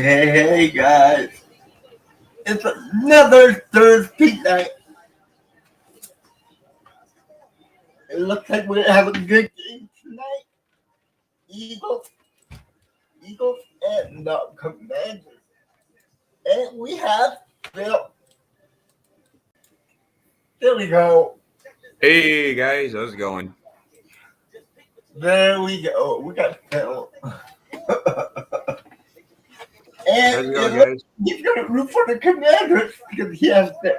Hey guys, it's another Thursday night. It looks like we're having a good game tonight. Eagles, Eagles, and the Commanders. And we have Phil. There we go. Hey guys, how's it going? There we go. We got Phil. How's And it going, guys? he's going to root for the Commanders because he has the.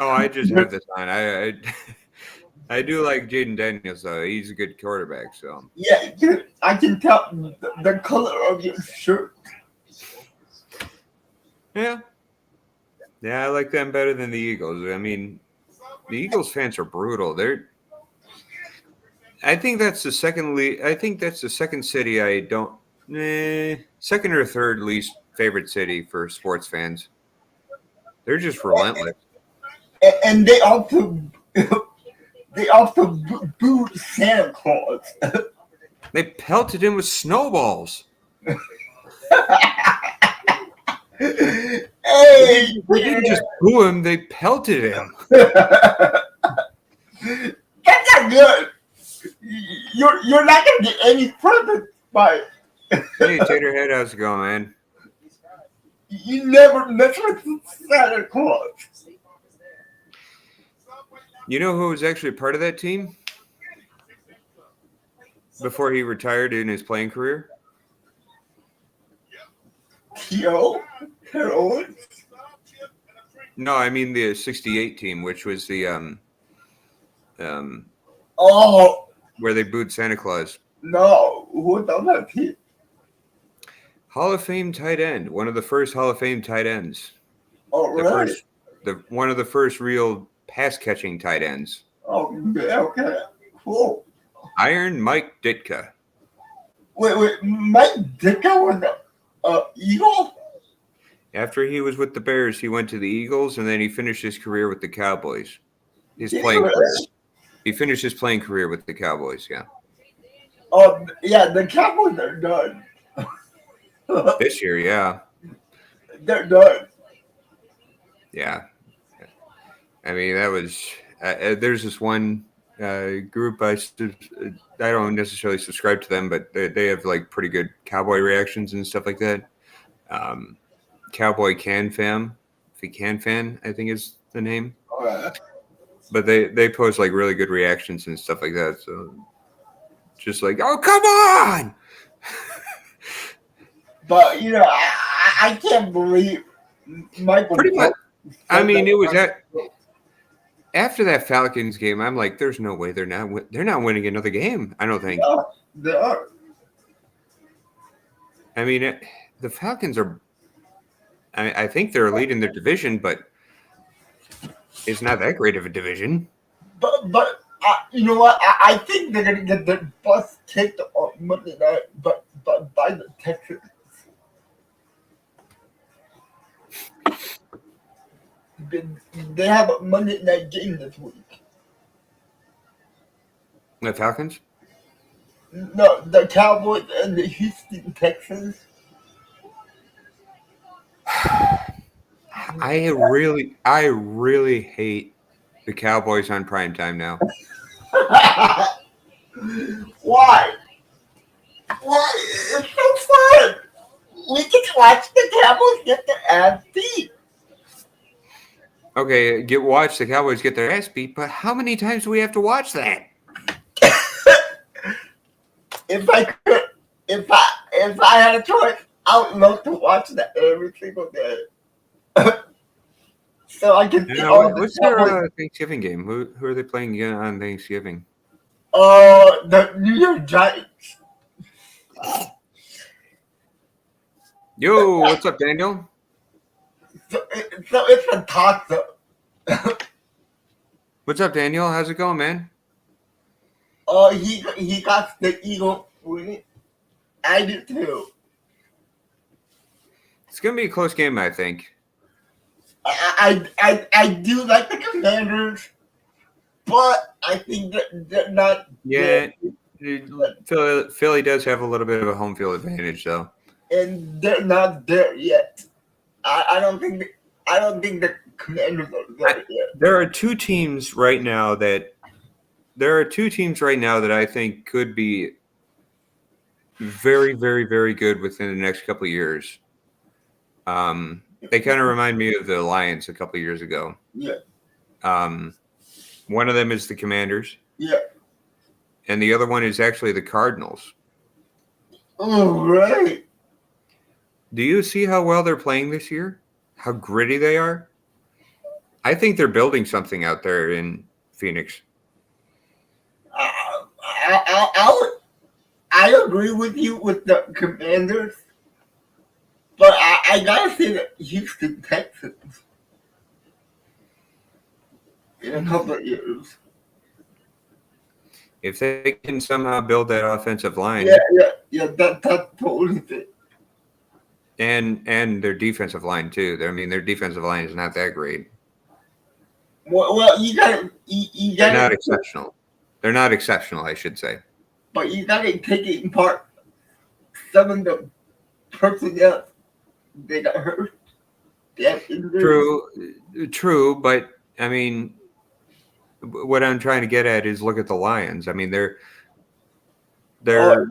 Oh, I just have this on. I do like Jaden Daniels though. He's a good quarterback. So Yeah, I can tell the color of your shirt. yeah, I like them better than the Eagles. I mean, the Eagles fans are brutal. I think that's the second I think that's the second city I don't. Second or third least favorite city for sports fans. They're just relentless. And they also booed Santa Claus. They pelted him with snowballs. Hey, They didn't just boo him; they pelted him. that's not good. You're not gonna get any presents by. Hey, Taterhead, how's it going, man? You never mess with Santa Claus. You know who was actually part of that team before he retired in his playing career? T.O. Heroin. No, I mean the '68 team, which was the Oh where they booed Santa Claus. no, who's on that team? Hall of Fame tight end, one of the first Hall of Fame tight ends. Oh really? One of the first real pass catching tight ends. Oh yeah, okay, cool. Iron Mike Ditka. Wait, Mike Ditka was a Eagle? After he was with the Bears, he went to the Eagles, and then he finished his career with the Cowboys. He finished his playing career with the Cowboys, yeah. Oh yeah, the Cowboys are done. This year, yeah. They're done. Yeah. I mean, that was there's this one group I don't necessarily subscribe to them, but they have like pretty good cowboy reactions and stuff like that. Cowboy Can Fam, I think is the name. But they post like really good reactions and stuff like that. So just like, oh come on! But I can't believe Michael. Pretty much. I mean, it was after that Falcons game. I'm like, there's no way they're not winning another game. I don't think. Yeah, they are. I mean, the Falcons are. I think they're leading their division, but it's not that great of a division. But you know what? I think they're gonna get their bus kicked on Monday night, but by the Texans. They have a Monday night game this week. The Falcons? No, the Cowboys and the Houston Texans. I really hate the Cowboys on primetime now. Why? Why? It's so fun. We can watch the Cowboys get their ass beat. Okay, watch the Cowboys get their ass beat, but how many times do we have to watch that? If I had a choice, I would love to watch that every single day. So I can see all the what's their Thanksgiving game? Who are they playing again on Thanksgiving? The New York Giants. Yo, what's up, Daniel? So it's a toss-up. What's up, Daniel? How's it going, man? He got the Eagles winning. I do too. It's gonna be a close game, I think. I do like the Commanders, but I think that they're not. Yeah, Philly does have a little bit of a home field advantage, though. and they're not there yet. I don't think the Commanders are there yet. There are two teams right now that I think could be very, very, very good within the next couple of years. They kind of remind me of the Lions a couple of years ago. Yeah. One of them is the Commanders. Yeah. And the other one is actually the Cardinals. Oh, right. Do you see how well they're playing this year? How gritty they are? I think they're building something out there in Phoenix. I agree with you with the Commanders, but I gotta say that Houston Texans in a couple of years. If they can somehow build that offensive line, that's totally it. And their defensive line too. I mean, their defensive line is not that great. Well, you got. They're not exceptional. They're not exceptional, I should say. But you got to take it in part. Some of the personnel they got hurt. True, but I mean, what I'm trying to get at is look at the Lions. I mean, they're. But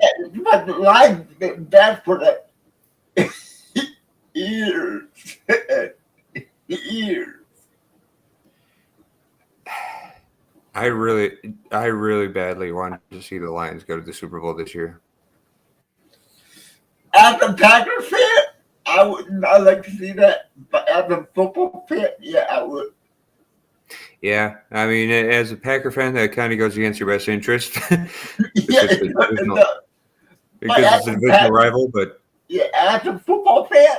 the Lions been bad for that years. Years. I really badly wanted to see the Lions go to the Super Bowl this year. As a Packer fan, I would not like to see that. But as a football fan, yeah, I would. Yeah, I mean, as a Packer fan, that kind of goes against your best interest. Because it's a divisional rival, but yeah, as a football fan,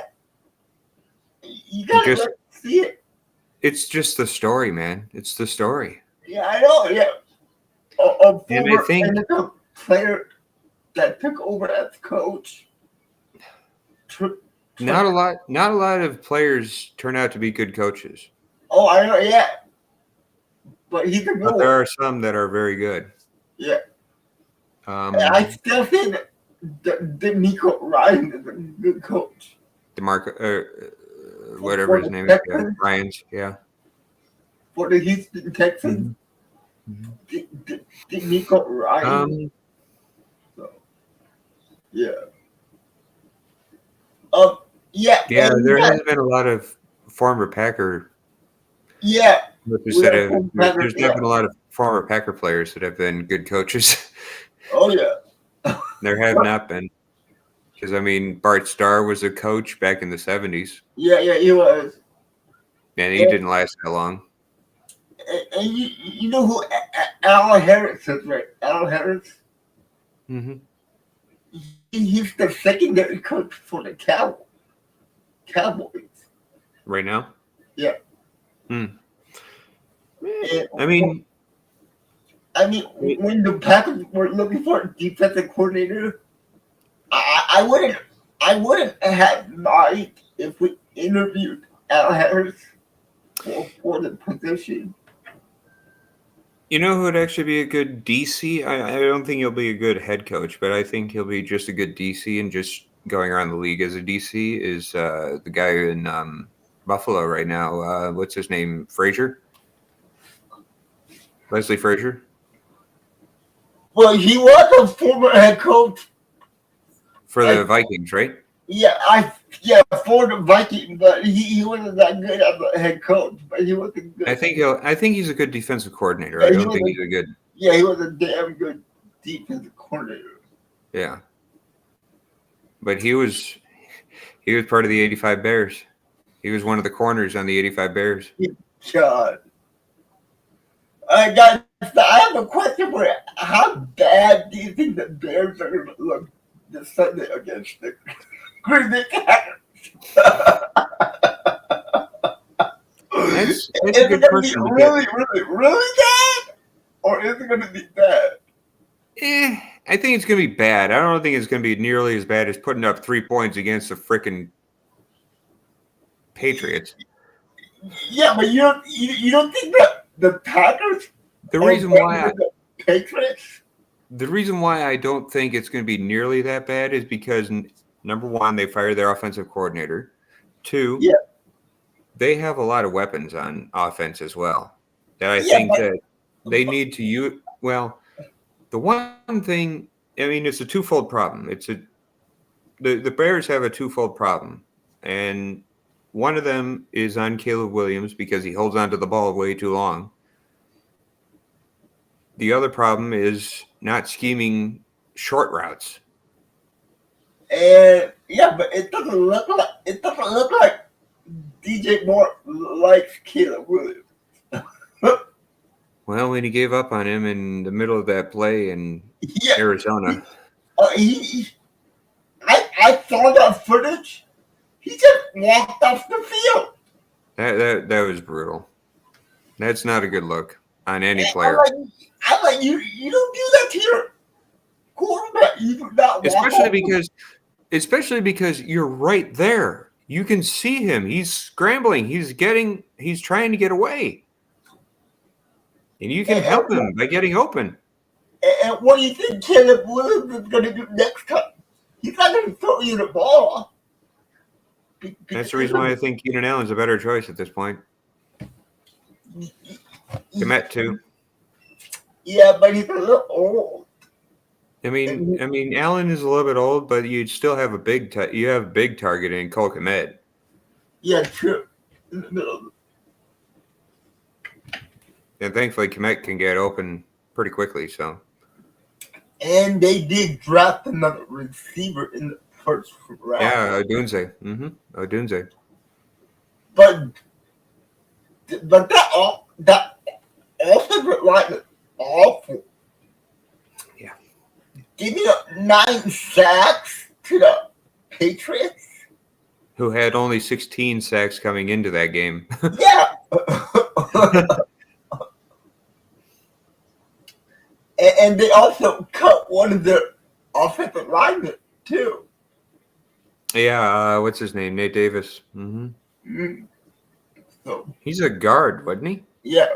you gotta let see it. It's just the story, man. It's the story. Yeah, I know. Yeah, a former NFL player that took over as coach. Not a lot of players turn out to be good coaches. Oh, I know. Yeah, but he's a good one. There are some that are very good. Yeah. I still think that Nico Ryan is a good coach. Whatever his name is, Ryan's, yeah. For the Houston Texans, Nico Ryan. Yeah. Yeah, there has been a lot of former Packer. Yeah. There's not been a lot of former Packer players that have been good coaches. Oh, yeah. There have not been. Because, I mean, Bart Starr was a coach back in the 70s. Yeah, he was. And he didn't last that long. And you know who Alan Harris is, right? Alan Harris? Mm-hmm. He's the secondary coach for the Cowboys. Right now? Yeah. I mean, when the Packers were looking for a defensive coordinator, I wouldn't have minded if we interviewed Alan Harris for the position. You know who would actually be a good DC? I don't think he'll be a good head coach, but I think he'll be just a good DC and just going around the league as a DC is the guy in Buffalo right now. What's his name? Frazier? Leslie Frazier? Well, he was a former head coach. For the Vikings, right? Yeah, for the Vikings, but he wasn't that good as a head coach. But he was a good. I think he's a good defensive coordinator. I don't think he's a good. Yeah, he was a damn good defensive coordinator. Yeah, but he was part of the '85 Bears. He was one of the corners on the '85 Bears. God. Guys, I have a question for you. How bad do you think the Bears are going to look this Sunday against the Green Bay Packers? That's is a good it going to question. be really, really, really bad? Or is it going to be bad? I think it's going to be bad. I don't think it's going to be nearly as bad as putting up 3 points against the frickin' Patriots. Yeah, but you don't think that the Packers the reason why the Patriots? The reason why I don't think it's going to be nearly that bad is because Number one, they fired their offensive coordinator. Two, Yeah, they have a lot of weapons on offense as well that I yeah, think that they need to use. Well, the one thing, I mean, it's a twofold problem. The Bears have a twofold problem, and one of them is on Caleb Williams because he holds onto the ball way too long. The other problem is not scheming short routes. and yeah, but it doesn't look like DJ Moore likes Caleb Williams. Well, when he gave up on him in the middle of that play in Yeah, Arizona, he I saw that footage. He just walked off the field. that was brutal. That's not a good look on any And player, I'm like, you don't do that to your quarterback. You do not walk especially off. especially because you're right there. You can see him. He's scrambling. He's trying to get away, and you can help him by getting open. And what do you think Caleb Williams is going to do next time? He's not going to throw you the ball. That's the reason why I think Keenan Allen's a better choice at this point. Komet too. Yeah, but he's a little old. I mean, Allen is a little bit old, but you'd still have a big target in Cole Komet. Yeah, true. In the middle. And thankfully, Komet can get open pretty quickly. So And they did draft another receiver in the first round. yeah, Odunze. Odunze. But that offensive line is awful. Yeah. Giving up 9 sacks to the Patriots. Who had only 16 sacks coming into that game. Yeah. And they also cut one of their offensive linemen, too. Yeah, what's his name? Nate Davis. Mm. So, He's a guard, wasn't he? yeah.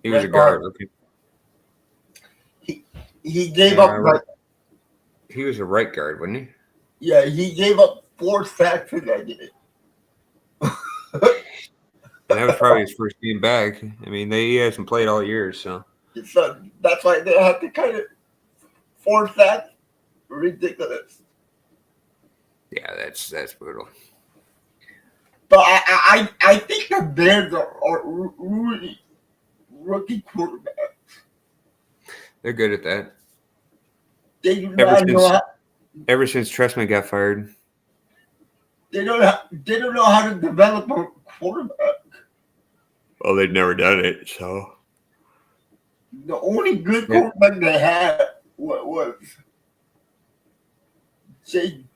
He was Right a guard. guard. Okay. He gave Yeah, up, right. He was a right guard, wasn't he? he gave up 4 sacks in that game. And that was probably his first game back. I mean, he hasn't played all year, so. So that's why they had to cut it. 4 sacks? Ridiculous. Yeah, that's brutal. But I think the Bears are really rookie quarterbacks. They're good at that. They do not know Ever since Tressman got fired. they don't know how to develop a quarterback. Well, they'd never done it, so. The only good quarterback they had was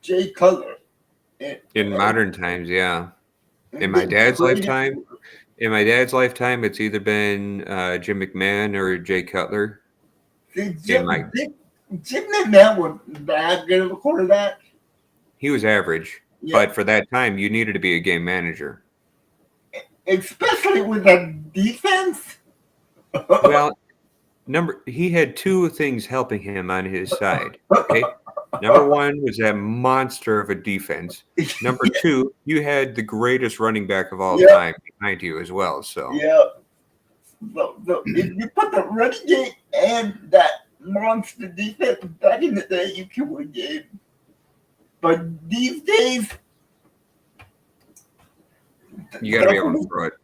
Jay Cutler. In modern times, yeah. In my dad's lifetime, it's either been Jim McMahon or Jay Cutler. See, Jim McMahon was that good of a quarterback. He was average, but for that time, you needed to be a game manager. Especially with that defense. Well, he had 2 things helping him on his side. Okay, number 1 was that monster of a defense. Number 2, you had the greatest running back of all time behind you as well. So if you put the running game and that monster defense back in the day, you can win game. But these days, you got to be able to throw it.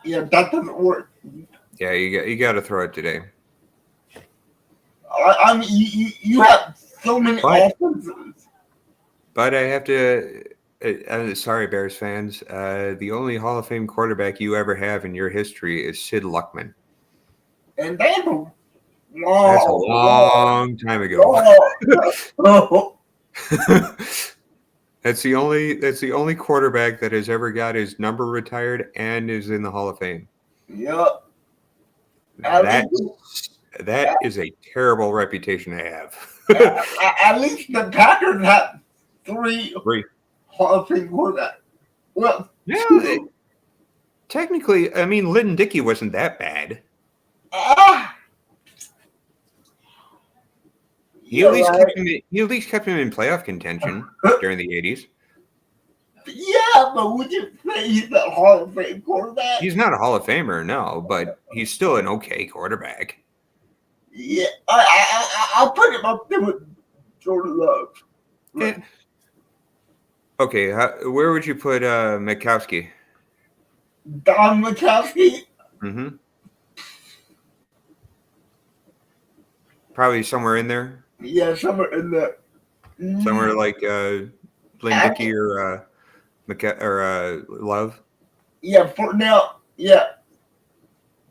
Yeah, that doesn't work. Yeah, you got to throw it today. I mean, you have so many offenses. But I have to. Sorry, Bears fans. The only Hall of Fame quarterback you ever have in your history is Sid Luckman. And that's a long time ago. That's the only quarterback that has ever got his number retired and is in the Hall of Fame. Yep. That is a terrible reputation to have. At least the Packers have 3 Hall of Fame quarterbacks. Well, yeah, technically, I mean, Lyndon Dickey wasn't that bad. He at least kept him. He at least kept him in playoff contention during the '80s. Yeah, but would you say he's a Hall of Fame quarterback? He's not a Hall of Famer, no, but he's still an okay quarterback. Yeah, I'll put him up there with Jordan Love. Right. Yeah. Okay, where would you put Mitkowski? Don Mitkowski? Mm-hmm. Probably somewhere in there. Yeah, somewhere in there. Somewhere like Lynn Dickey or Love. Yeah, for now. Yeah.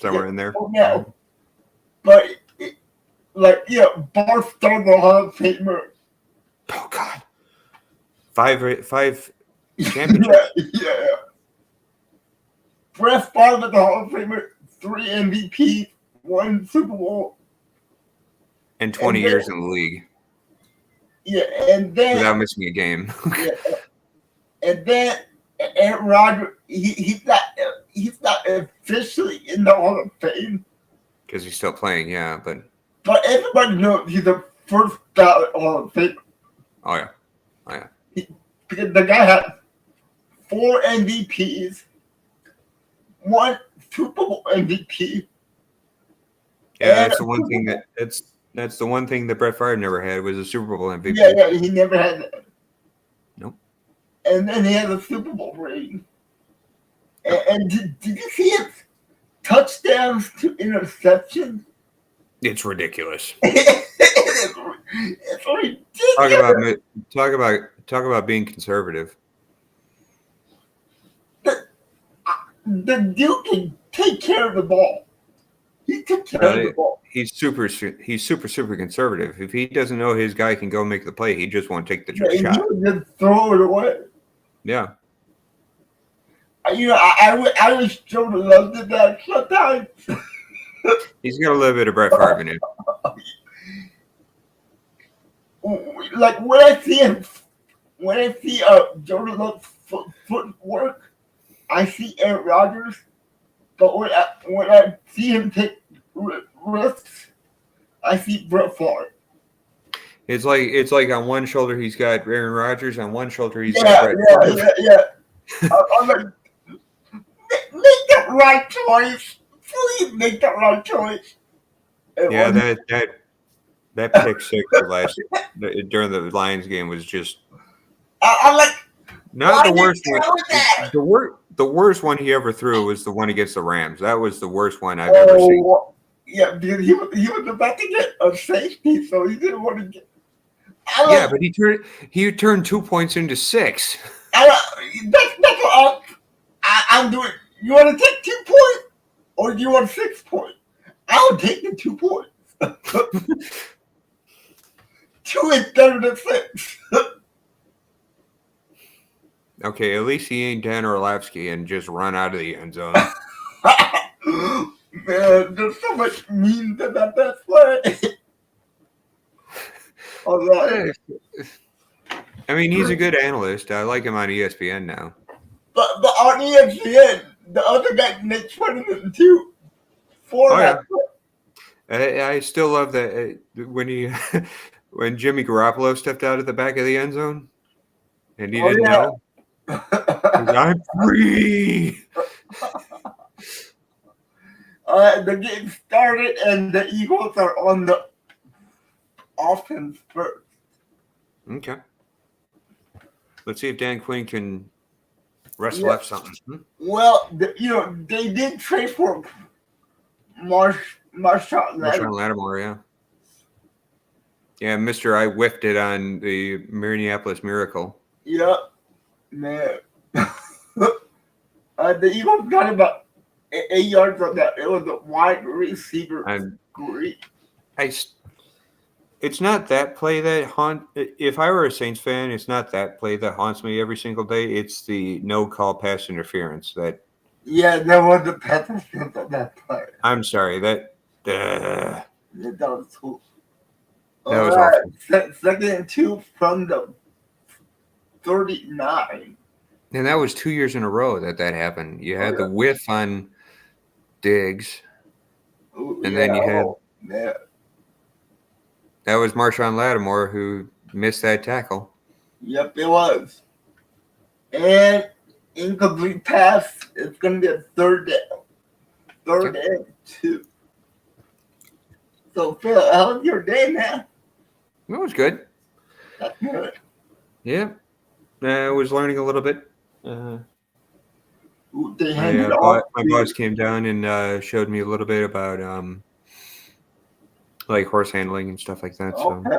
Somewhere in there. For now. But, Barstow Hall of Famer. Oh, God. Five championships. Yeah. Brett Favre, the Hall of Famer, 3 MVP, 1 Super Bowl. And 20 years in the league. Yeah, and then without missing a game. Yeah, and then Aaron Rodgers, he's not officially in the Hall of Fame because he's still playing. Yeah, but everybody knows he's a first ballot Hall of Fame. Oh yeah. Because the guy had 4 MVPs, 1 Super Bowl MVP. Yeah, that's the one thing that's the one thing that Brett Favre never had was a Super Bowl MVP. Yeah, he never had that. Nope. And then he had a Super Bowl ring. And did you see his touchdowns to interceptions? It's ridiculous. It's ridiculous. Talk about being conservative. The dude can take care of the ball. He took care of the ball. He's super conservative. If he doesn't know his guy can go make the play, he just won't take the shot. He would just throw it away. Yeah. I wish Jordan Love did that sometimes. He's got a little bit of Brett Favre in him. Like when I see Jordan Love's footwork, I see Aaron Rodgers. But when I see him take risks, I see Brett Favre. It's like on one shoulder he's got Aaron Rodgers, on one shoulder he's got Brett Favre. Yeah. I'm like, make the right choice. Please make the right choice. And yeah, that pick six during the Lions game was just. I'm like, not the worst one. The worst one he ever threw was the one against the Rams. That was the worst one I've ever seen. Yeah, because he was about to get a safety, so he didn't want to get. But he turned 2 points into 6. That's what I'm doing. You want to take 2 points, or do you want 6 points? I'll take the 2 points. 2 is better than 6. Okay, at least he ain't Dan Orlovsky and just run out of the end zone. Man, there's so much memes about that play. I mean, he's a good analyst. I like him on ESPN now. But on ESPN, the other guy makes fun of him too. I still love that when Jimmy Garoppolo stepped out at the back of the end zone and he didn't know. I'm free. The game started and the Eagles are on the offense first. Okay. Let's see if Dan Quinn can wrestle up something. Well, they did trade for Marshawn Lattimore, yeah. Yeah, Mr. I whiffed it on the Minneapolis Miracle. Yeah, man. The Eagles got about 8 yards on that. It was a wide receiver. Great. It's not that play that if I were a Saints fan, it's not that play that haunts me every single day. It's the no call pass interference that. Yeah, there was a pass interference on that play. I'm sorry, that was cool. That was awful. Second and 2 from the 39. And that was 2 years in a row that happened. You had the whiff on Diggs, and then you had. that was Marshawn Lattimore who missed that tackle. Yep, it was. And incomplete pass. It's going to be a third down. Third and 2. So, Phil, how was your day, man? That was good. That's good. Yeah. I was learning a little bit. They handed off. My boss came down and showed me a little bit about like horse handling and stuff like that. So. Okay.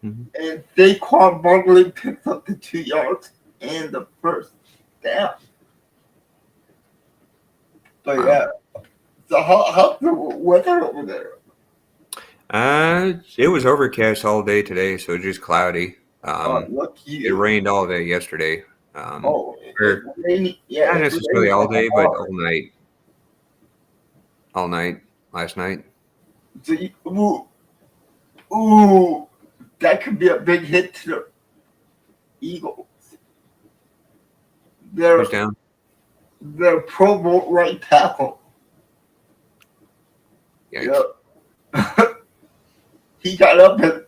Mm-hmm. And Saquon Barkley picks up the 2 yards and the first down. But yeah. So how's the weather over there? It was overcast all day today, so just cloudy. It rained all day yesterday. It rained, not necessarily all day, but all night. All night last night. So ooh, that could be a big hit to the Eagles. Who's down? Their Pro Bowl right tackle. Yikes. Yep. He got up and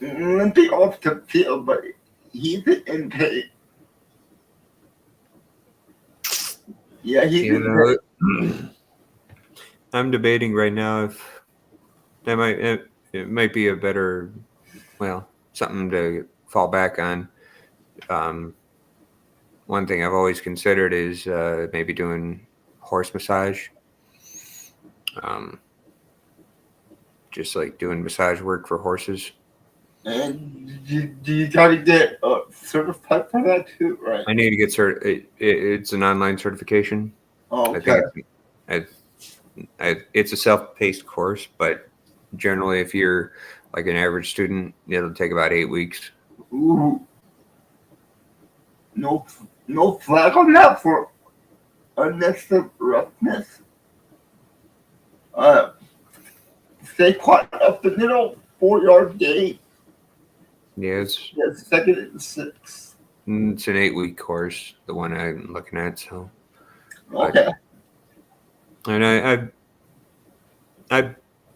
limping off the field, but he's in pain. Yeah, he's in pain. I'm debating right now if that it might be a better, something to fall back on. One thing I've always considered is maybe doing horse massage. Just like doing massage work for horses. And do you got to get certified for that too, right? I need to get it's an online certification. Oh, okay. I think it's a self-paced course, but generally, if you're like an average student, it'll take about 8 weeks. Ooh. No flag on that for unnecessary roughness. Saquon up the middle, 4-yard gain. Yeah, it's 2nd and 6. It's an 8-week course, the one I'm looking at. So, okay. And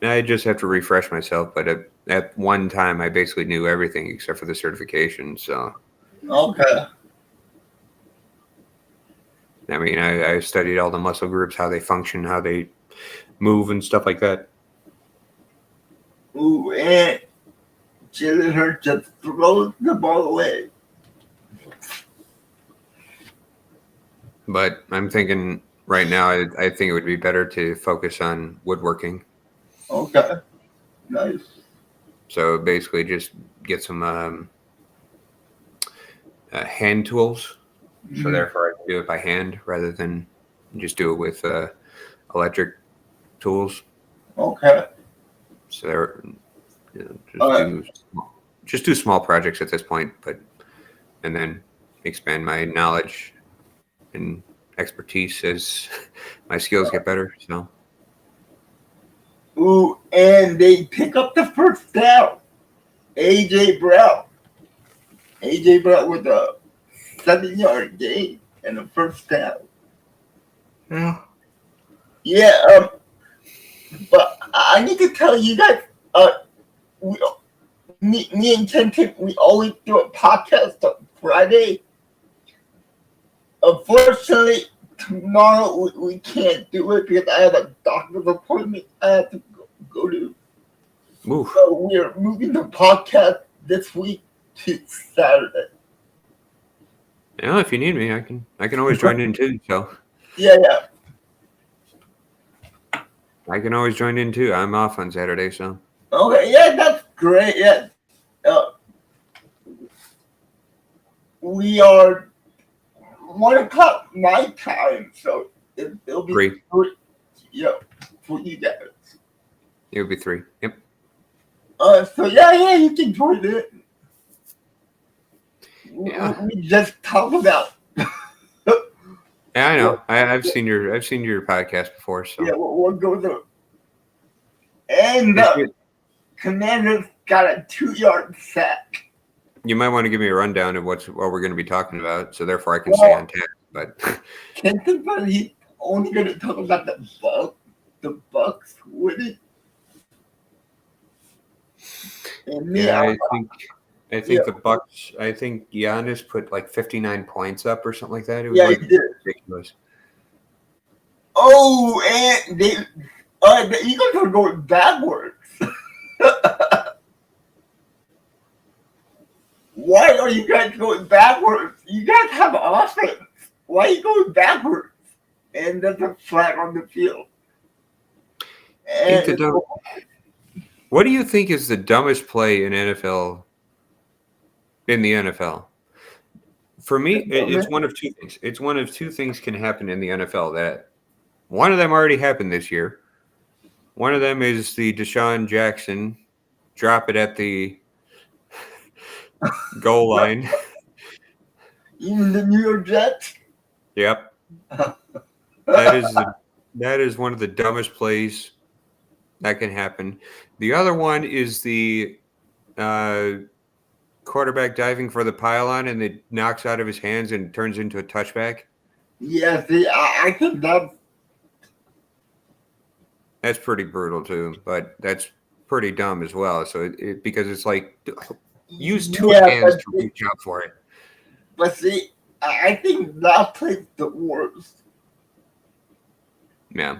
I just have to refresh myself. But at one time, I basically knew everything except for the certification. So, okay. I mean, I studied all the muscle groups, how they function, how they move, and stuff like that. Ooh, and Jalen Hurts just throws the ball away. But I'm thinking right now, I think it would be better to focus on woodworking. Okay. Nice. So basically just get some hand tools. Mm-hmm. So therefore I can do it by hand rather than just do it with electric tools. Okay. So just do small projects at this point, and then expand my knowledge and expertise as my skills get better. So. Ooh, and they pick up the first down. AJ Brown with a 7-yard gain and a first down. Yeah. Yeah. But I need to tell you guys, me and Ken, we always do a podcast on Friday. Unfortunately, tomorrow we can't do it because I have a doctor's appointment I have to go to. Oof. So we're moving the podcast this week to Saturday. Yeah, if you need me, I can always join in too. So. Yeah. I can always join in too. I'm off on Saturday, so. Okay, yeah, that's great. Yeah. We are 1:00 my time, so it'll be 3. Yeah, for you guys. It'll be 3. Yep. So yeah, you can join it. Yeah. We just talk about. Yeah, I know. I've seen your podcast before, so. Yeah, we'll go there. And the Commanders got a 2-yard sack. You might want to give me a rundown of what we're going to be talking about, so therefore I can stay on task. But Kenton, but he's only going to talk about the Bucks winning. And me, Yeah, I, I yeah, think the Bucks. I think Giannis put like 59 points up or something like that. It was yeah, he like did. ridiculous. Oh, and the Eagles are going backwards. Why are you guys going backwards? You guys have offense. Why are you going backwards? And there's a flag on the field. I think And it's, what do you think is the dumbest play in NFL in the NFL? For me, it's one of two things. It's one of two things can happen in the NFL. That one of them already happened this year. One of them is the Deshaun Jackson drop it at the goal line. even the New York Jets. Yep, that is one of the dumbest plays that can happen. The other one is the quarterback diving for the pylon and it knocks out of his hands and turns into a touchback. Yeah, see, I think That's pretty brutal too, but that's pretty dumb as well. So because it's like use two yeah, hands to reach out for it. but see, I think that play's the worst. Yeah.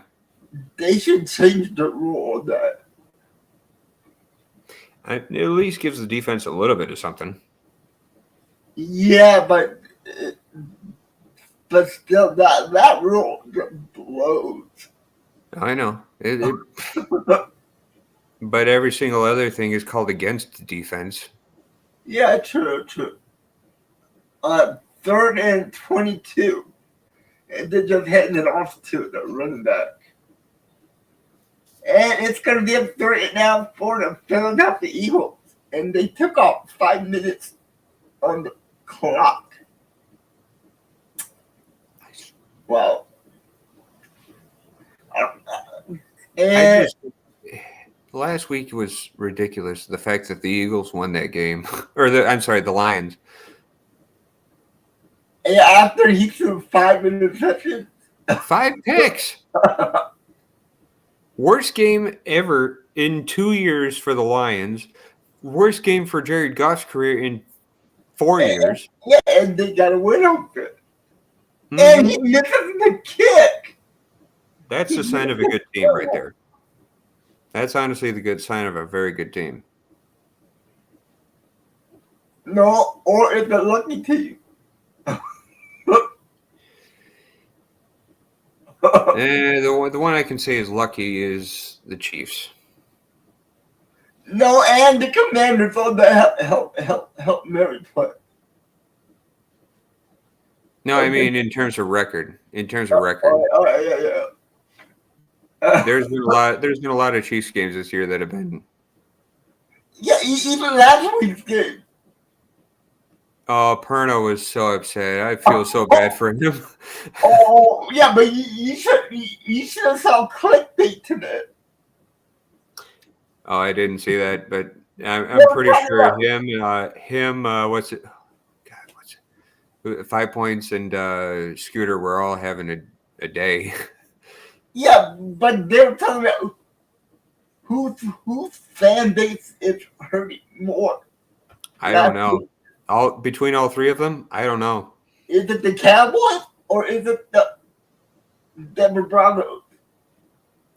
They should change the rule on that. It at least gives the defense a little bit of something. Yeah, but still, that rule just blows. I know. But every single other thing is called against the defense. Yeah, true. 3rd and 22. And they're just heading it off to the running back. And it's going to be a 3rd now for the Philadelphia Eagles. And they took off 5 minutes on the clock. Wow. And Last week was ridiculous. The fact that the Eagles won that game, the Lions. After he threw 5 interceptions, 5 picks. Worst game ever in 2 years for the Lions. Worst game for Jared Goff's career in 4 years. Yeah, and they got a win over it. Mm-hmm. And he misses the kick. That's a sign of a good team right there. That's honestly the good sign of a very good team. No, or it's a lucky team. The one I can say is lucky is the Chiefs. No, and the Commanders on the help Mary play. No, I mean in terms of record. Yeah. There's been a lot of Chiefs games this year that have been. Yeah, even last week's game. Oh, Perno was so upset. I feel so bad for him. Oh yeah, but you should have saw clickbait today. Oh, I didn't see that, but I'm pretty sure him. What's it? God, what's it? 5 Points and Scooter were all having a day. Yeah, but they're talking about whose fan base is hurting more. I don't know. Between all three of them, I don't know. Is it the Cowboys or is it the Denver Broncos?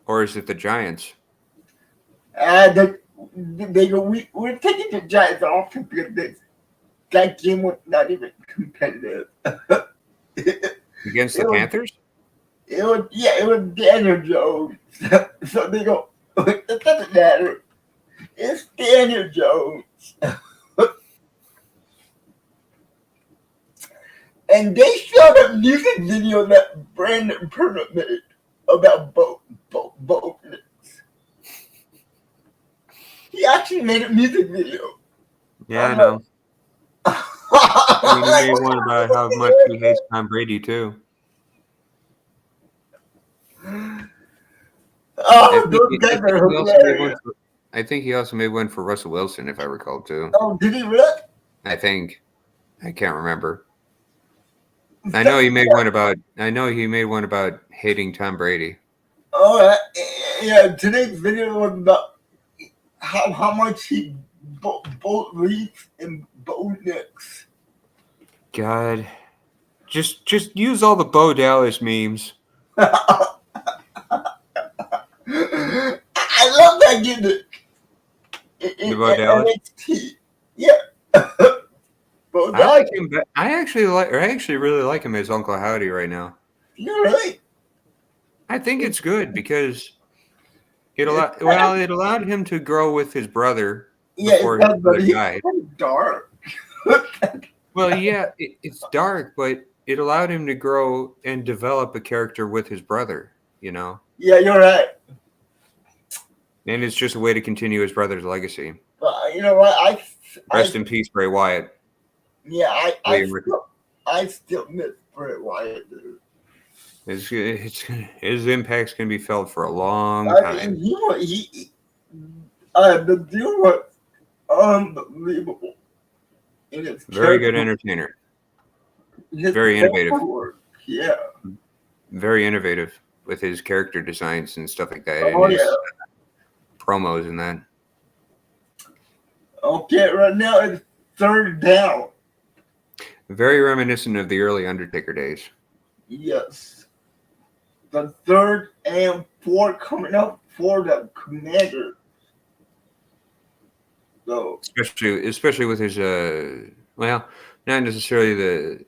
Or is it the Giants? They go, we're taking the Giants off because that game was not even competitive. Against the Panthers? It was Daniel Jones. So they go, it doesn't matter. It's Daniel Jones. And they showed a music video that Brandon Perna made about boldness. He actually made a music video. Yeah, I know. He made one about how much he hates Tom Brady, too. Those guys are hilarious. I think he also made one for Russell Wilson, if I recall, too. Oh, did he really? I think. I can't remember. I know he made one about hating Tom Brady. Oh, yeah. Today's video was about how much he both Leafs and Bo Nix. God, just use all the Bo Dallas memes. I love that gimmick. The Bo Dallas. NXT. Yeah. Bo I Dallas. like him. I actually really like him as Uncle Howdy right now. You're right. I think it's good because it allowed him to grow with his brother before his brother died. It's dark. Well, yeah, it's dark, but it allowed him to grow and develop a character with his brother, you know? Yeah, you're right. And it's just a way to continue his brother's legacy. But you know what? Rest in peace, Bray Wyatt. Yeah, I still miss Bray Wyatt, dude. His impact's going to be felt for a long time. The deal was unbelievable. Very good entertainer. Very innovative. Yeah. Very innovative with his character designs and stuff like that. Oh, and his yeah. Promos and that. Okay, right now it's third down. Very reminiscent of the early Undertaker days. Yes. The 3rd and 4 coming up for the Commander. So especially with his well, not necessarily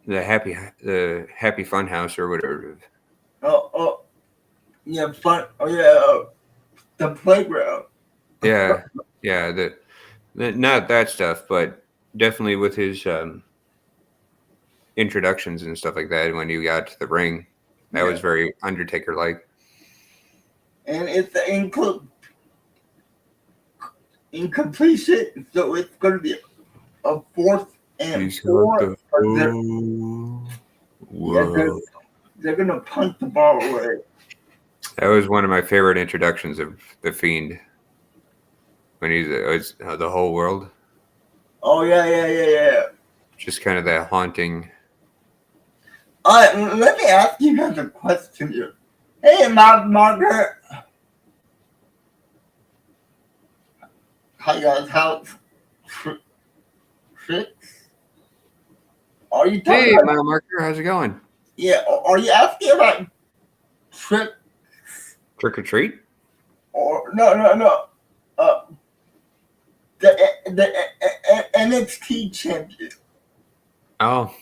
the happy fun house or whatever. Yeah, fun. Oh yeah, the playground. Yeah, the not that stuff, but definitely with his introductions and stuff like that. When you got to the ring, that was very Undertaker like. And it's incompletion, so it's going to be a 4th and 4. They're going to punt the ball away. That was one of my favorite introductions of the Fiend when he's the whole world. Oh yeah. Just kind of that haunting. Let me ask you guys a question here. Hey, Margaret. Hi guys, how's Tricks? Are you talking Hey, about, Mile Marker, how's it going? Yeah, are you asking about Trick Trick or treat? or no? The NXT champion. Oh,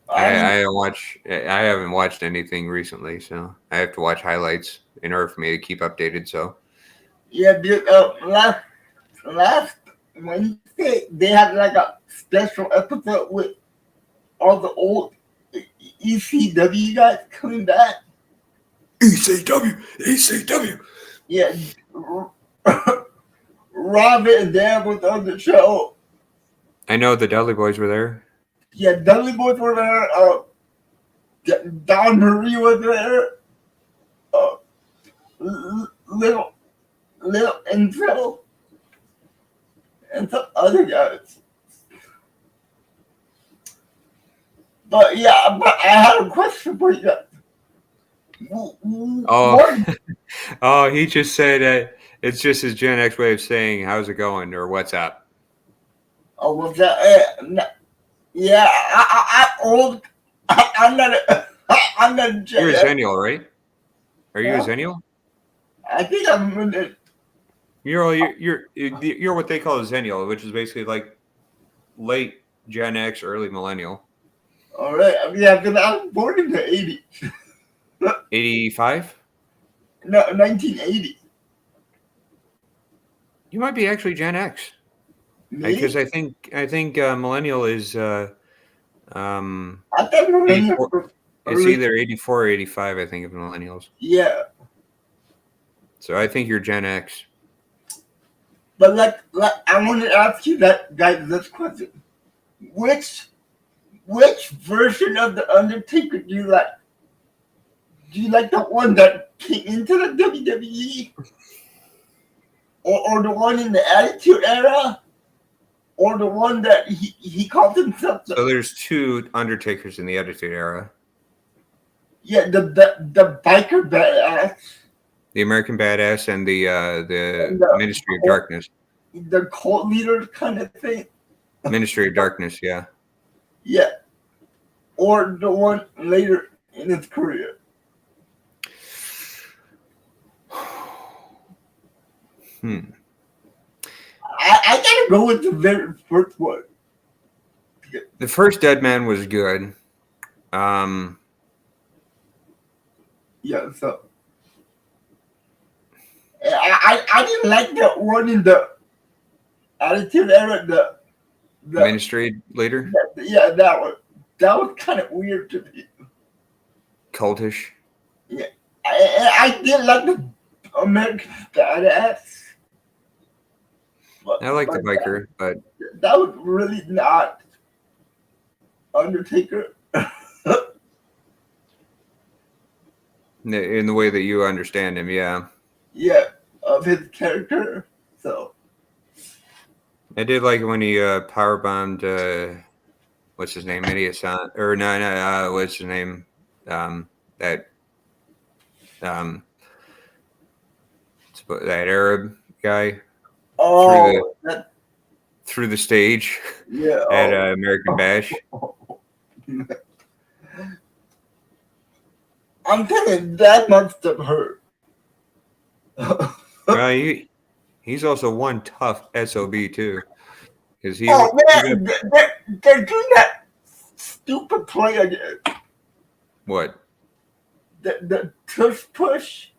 I haven't watched anything recently, so I have to watch highlights in order for me to keep updated. So Yeah, dude, last Wednesday they had like a special episode with all the old ECW guys coming back. ECW. Yeah, Robin and Dan was on the show. I know the Dudley Boys were there. Yeah, Dudley Boys were there. Don Marie was there. Little Enzo and some other guys. But yeah, but I had a question for you guys. Oh, he just said it's just his Gen X way of saying "How's it going?" or "What's up?" Oh, was that? Yeah, I'm old. I'm not a Gen You're a X. Zennial, right? Are you a Zennial? I think I'm You're what they call a Zennial, which is basically like late Gen X, early millennial. all right. Yeah, because I was born in the 80s. 85? No, 1980. You might be actually Gen X. Me? Because I think millennial is I thought millennials were it's either 84 or 85, I think, of millennials. Yeah. So I think you're Gen X. But like I want to ask you guys this question. Which version of the Undertaker do you like? Do you like the one that came into the WWE? Or the one in the Attitude Era? Or the one that he called himself So there's two Undertakers in the Attitude Era. Yeah, the biker badass. The American Badass and the and Ministry of Darkness. the cult leader kind of thing. Ministry of Darkness, yeah. Yeah. Or the one later in his career. I gotta go with the very first one. The first Dead Man was good. Yeah, so I didn't like that one in the Attitude Era. The Ministry leader. Yeah, that was kind of weird to me. Cultish. Yeah, I did like the American Badass. I like the biker, but that was really not Undertaker. in the way that you understand him, yeah. Yeah, of his character. So I did like when he power bombed what's his name, Idiot Son, or no, what's his name, that Arab guy through the stage, yeah, at American Bash. I'm telling you, that must have hurt. Well, he's also one tough SOB too, because he. Oh man, they're doing that stupid play again. What? The tush push.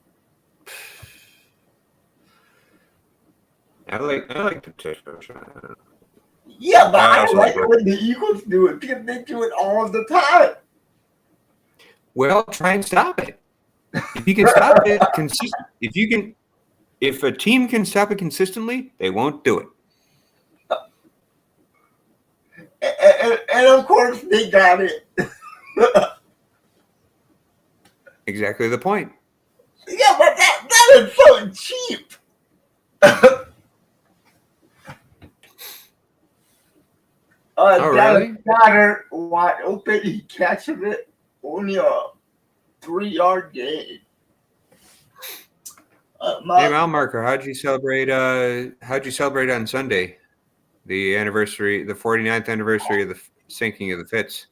I like the tush push. Yeah, but I don't like it when the Eagles do it because they do it all the time. Well, try and stop it. If you can stop it if a team can stop it consistently, they won't do it. And of course, they got it. Exactly the point. Yeah, but that is so cheap. Really? Goddard wide open, he catches it. Only a 3-yard gain. Hey, Mile Marker, how'd you celebrate on Sunday? The 49th anniversary of the sinking of the Fitz.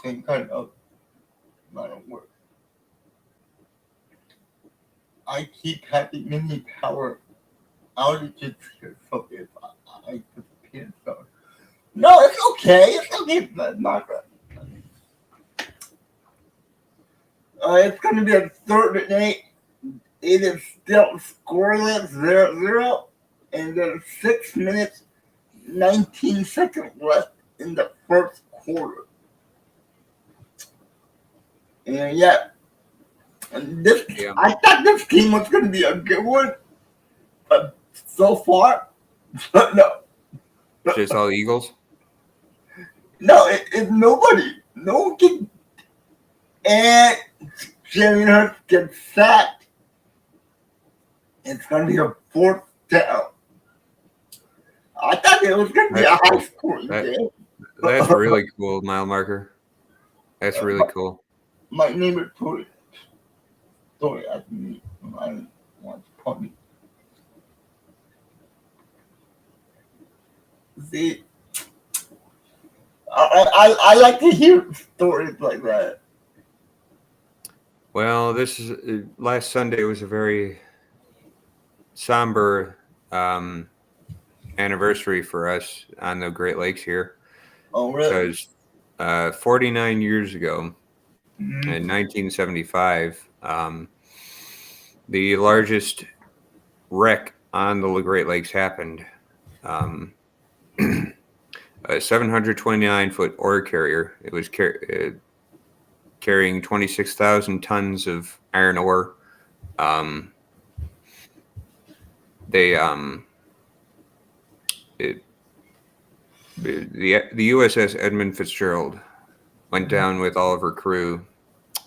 Same kind of amount of work. I keep having many power outages here, so if I disappear, so no, it's okay. It's okay, Margaret. It's going to be a 3rd and 8. It is still scoreless 0-0, and there's 6 minutes 19 seconds left in the first quarter. And yeah, I thought this game was going to be a good one, but so far, no. Just all Eagles? No, it's nobody. No one can. And Jalen Hurts gets sacked. It's going to be a 4th down. I thought it was going to be a high scoring game. That's really cool, Mile Marker. That's really cool. My neighbor told it. Sorry, I didn't want to call me. See, I like to hear stories like that. Well, this is last Sunday was a very somber anniversary for us on the Great Lakes here. Oh, really? Because 49 years ago, in 1975, the largest wreck on the Great Lakes happened. A 729-foot ore carrier. It was carrying 26,000 tons of iron ore. The USS Edmund Fitzgerald went down with all of her crew.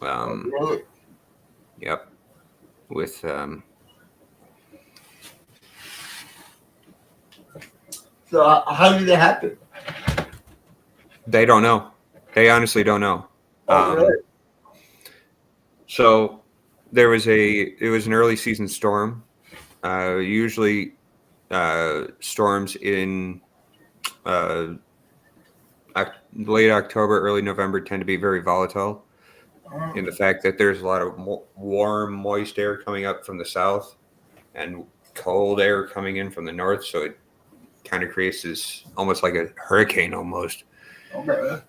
Really? Yep. With So how did it happen? They don't know. They honestly don't know. Oh, really? So it was an early season storm. Usually storms in uh, late October, early November tend to be very volatile in the fact that there's a lot of warm, moist air coming up from the south and cold air coming in from the north. So it kind of creates this almost like a hurricane almost. Okay.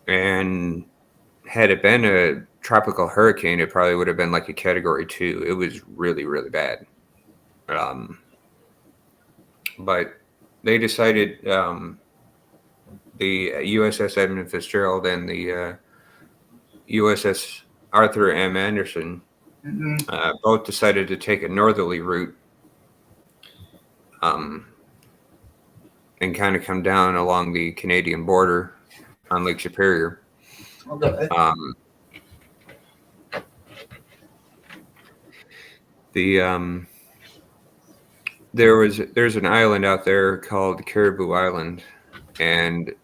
And had it been a tropical hurricane, it probably would have been like a category 2. It was really, really bad. But they decided the USS Edmund Fitzgerald and the USS Arthur M. Anderson both decided to take a northerly route and kind of come down along the Canadian border on Lake Superior. Okay. There's an island out there called Caribou Island, and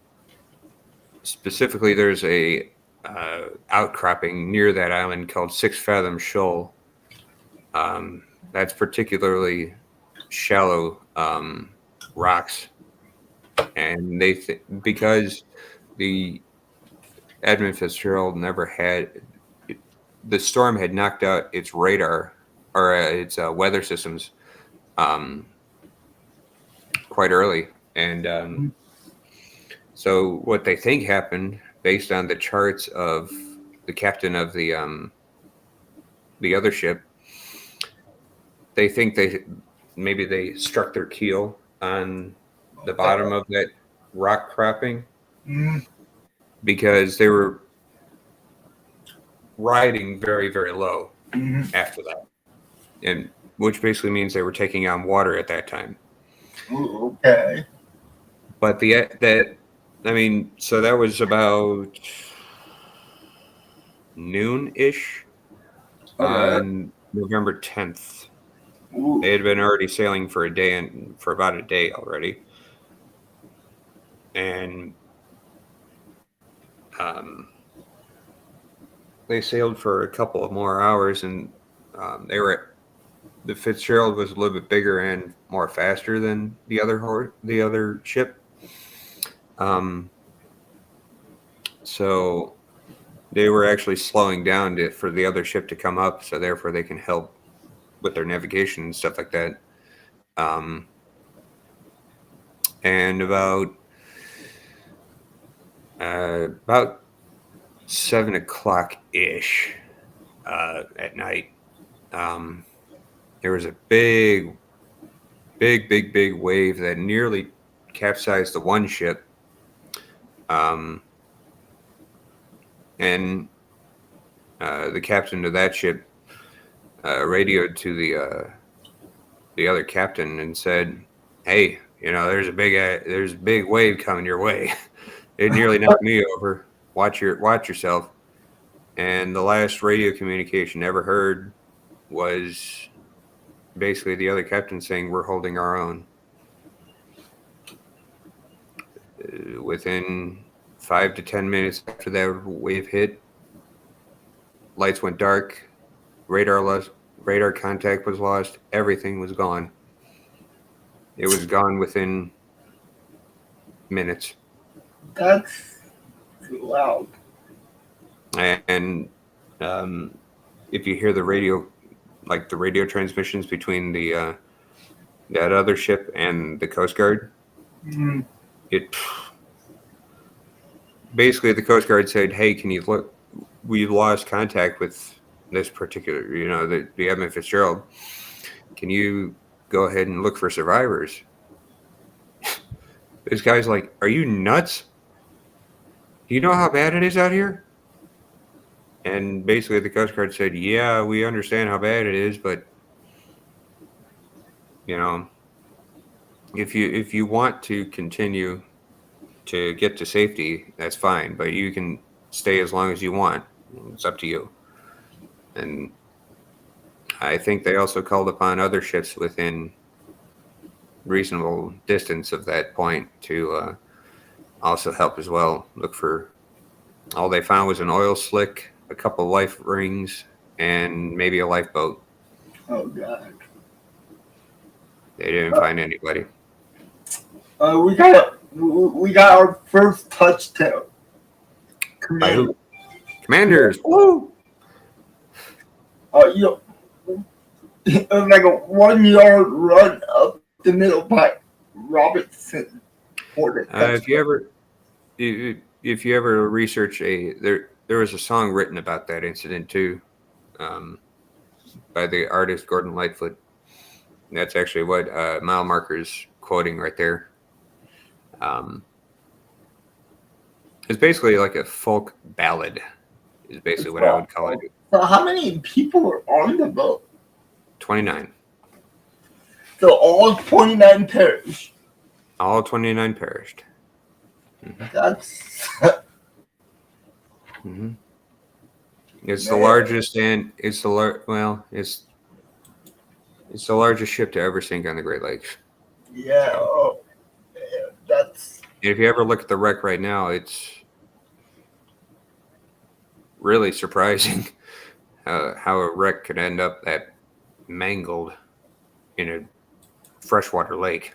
specifically there's a outcropping near that island called 6 Fathom Shoal. That's particularly shallow rocks, and because the Edmund Fitzgerald never had the storm had knocked out its radar or its weather systems quite early, and so what they think happened, based on the charts of the captain of the other ship, they think maybe they struck their keel on the bottom of that rock cropping because they were riding very, very low after that, and which basically means they were taking on water at that time. Okay. But so that was about noon-ish on November 10th. They had been already sailing for about a day already. And they sailed for a couple of more hours, and the Fitzgerald was a little bit bigger and more faster than the other ship. So they were actually slowing down for the other ship to come up, so therefore they can help with their navigation and stuff like that. And about 7 o'clock ish at night, there was a big wave that nearly capsized the one ship. And the captain of that ship radioed to the other captain and said, "Hey, there's a big wave coming your way. It nearly knocked me over. Watch yourself." And the last radio communication ever heard was basically the other captain saying, "We're holding our own." Within 5 to 10 minutes after that wave hit, lights went dark, radar contact was lost, everything was gone. It was gone within minutes. That's loud. And if you hear the radio, like the radio transmissions between that other ship and the Coast Guard, it basically the Coast Guard said, "Hey, can you look? We lost contact with this particular, the Edmund Fitzgerald. Can you go ahead and look for survivors?" This guy's like, "Are you nuts? Do you know how bad it is out here?" And basically the Coast Guard said, "Yeah, we understand how bad it is, but if you want to continue to get to safety, that's fine, but you can stay as long as you want. It's up to you." And I think they also called upon other ships within reasonable distance of that point to also help as well. Look for all they found was an oil slick, a couple life rings, and maybe a lifeboat. Oh God. They didn't find anybody. We got our first touchdown. By who? Yeah. Commanders. Woo! You know, it was like a 1 yard run up the middle by Robinson for the If you touchdown. ever, if you ever research there was a song written about that incident too, um, by the artist Gordon Lightfoot. And that's actually what mile marker's quoting right there. It's basically like a folk ballad. Is basically what I would call it. So how many people were on the boat? 29. So all 29 perished. All 29 perished. That's Mm-hmm. It's the Man. largest, and it's it's the largest ship to ever sink on the Great Lakes. yeah. So, Oh, man, that's if you ever look at the wreck right now, it's really surprising how a wreck could end up that mangled in a freshwater lake.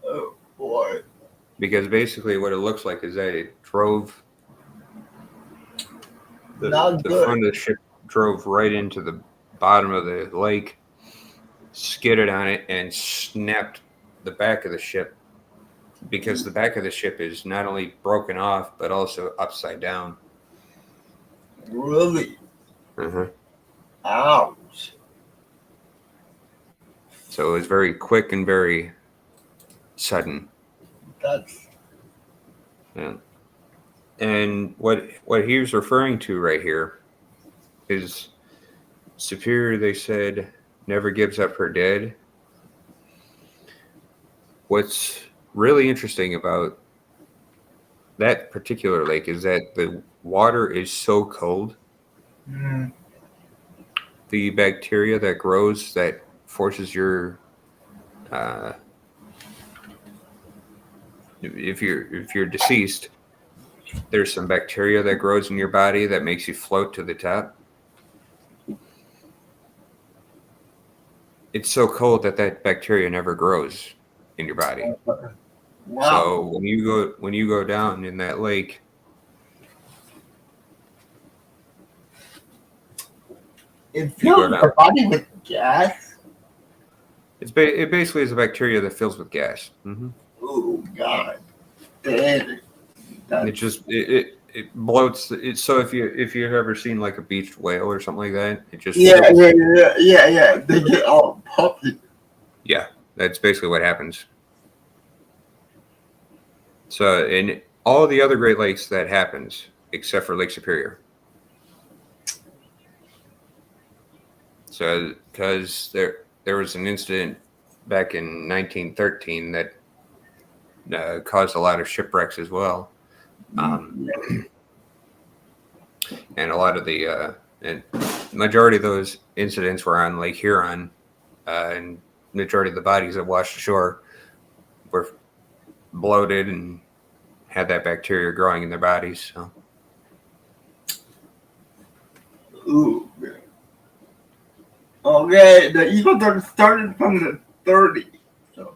oh boy. Because basically what it looks like is that it drove Not the good. front of the ship drove right into the bottom of the lake, skidded on it, and snapped the back of the ship, because the back of the ship is not only broken off but also upside down. Really? Uh-huh. Ouch. So it was very quick and very sudden. That's Yeah. And what he was referring to right here is Superior, they said, never gives up her dead. What's really interesting about that particular lake is that the water is so cold. The bacteria that grows that forces your if you're deceased, there's some bacteria that grows in your body that makes you float to the top. It's so cold that bacteria never grows in your body. wow. So when you go down in that lake, It fills your body with gas. it basically is a bacteria that fills with gas. Mm-hmm. Oh God. Damn. It just it bloats. So if you've ever seen like a beached whale or something like that, it just Yeah. They get all puffy. Yeah, that's basically what happens. So in all the other Great Lakes, that happens except for Lake Superior. So because there was an incident back in 1913 that caused a lot of shipwrecks as well. And a lot of the and majority of those incidents were on Lake Huron, and majority of the bodies that washed ashore were bloated and had that bacteria growing in their bodies. So. Ooh. Okay, the Eagles are started from the 30. So.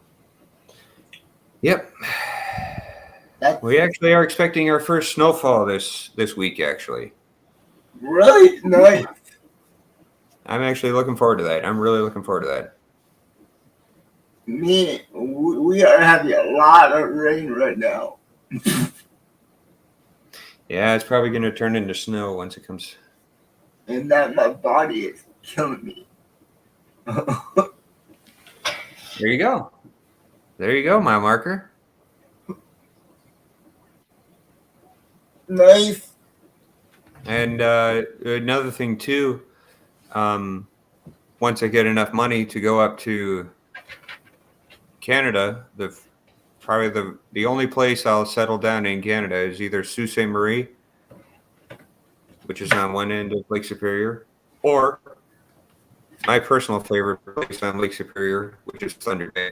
Yep. We actually are expecting our first snowfall this week, actually. Really? Nice. I'm actually looking forward to that. I'm really looking forward to that. Me, we are having a lot of rain right now. Yeah, it's probably going to turn into snow once it comes. And that my body is killing me. There you go. There you go, mile marker. Nice. And another thing too, once I get enough money to go up to Canada, probably the only place I'll settle down in Canada is either Sault Ste. Marie, which is on one end of Lake Superior, or my personal favorite place on Lake Superior, which is Thunder Bay.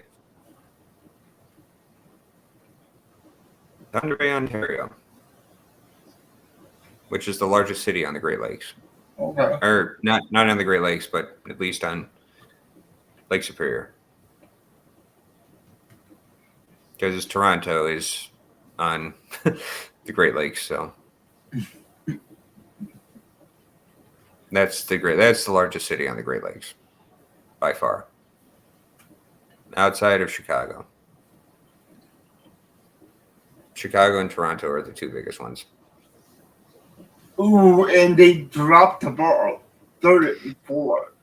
Thunder Bay, Ontario, which is the largest city on the Great Lakes. Okay. Or not on the Great Lakes, but at least on Lake Superior. Because Toronto is on the Great Lakes, so that's the largest city on the Great Lakes by far, outside of Chicago. Chicago and Toronto are the two biggest ones. Ooh, and they dropped the ball 34.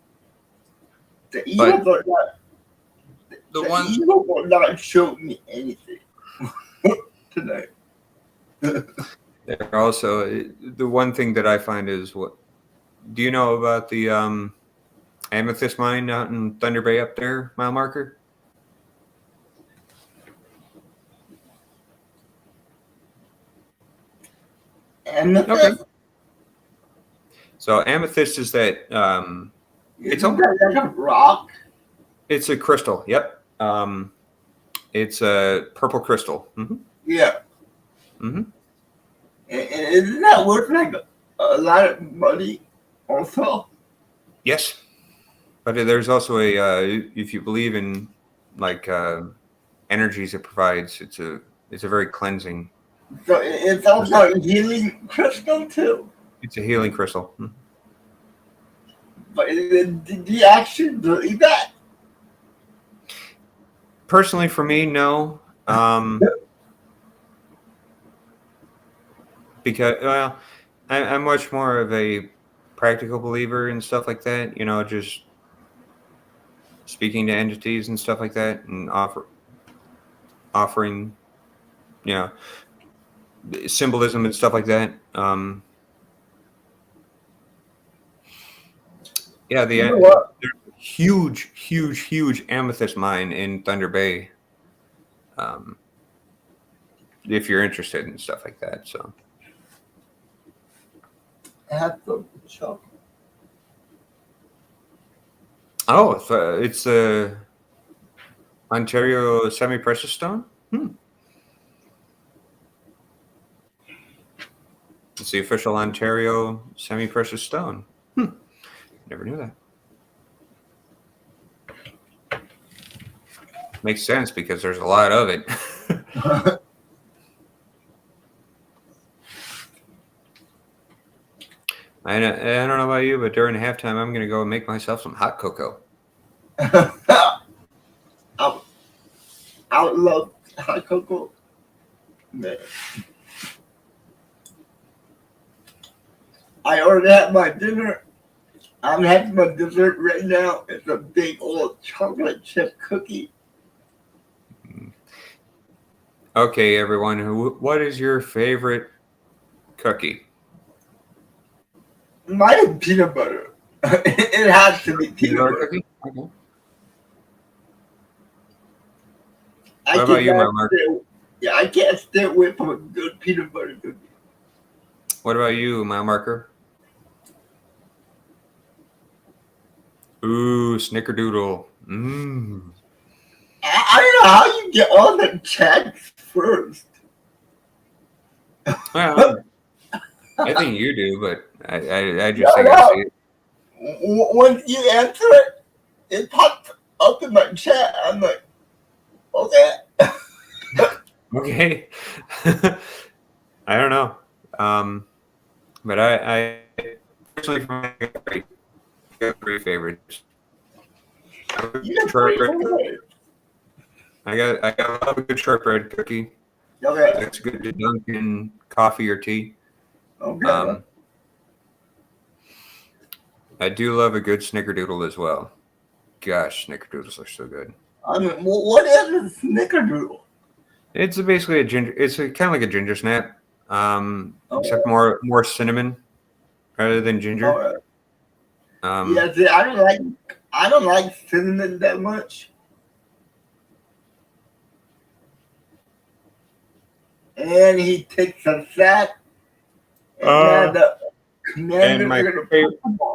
The Eagles are not. The Eagles will not show me anything tonight. They're also, the one thing that I find is, what do you know about the amethyst mine out in Thunder Bay up there, mile marker? Amethyst? Okay. So amethyst is that it's like a rock. It's a crystal. Yep. It's a purple crystal. Mm-hmm. Yeah. Mm-hmm. And isn't that worth like a lot of money also? Yes. But there's also if you believe in like energies it provides, it's a very cleansing. So it's also a healing crystal too. It's a healing crystal. Mm-hmm. But did you actually believe that? Personally, for me, no. Because, well, I'm much more of a practical believer and stuff like that. You know, just speaking to entities and stuff like that, and offering, you know, symbolism and stuff like that. Yeah, there's a huge amethyst mine in Thunder Bay. If you're interested in stuff like that, so. Have some chocolate. Oh, it's a Ontario semi-precious stone. It's the official Ontario semi-precious stone. Never knew that. Makes sense because there's a lot of it. I don't know about you, but during halftime, I'm going to go and make myself some hot cocoa. I would love hot cocoa. Man. I already had my dinner. I'm having my dessert right now. It's a big old chocolate chip cookie. Okay, everyone, what is your favorite cookie? Mine is peanut butter. It has to be peanut butter. Cookie? Okay. What about you, Mark? Yeah, I can't stay away from a good peanut butter cookie. What about you, mile marker? Ooh, snickerdoodle. I don't know how you get all the checks first. Well, I think you do, but I just think I see it. Once you answer it, it pops up in my chat. I'm like, okay. Okay. I don't know. But I personally got three favorites. I got a lot of good shortbread cookie. Okay. That's good to dunk in coffee or tea. Okay. I do love a good snickerdoodle as well. Gosh, snickerdoodles are so good. I mean, what is a snickerdoodle? It's basically a ginger. It's kind of like a ginger snap, except more cinnamon rather than ginger. Yeah, see, I don't like cinnamon that much. And he takes a sack. And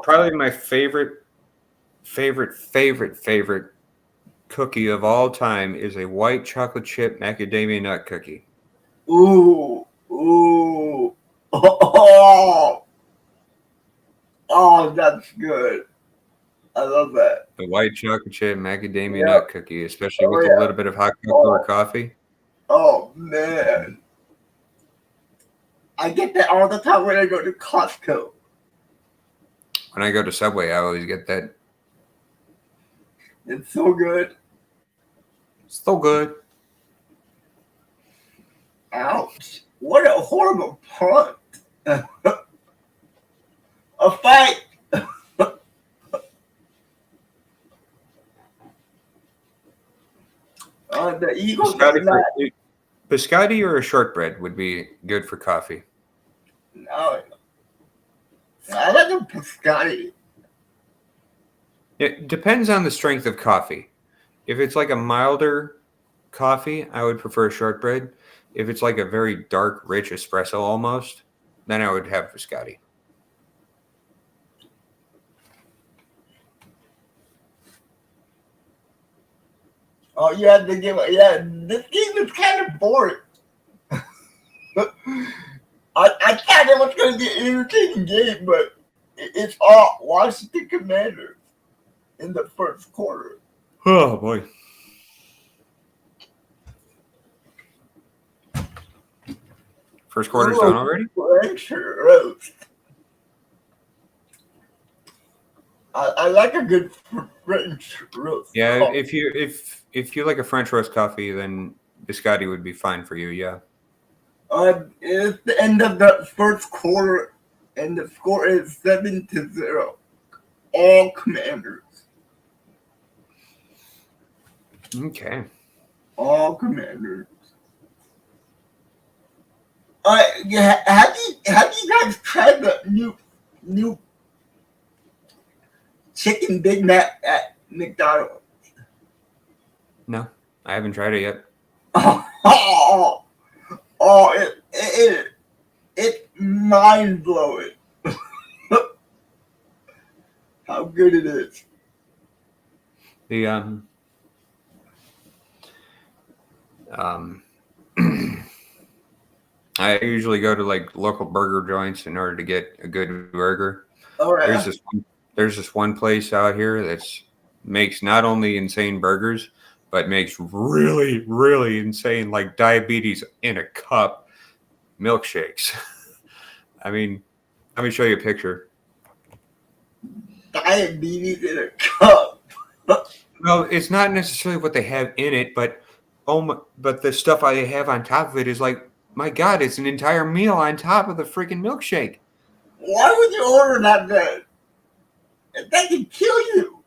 probably my favorite cookie of all time is a white chocolate chip macadamia nut cookie. Ooh, ooh, oh, oh, that's good. I love that. The white chocolate chip macadamia Yeah. nut cookie, especially Oh with a yeah. little bit of hot cocoa or Oh, coffee. oh man, I get that all the time when I go to Costco. When I go to Subway, I always get that. It's so good. So good. Ouch! What a horrible punt. A fight. The Eagles are not. Biscotti or a shortbread would be good for coffee. No, I like a biscotti. It depends on the strength of coffee. If it's like a milder coffee, I would prefer shortbread. If it's like a very dark, rich espresso almost, then I would have biscotti. Oh yeah, the game. Yeah, this game is kind of boring. I thought it was going to be an entertaining game, but it's all Washington Commanders in the first quarter. Oh boy. First quarter's done already? French roast. I like a good French roast. Yeah, coffee. if you like a French roast coffee, then biscotti would be fine for you. Yeah. It's the end of the first quarter, and the score is 7-0. All Commanders. Okay. All Commanders. Yeah, have you guys tried the new chicken Big Mac at McDonald's? No, I haven't tried it yet. It's mind blowing. How good it is. The I usually go to like local burger joints in order to get a good burger. All right. There's this one place out here that's makes not only insane burgers, but makes really, really insane like diabetes in a cup milkshakes. I mean, let me show you a picture. Diabetes in a cup. Well, it's not necessarily what they have in it, but but the stuff I have on top of it is like, my God, it's an entire meal on top of the freaking milkshake. Why would you order that then? That can kill you.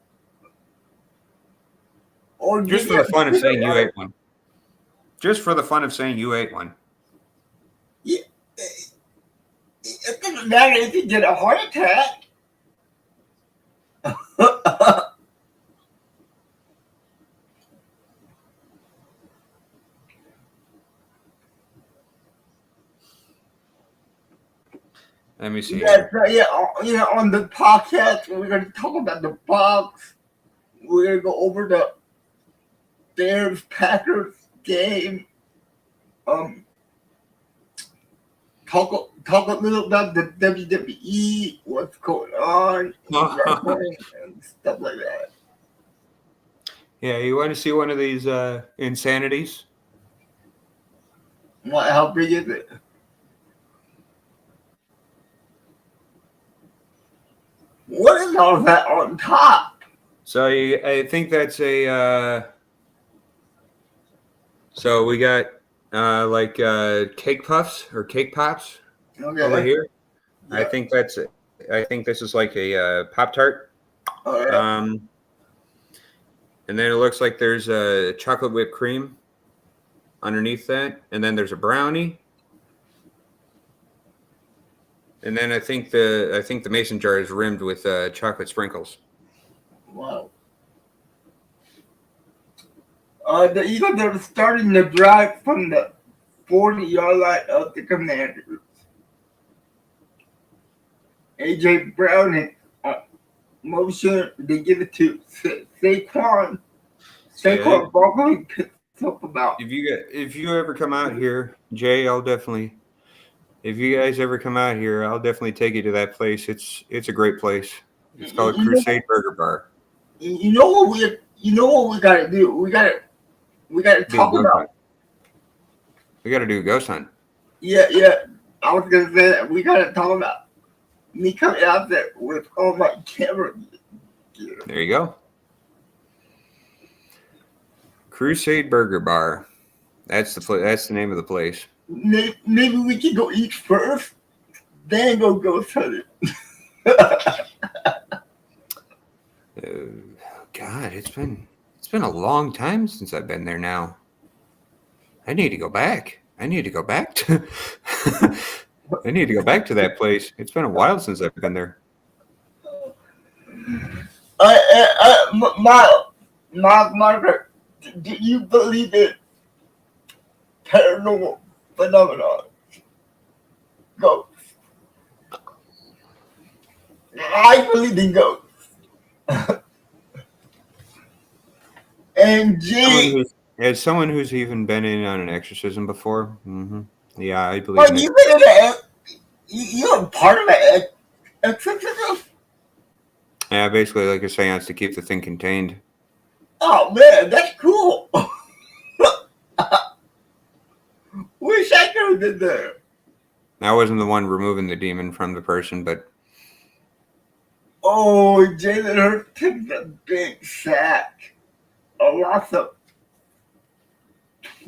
Or Just for the fun of saying you ate one. Just for the fun of saying you ate one. Yeah, it doesn't matter if you get a heart attack. Let me see. Yeah, on the podcast, we're going to talk about the Bucks. We're going to go over the Bears-Packers game. Talk a little about the WWE, what's going on, and stuff like that. Yeah, you want to see one of these insanities? How big is it? What is all that on top? So I think that's a. So we got like cake puffs or cake pops over here. Yeah. I think this is like a Pop-Tart. Right. And then it looks like there's a chocolate whipped cream underneath that, and then there's a brownie. And then I think the mason jar is rimmed with chocolate sprinkles. Wow. The Eagles are starting the drive from the 40-yard line of the Commanders. A.J. Brown in motion. They give it to Saquon. Saquon Barkley picks talk about. If you ever come out here, Jay, I'll definitely. If you guys ever come out here, I'll definitely take you to that place. It's a great place. It's called You know, Crusade Burger Bar. you know what we gotta do. We gotta Do a talk ghost about. hunt. We got to do a ghost hunt. Yeah, yeah. I was gonna say that we gotta talk about me coming out there with all my camera gear. There you go. Crusade Burger Bar. That's the name of the place. Maybe we can go eat first, then go ghost hunting. God, it's been a long time since I've been there now. I need to go back. I need to go back to I need to go back to that place. It's been a while since I've been there. Margaret, do you believe in paranormal phenomena? Ghosts. I believe in ghosts. And Jay, As someone who's even been in on an exorcism before, yeah, I believe but in it. you've been in you're part of an exorcism? Yeah, basically like a seance to keep the thing contained. Oh man, that's cool. Wish I could have been there. I wasn't the one removing the demon from the person, but Oh, Jalen Hurts took a big sack. A loss of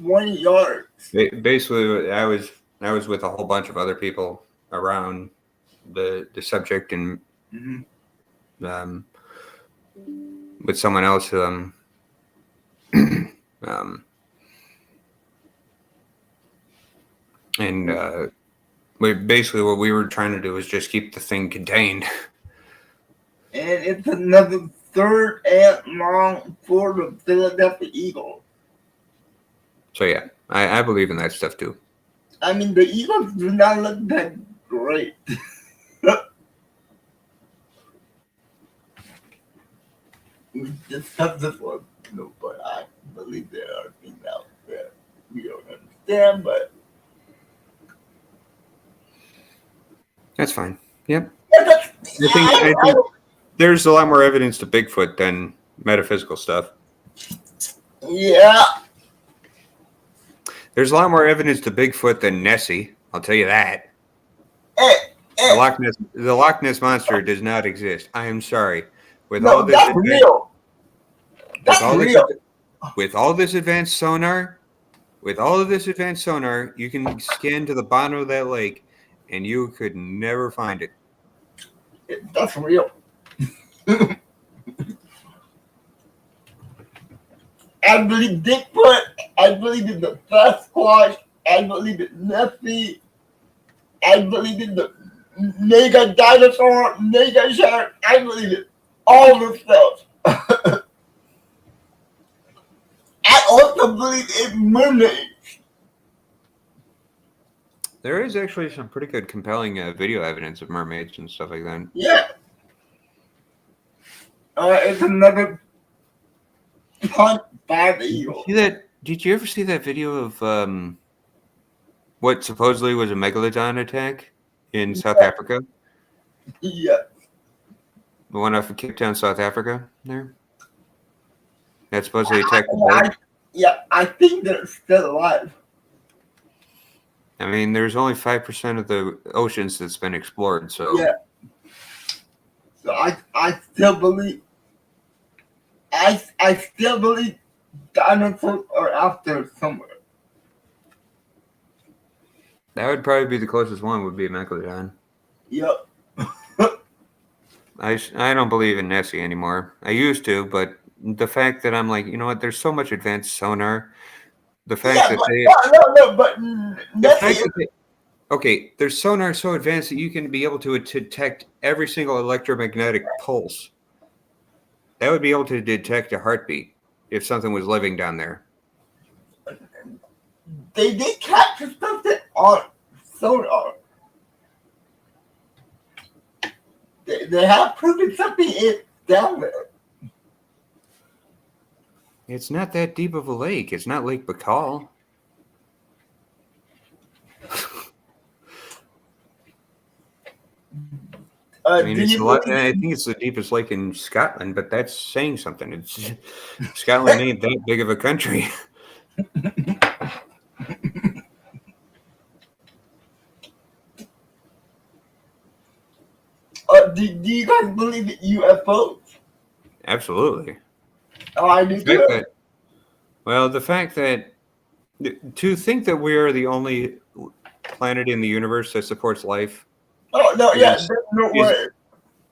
20 yards. basically I was with a whole bunch of other people around the subject and with someone else and basically what we were trying to do was just keep the thing contained. And it's another third and long for the Philadelphia Eagles. So yeah, I believe in that stuff too. I mean, the Eagles do not look that great. We discussed this one, but I believe there are things out there we don't understand, but That's fine. Yep. yeah, I think there's a lot more evidence to Bigfoot than metaphysical stuff. yeah. There's a lot more evidence to Bigfoot than Nessie. I'll tell you that. The Loch Ness monster does not exist. I am sorry. With all this that's real. That's real. With all this advanced sonar, you can scan to the bottom of that lake, and you could never find it. That's real. I believe Bigfoot. I believe in the Sasquatch. I believe in Nessie. I believe in the mega dinosaur, mega shark. I believe in all the stuff. I also believe in mermaids. There is actually some pretty good, compelling video evidence of mermaids and stuff like that. Yeah. It's another punt by the Eagles. Did you ever see that video of what supposedly was a megalodon attack in South Africa? Yeah. The one off of Cape Town, South Africa, there? That supposedly attacked the boat? I think they're still alive. I mean, there's only 5% of the oceans that's been explored, so... Yeah. So I still believe... I still believe dinosaurs are out there somewhere. That would probably be the closest one, would be a megalodon. Yep. I don't believe in Nessie anymore. I used to, but the fact that I'm like, you know what, there's so much advanced sonar. The fact okay, there's sonar so advanced that you can be able to detect every single electromagnetic pulse. That would be able to detect a heartbeat if something was living down there. They did capture something on sonar. They have proven something is down there. It's not that deep of a lake. It's not Lake Baikal. I mean, Do it's you a lot. believe? I think it's the deepest lake in Scotland, but that's saying something. It's Scotland ain't that big of a country. Do you guys believe in UFOs? Absolutely. Oh, I The do fact too. that, well, the fact that to think that we are the only planet in the universe that supports life Oh no, yeah, is there's no is way.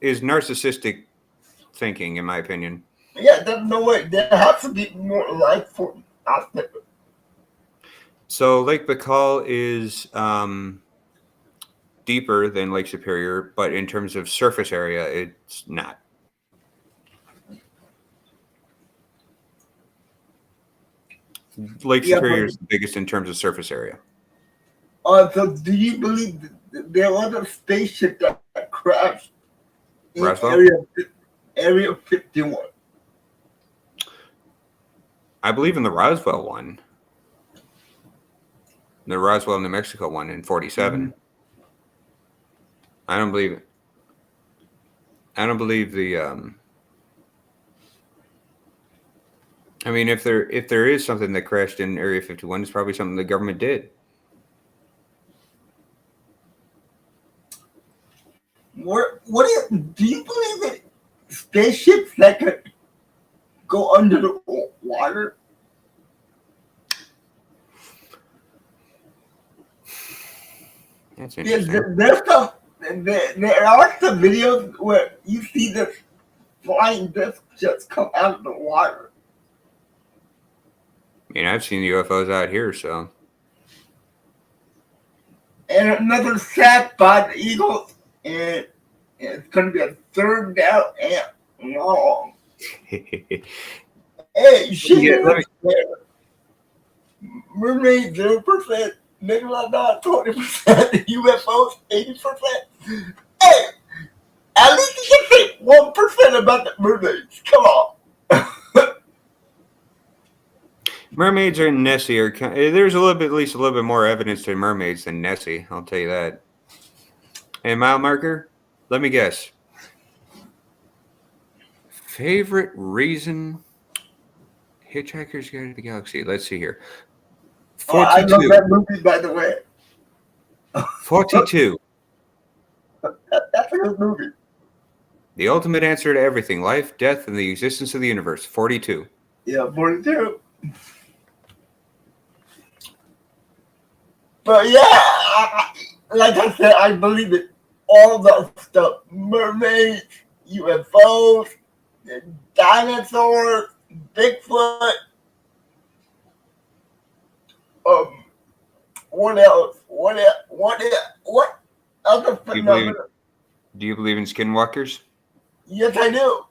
is narcissistic thinking, in my opinion. Yeah, there's no way. There has to be more life form out there. So Lake Baikal is deeper than Lake Superior, but in terms of surface area, it's not. Lake Yeah, but Superior is the biggest in terms of surface area. so do you believe there was a spaceship that crashed in Roswell? Area 51? I believe in the Roswell one, the Roswell, New Mexico one in 47. I don't believe it. I don't believe the. I mean, if there is something that crashed in Area 51, it's probably something the government did. Do you believe that spaceships that could go under the water? That's Yeah, interesting. there are some videos where you see this flying disc just come out of the water. I mean, I've seen UFOs out here, so. And another sack by the Eagles, and it's going to be a third down and long. Hey, Yeah, let me. Mermaid 0%, Megalodon 20%, UFOs 80%. Hey, at least you can say 1% about the mermaids. Come on. Mermaids are Nessie. There's a little bit, at least a little bit more evidence to mermaids than Nessie. I'll tell you that. Hey, mile marker. Let me guess. Favorite reason Hitchhiker's Guide to the Galaxy. Let's see here. Oh, I love 42. that movie, by the way. 42. That's a good movie. The ultimate answer to everything: life, death, and the existence of the universe. 42. Yeah, 42. But yeah, like I said, I believe in all the stuff. Mermaids, UFOs, dinosaurs, Bigfoot. Um, what else? What other Do you believe? phenomena? Do you believe in skinwalkers? Yes, I do.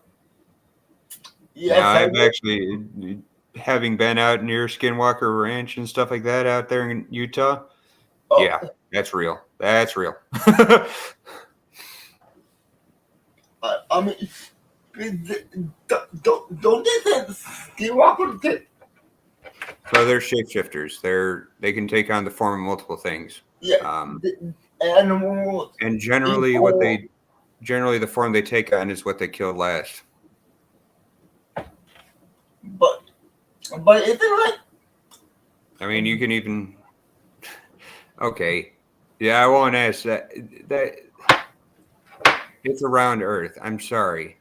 Yes, Now, I I've do. actually, having been out near Skinwalker Ranch and stuff like that out there in Utah. Oh, Yeah, that's real. That's real. I mean, don't they say skinwalkers? So they're shapeshifters. They can take on the form of multiple things. Yeah, Um, animals, and generally, people. the form they take on is what they kill last. But is it like? I mean, you can even. Okay, yeah, I won't ask that. That it's around Earth. I'm sorry.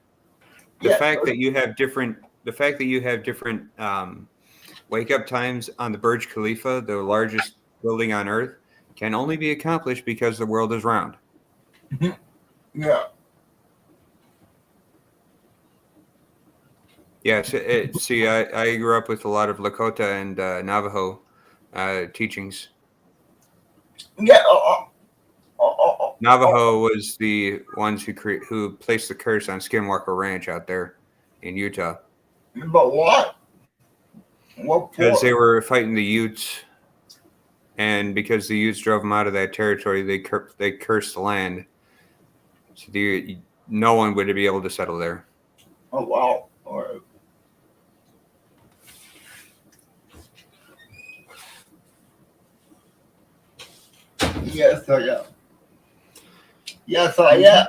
The Yeah, fact that you have different. The fact that you have different wake up times on the Burj Khalifa, the largest building on Earth, can only be accomplished because the world is round. yeah. Yes, see, I grew up with a lot of Lakota and Navajo teachings. Yeah. Navajo was the ones who placed the curse on Skinwalker Ranch out there in Utah But what? What because they for? were fighting the Utes, and because the Utes drove them out of that territory, they cursed the land, so no one would be able to settle there. Oh wow. All right. Yes, I am. Yes, I am.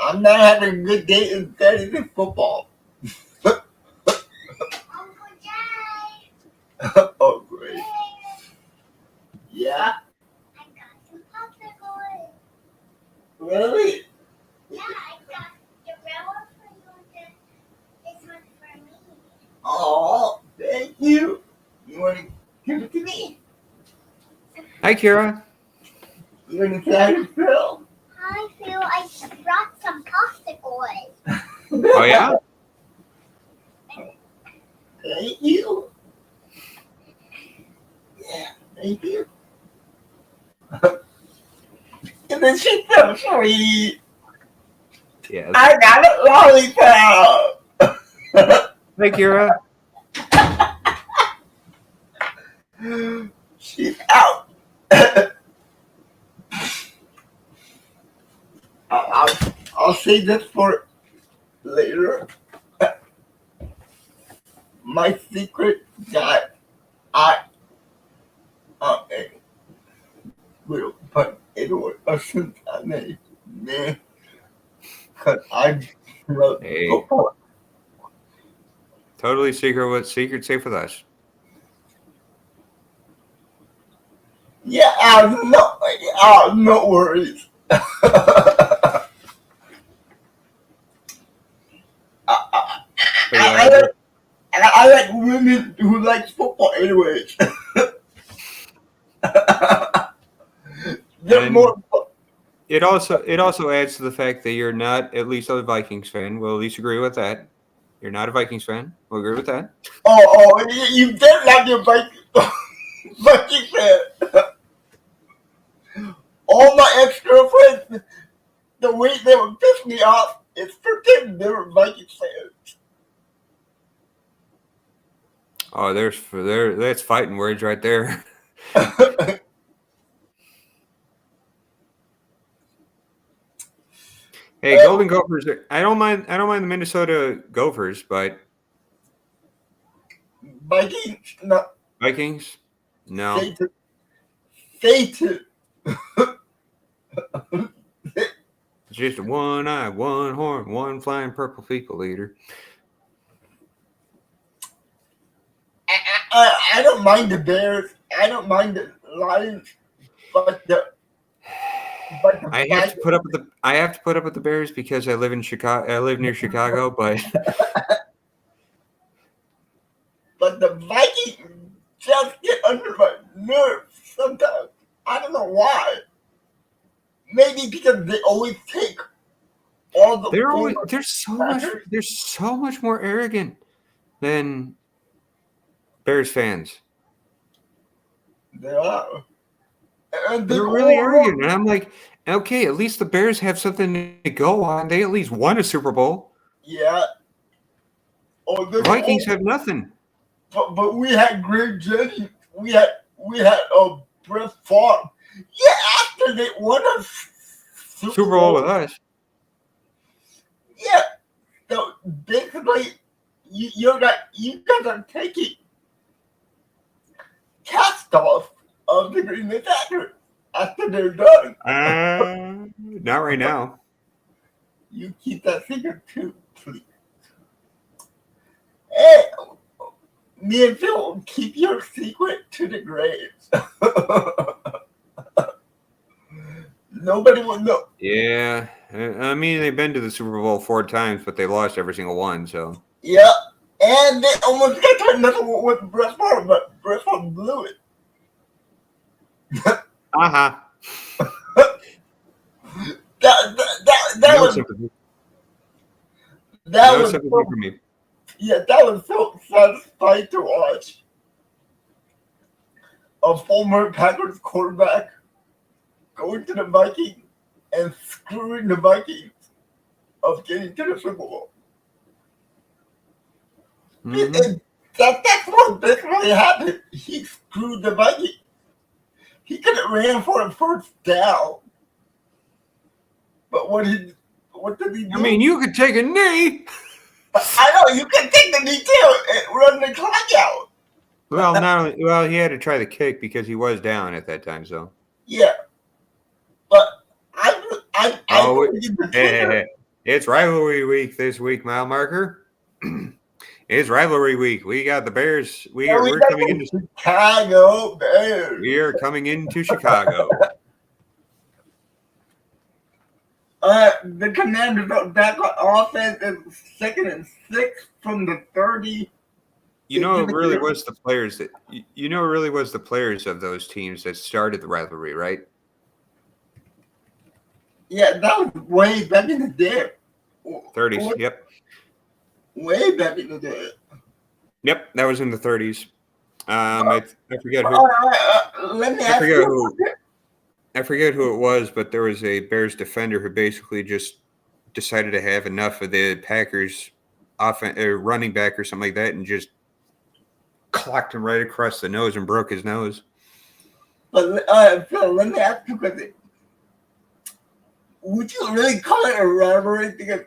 I'm not having a good day in fantasy football. Oh, great. Yeah? I got some popsicles. Really? Yeah, I got the red one for you and this one for me. Oh, thank you. You want to give it to me? Hi, Kira. You want to say hi to Phil? Hi, Phil. I brought some popsicles. Oh, yeah? Thank you. Yeah, thank you. And then she felt sweet. Yes. I got a lollipop. Hi, Kira. She's out. I'll save this for later. My secret that I will put it on a since I made me because I wrote Hey. go for it. Totally secret safe with us. Yeah, no worries. I like women who like football anyways. They're And more. it also adds to the fact that you're not at least a Vikings fan. We'll at least agree with that. You're not a Vikings fan. We'll agree with that. Oh, you did like your Viking fan. All my ex-girlfriends, the way they would piss me off is pretend they were Viking fans. Oh, that's fighting words right there. Hey, Golden Gophers. I don't mind the Minnesota Gophers, but Vikings, no, Vikings, no. Satan. Just one eye, one horn, one flying purple people eater. I don't mind the Bears. I don't mind the Lions, but I have to put up with the Bears because I live in Chicago. I live near Chicago, but but the Vikings just get under my nerves sometimes. I don't know why. Maybe because they always take all the. they're so much more arrogant than Bears fans. They are. And They're really arrogant, and I'm like, okay, at least the Bears have something to go on. They at least won a Super Bowl. Yeah. Oh, The Vikings have nothing. But we had Greg Jennings. We had Brett Favre. Yeah, after they won a Super Bowl with us. Yeah. So basically, you guys are taking cast off of the Green Bay Packers after they're done. Not right now. You keep that secret too, please. Hey, me and Phil will keep your secret to the grave. Nobody will know. Yeah, I mean they've been to the Super Bowl 4 times, but they lost every single one. So Yeah, and they almost got to another one with Brett Favre, but Brett Favre blew it. uh-huh. That was sympathy. that was sympathy so, for me. yeah, that was so satisfying to watch. A former Packers quarterback going to the Vikings and screwing the Vikings of getting to the Super Bowl. Mm-hmm. That's what basically happened. He screwed the Vikings. He could have ran for a first down. But what did he do? I mean, you could take a knee. I know, you can take the knee too and run the clock out. Well, not only, well, he had to try the kick because he was down at that time. So, Yeah, but I oh, don't get the hey, hey, kicker. hey. It's rivalry week this week, mile marker. It's rivalry week. We got the Bears. And we We're got coming the into Chicago Bears. we are coming into Chicago. The Commanders are back on offense. It's 2nd and 6 from the 30. You know, it really was the players that you know, it really was the players of those teams that started the rivalry, right? Yeah, that was way back in the day. 30s. Yep. Way back in the day. Yep. That was in the 30s. I forget who. Let me I ask forget you. who. I forget who it was, but there was a Bears defender who basically just decided to have enough of the Packers running back or something like that, and just clocked him right across the nose and broke his nose. But Phil, let me ask you because would you really call it a rivalry? Because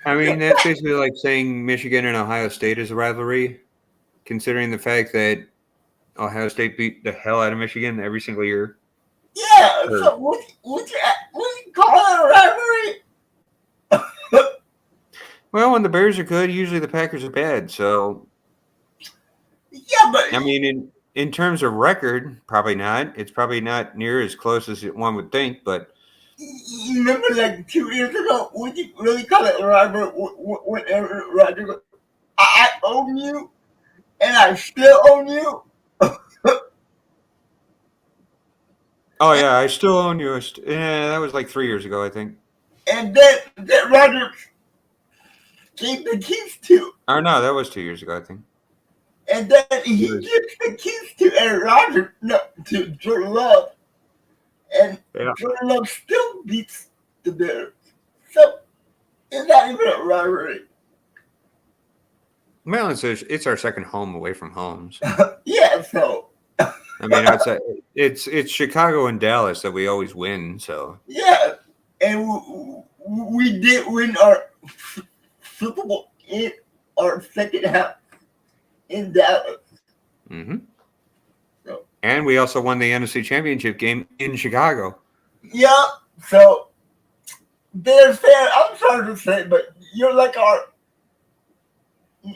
I mean, that's basically like saying Michigan and Ohio State is a rivalry, considering the fact that Ohio State beat the hell out of Michigan every single year. yeah, Sure. so would you call it a rivalry? Well, when the Bears are good, usually the Packers are bad. So, Yeah, but I mean, in terms of record, probably not. It's probably not near as close as one would think, but you remember like 2 years ago, would you really call it a rivalry whenever Roger goes, I own you and I still own you? oh yeah, I still own you. Yeah, that was like 3 years ago, I think. And then Roger gave the keys to. Or no, that was 2 years ago, I think. And then he gives the keys to Aaron Rodgers, no, to Jordan Love. And Yeah. Jordan Love still beats the Bears. So it's not even a rivalry. Well, it's our second home away from home. So. Yeah, so I mean, outside, it's Chicago and Dallas that we always win. So yeah, and we did win our Super Bowl in our second half in Dallas. mm-hmm. So, And we also won the NFC Championship game in Chicago. yeah, so Bears fan, I'm sorry to say, but you're like our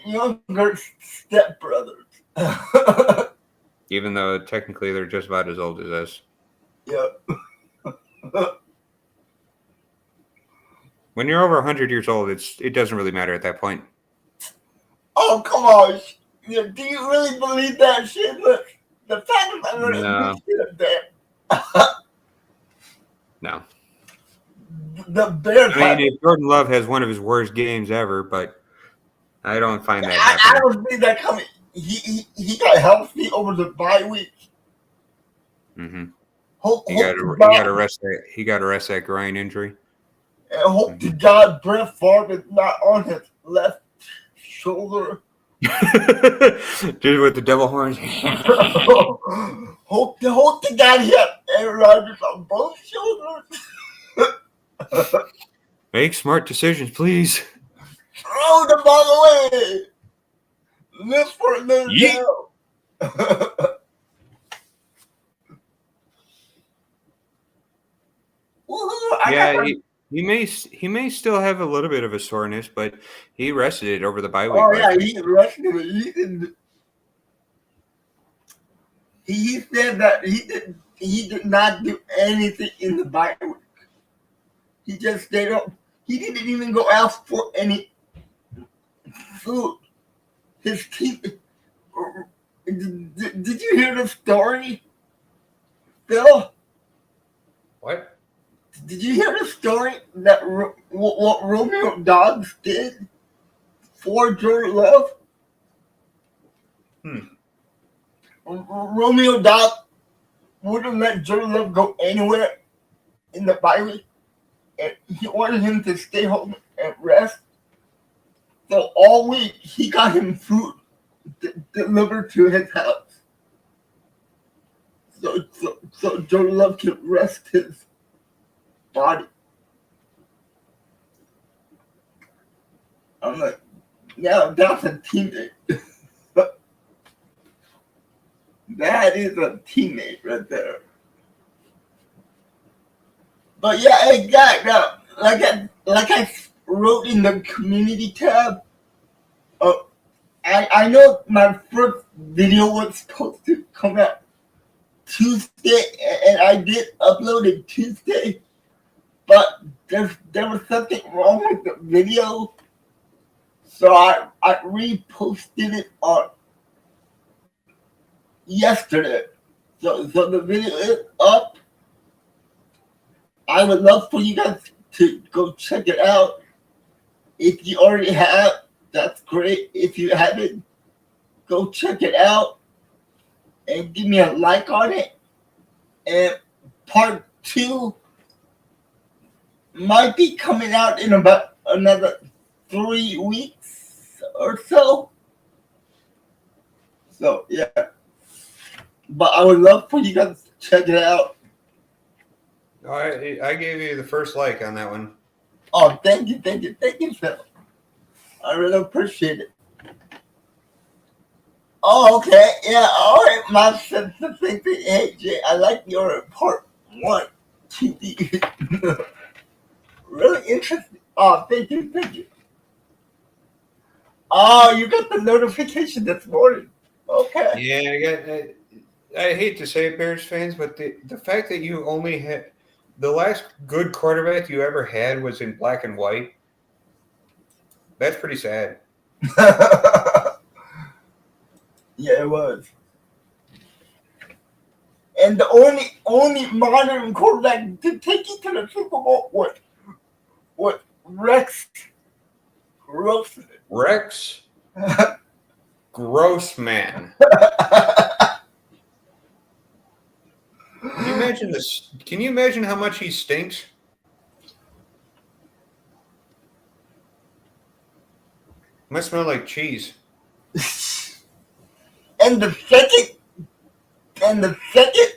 younger stepbrothers. Even though technically they're just about as old as us. Yeah. When you're over 100 years old, it doesn't really matter at that point. Oh, come on. Yeah, do you really believe that shit? Look, the fact that I'm No. that No. the Bears I mean, if Jordan Love has one of his worst games ever, but I don't find that I happening. don't see that coming. He got healthy over the bye week. Mm-hmm. He got to rest that groin injury. And hope to God Brett Favre is not on his left shoulder. Just with the devil horns. hope to God he had Aaron Rodgers on both shoulders. Make smart decisions, please. Throw the ball away. Live for another Yeet. down. Yeah, he may still have a little bit of a soreness, but he rested it over the bye week. Oh yeah, he rested it. He said that he did not do anything in the bye week. He just stayed up. He didn't even go ask for any food. His team. Did you hear the story, Phil? What? Did you hear the story that what Romeo Dobbs did for Jordan Love? Romeo Dobbs wouldn't let Jordan Love go anywhere in the bye week, and he wanted him to stay home and rest. So all week he got him food delivered to his house, so Jordan Love could rest his body. I'm like, Now that's a teammate. That is a teammate right there. But yeah, hey, guys, like I wrote in the community tab, uh, I know my first video was supposed to come out Tuesday, and I did upload it Tuesday, but there was something wrong with the video, so I reposted it on yesterday. So the video is up. I would love for you guys to go check it out. If you already have, that's great. If you haven't, go check it out and give me a like on it. And part 2 might be coming out in about another 3 weeks or so. So yeah, but I would love for you guys to check it out. All right, I gave you the first like on that one. Oh, thank you, Phil. I really appreciate it. Oh, okay, yeah, all right. My sense of thinking. Hey, Jay, I like your part 1 TV. Really interesting. Oh, thank you. Oh, you got the notification this morning. Okay. Yeah, I hate to say it, Bears fans, but the fact that you only had the last good quarterback you ever had was in black and white, that's pretty sad. Yeah, it was. And the only modern quarterback to take you to the Super Bowl was Rex Grossman. Rex Grossman. Can you imagine this? Can you imagine how much he stinks? Must smell like cheese. and the second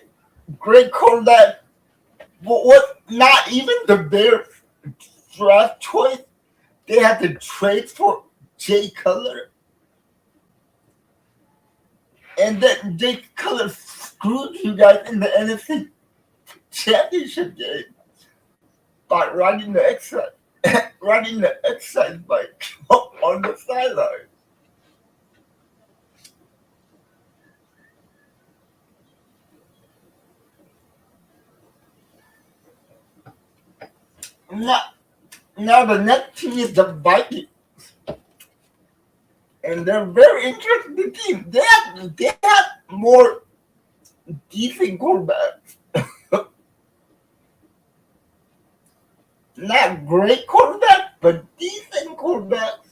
great quarterback was not even the Bears draft choice. They had to trade for Jay Cutler. And then Jay Cutler screwed you guys in the NFC Championship game by riding the exercise bike on the sideline. Now the next team is the Vikings. And they're a very interesting team. They have more decent quarterbacks. Not great quarterbacks, but decent quarterbacks.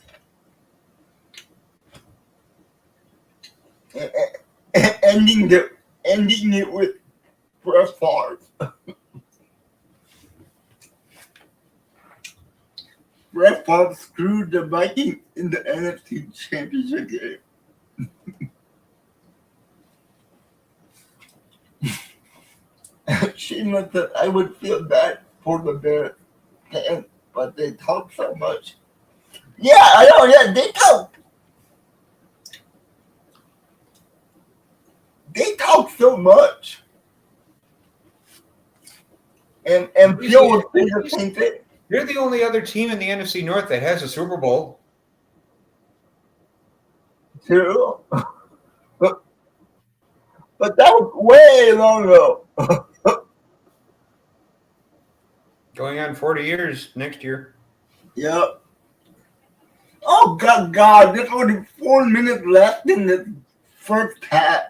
Ending it with Brett Favre. Brett Favre screwed the Vikings in the NFC Championship game. She must have, I would feel bad for the Bears fans, but they talk so much. Yeah, I know. Yeah, they talk. They talk so much. And Phil would say the same thing. You're the only other team in the NFC North that has a Super Bowl. True. But that was way long ago. Going on 40 years next year. Yep. Oh God! There's only 4 minutes left in the first half,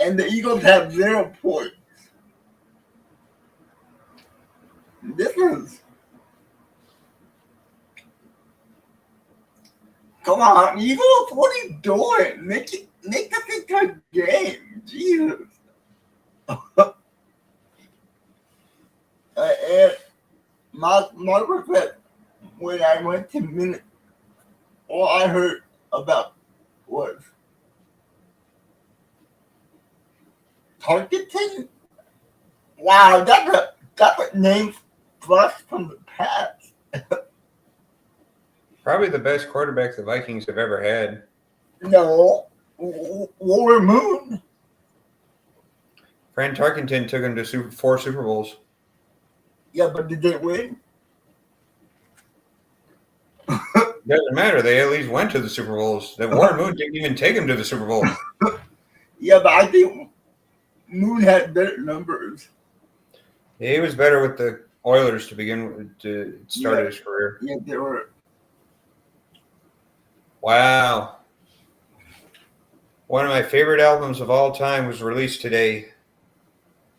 and the Eagles have 0 points. This is. Come on, Eagles! What are you doing? Make this into a game, Jesus! And my regret when I went to minute, all I heard about was targeting. Wow, that's a name thrust from the past. Probably the best quarterback the Vikings have ever had. No, War Moon. Fran Tarkenton took him to 4 Super Bowls. Yeah, but did they win? Doesn't matter. They at least went to the Super Bowls. That Warren Moon didn't even take him to the Super Bowl. Yeah, but I think Moon had better numbers. He was better with the Oilers to begin with, to start his career. Yeah, they were. Wow. One of my favorite albums of all time was released today.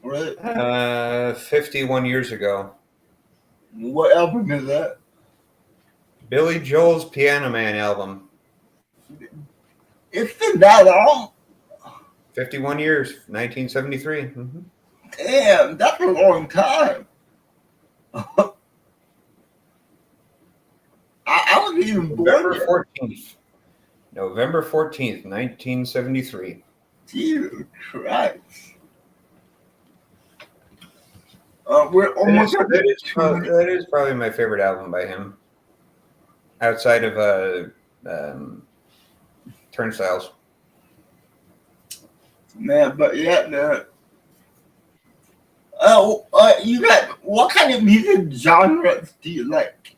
Really? 51 years ago. What album is that? Billy Joel's Piano Man album. It's been that long. 51 years, 1973. Mm-hmm. Damn, that's a long time. I wasn't even born November yet. 14th. November 14th, 1973. Jesus Christ. We're almost at That is probably my favorite album by him. Outside of Turnstiles. man, but yeah, man. You got what kind of music genres do you like?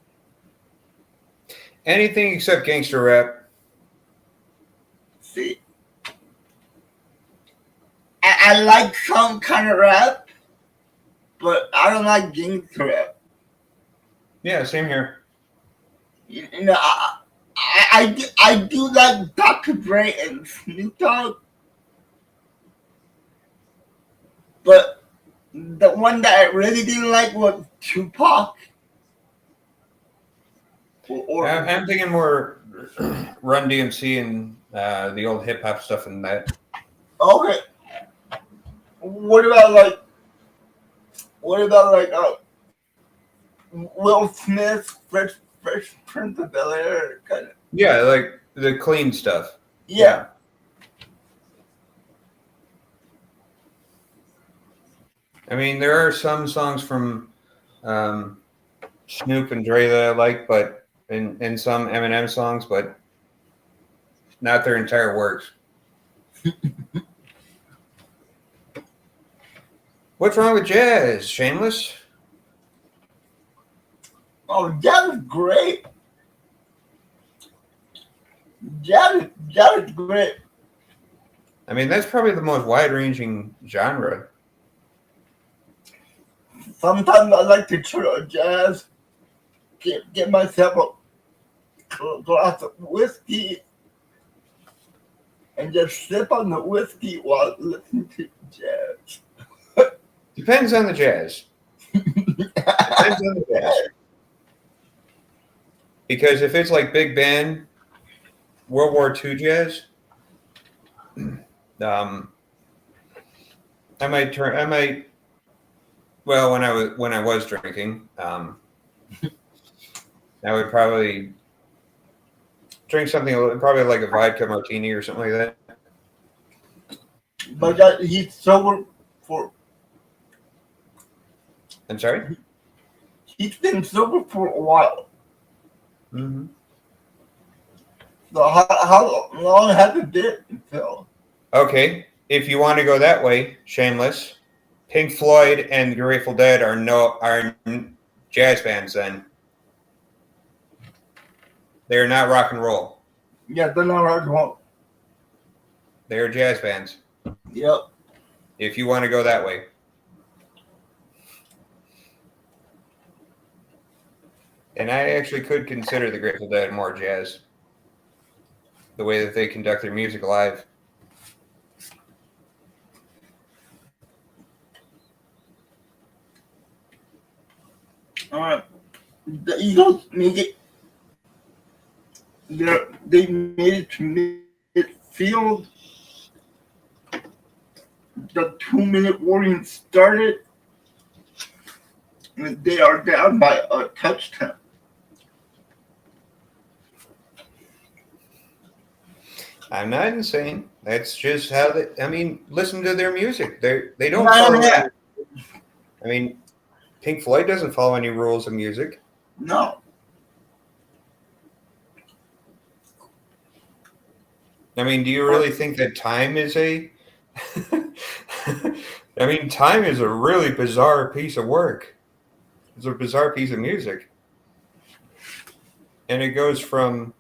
Anything except gangster rap. See, I like some kind of rap, but I don't like gangster rap. Yeah, same here. You know, I do like Dr. Dre and Snoop Dogg, but the one that I really didn't like was Tupac. I'm thinking more Run DMC and the old hip hop stuff and that. Okay. What about Will Smith, Fresh Prince of Bel-Air kind of? Yeah, like the clean stuff. Yeah. I mean, there are some songs from Snoop and Dre that I like, but and some Eminem songs, but not their entire works. What's wrong with jazz? Shameless? Oh, jazz is great. Jazz is great. I mean, that's probably the most wide-ranging genre. Sometimes I like to try jazz. Get myself a glass of whiskey and just sip on the whiskey while listening to jazz. Depends on the jazz. Depends on the jazz. Because if it's like big band, World War II jazz, I might. Well, when I was drinking, I would probably drink something probably like a vodka martini or something like that. But he's sober for. I'm sorry? He's been sober for a while. Mm-hmm. So how long has it been, Phil? Okay, if you want to go that way, Shameless, Pink Floyd and the Grateful Dead are jazz bands. Then they're not rock and roll. Yeah, they're not rock and roll. They're jazz bands. Yep. If you want to go that way. And I actually could consider the Grateful Dead more jazz. The way that they conduct their music live. All right. The Eagles make it. They made it to midfield. The 2-minute warning started. And they are down by a touchdown. I'm not insane. That's just how they. I mean, listen to their music. They don't No, follow. yeah. I mean, Pink Floyd doesn't follow any rules of music. No. I mean, do you really think that time is a? I mean, time is a really bizarre piece of work. It's a bizarre piece of music, and it goes from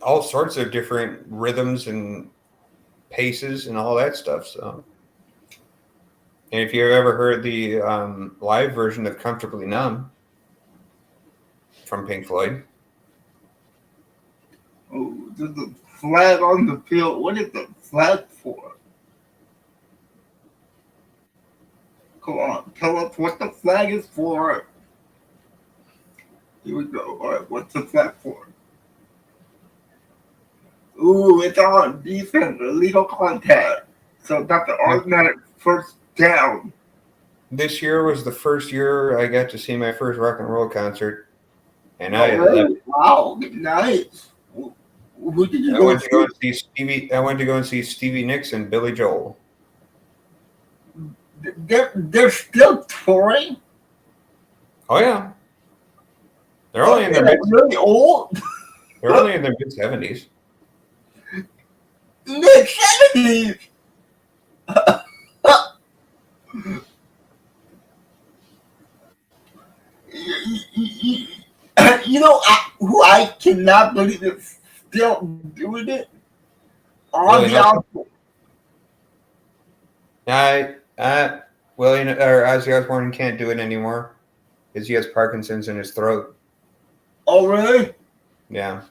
all sorts of different rhythms and paces and all that stuff. So, and if you've ever heard the live version of "Comfortably Numb" from Pink Floyd, Oh, there's a flag on the field. What is the flag for? Come on, tell us what the flag is for. Here we go. All right, what's the flag for? Ooh, it's on defense, illegal contact. So that's an automatic first down. this year was the first year I got to see my first rock and roll concert, and I Oh, loved really? it. Wow, nice. Who did you I go went to go see? and see Stevie. I went to go and see Stevie Nicks and Billy Joel. They're still touring. Oh yeah, they're only in their They're mid. really old. They're only in their mid 70s. Mid 70s. You know who I cannot believe is still doing it? On Willie the Nelson. album. Willie or Ozzy Osbourne can't do it anymore because he has Parkinson's in his throat. Oh, really? Yeah.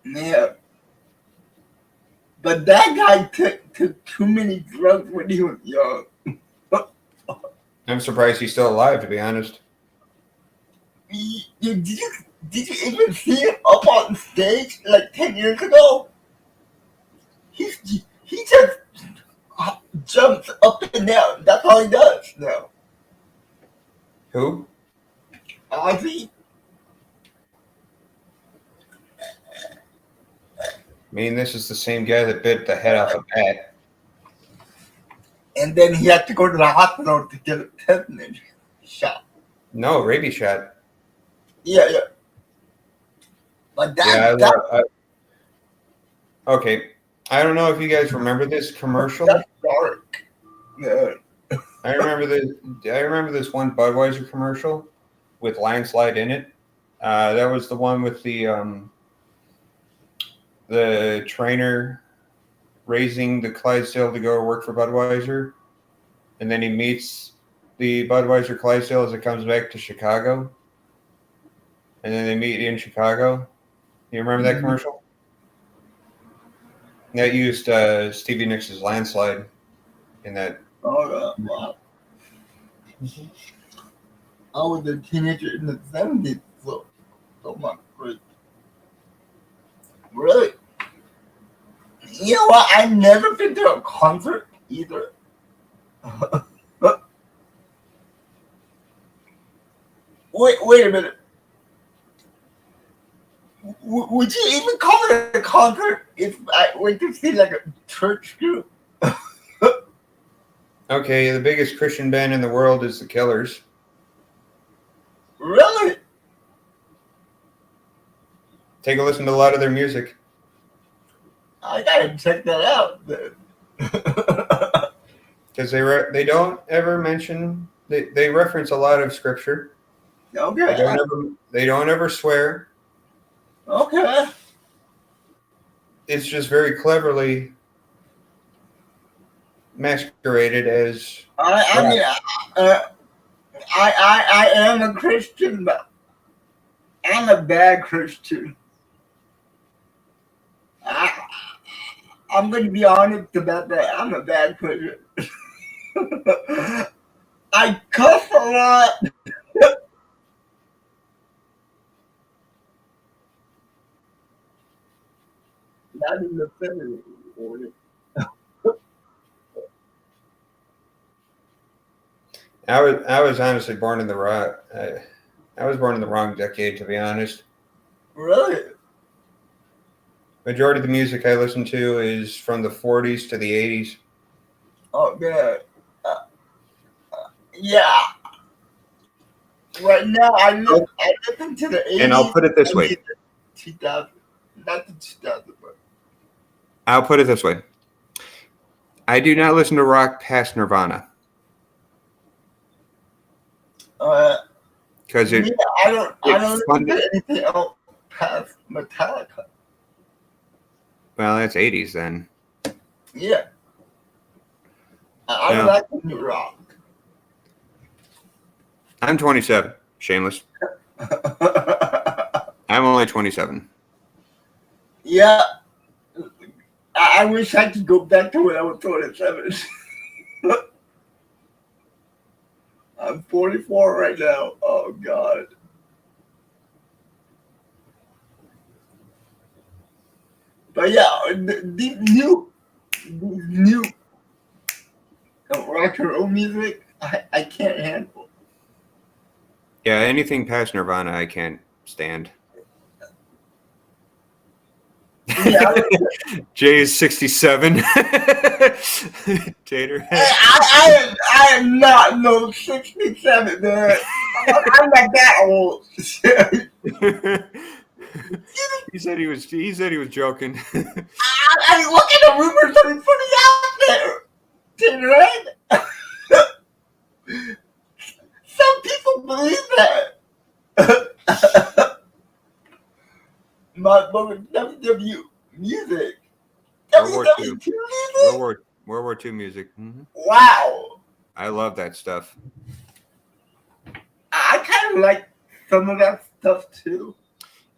Yeah. But that guy took too many drugs when he was young. I'm surprised he's still alive, to be honest. Did you even see him up on stage like 10 years ago? He just jumps up and down. That's all he does now. Who? Ozzy. I mean, this is the same guy that bit the head off a bat. And then he had to go to the hospital to get a tetanus shot. No, rabies shot. Yeah. But Okay. I don't know if you guys remember this commercial. that's dark. Yeah. I remember this one Budweiser commercial with Landslide in it. That was the one with the trainer raising the Clydesdale to go to work for Budweiser, and then he meets the Budweiser Clydesdale as it comes back to Chicago, and then they meet in Chicago. You remember that commercial? That used Stevie Nicks' Landslide in that. Oh, wow. I was a teenager in the 70s, so my great. Really? You know what? I never been to a concert either. Wait a minute. Would you even call it a concert if I went to see like a church group? Okay, the biggest Christian band in the world is the Killers. Really? Take a listen to a lot of their music. I gotta check that out then. Because they don't ever mention, they reference a lot of scripture. Okay. They don't ever swear. Okay. It's just very cleverly masqueraded as. I am a Christian, but I'm a bad Christian. I'm going to be honest about that. I'm a bad Christian. I cuss a lot. Not in the feminine order. I was honestly born in the wrong. I was born in the wrong decade, to be honest. Really? Majority of the music I listen to is from the 40s to the 80s. Oh, man. Yeah. Right now, I listen to the 80s. And I'll put it this way. 2000, not the 2000, but I'll put it this way. I do not listen to rock past Nirvana. Because I don't listen fun- to anything else past Metallica. well, that's 80s then. Yeah. I Yeah. like the new rock. I'm 27. Shameless. I'm only 27. Yeah. I wish I could go back to when I was 27. I'm 44 right now. Oh, God. But yeah, the new rock and roll music, I can't handle. Yeah, anything past Nirvana I can't stand. Yeah, Jay is 67. Tater. I am not no 67, man. I'm not that old. He said he was joking. I mean, look at the rumors that are putting out there. Right? Some people believe that. My WW music. World War II. WW2 music? World War II music. Mm-hmm. Wow. I love that stuff. I kind of like some of that stuff too.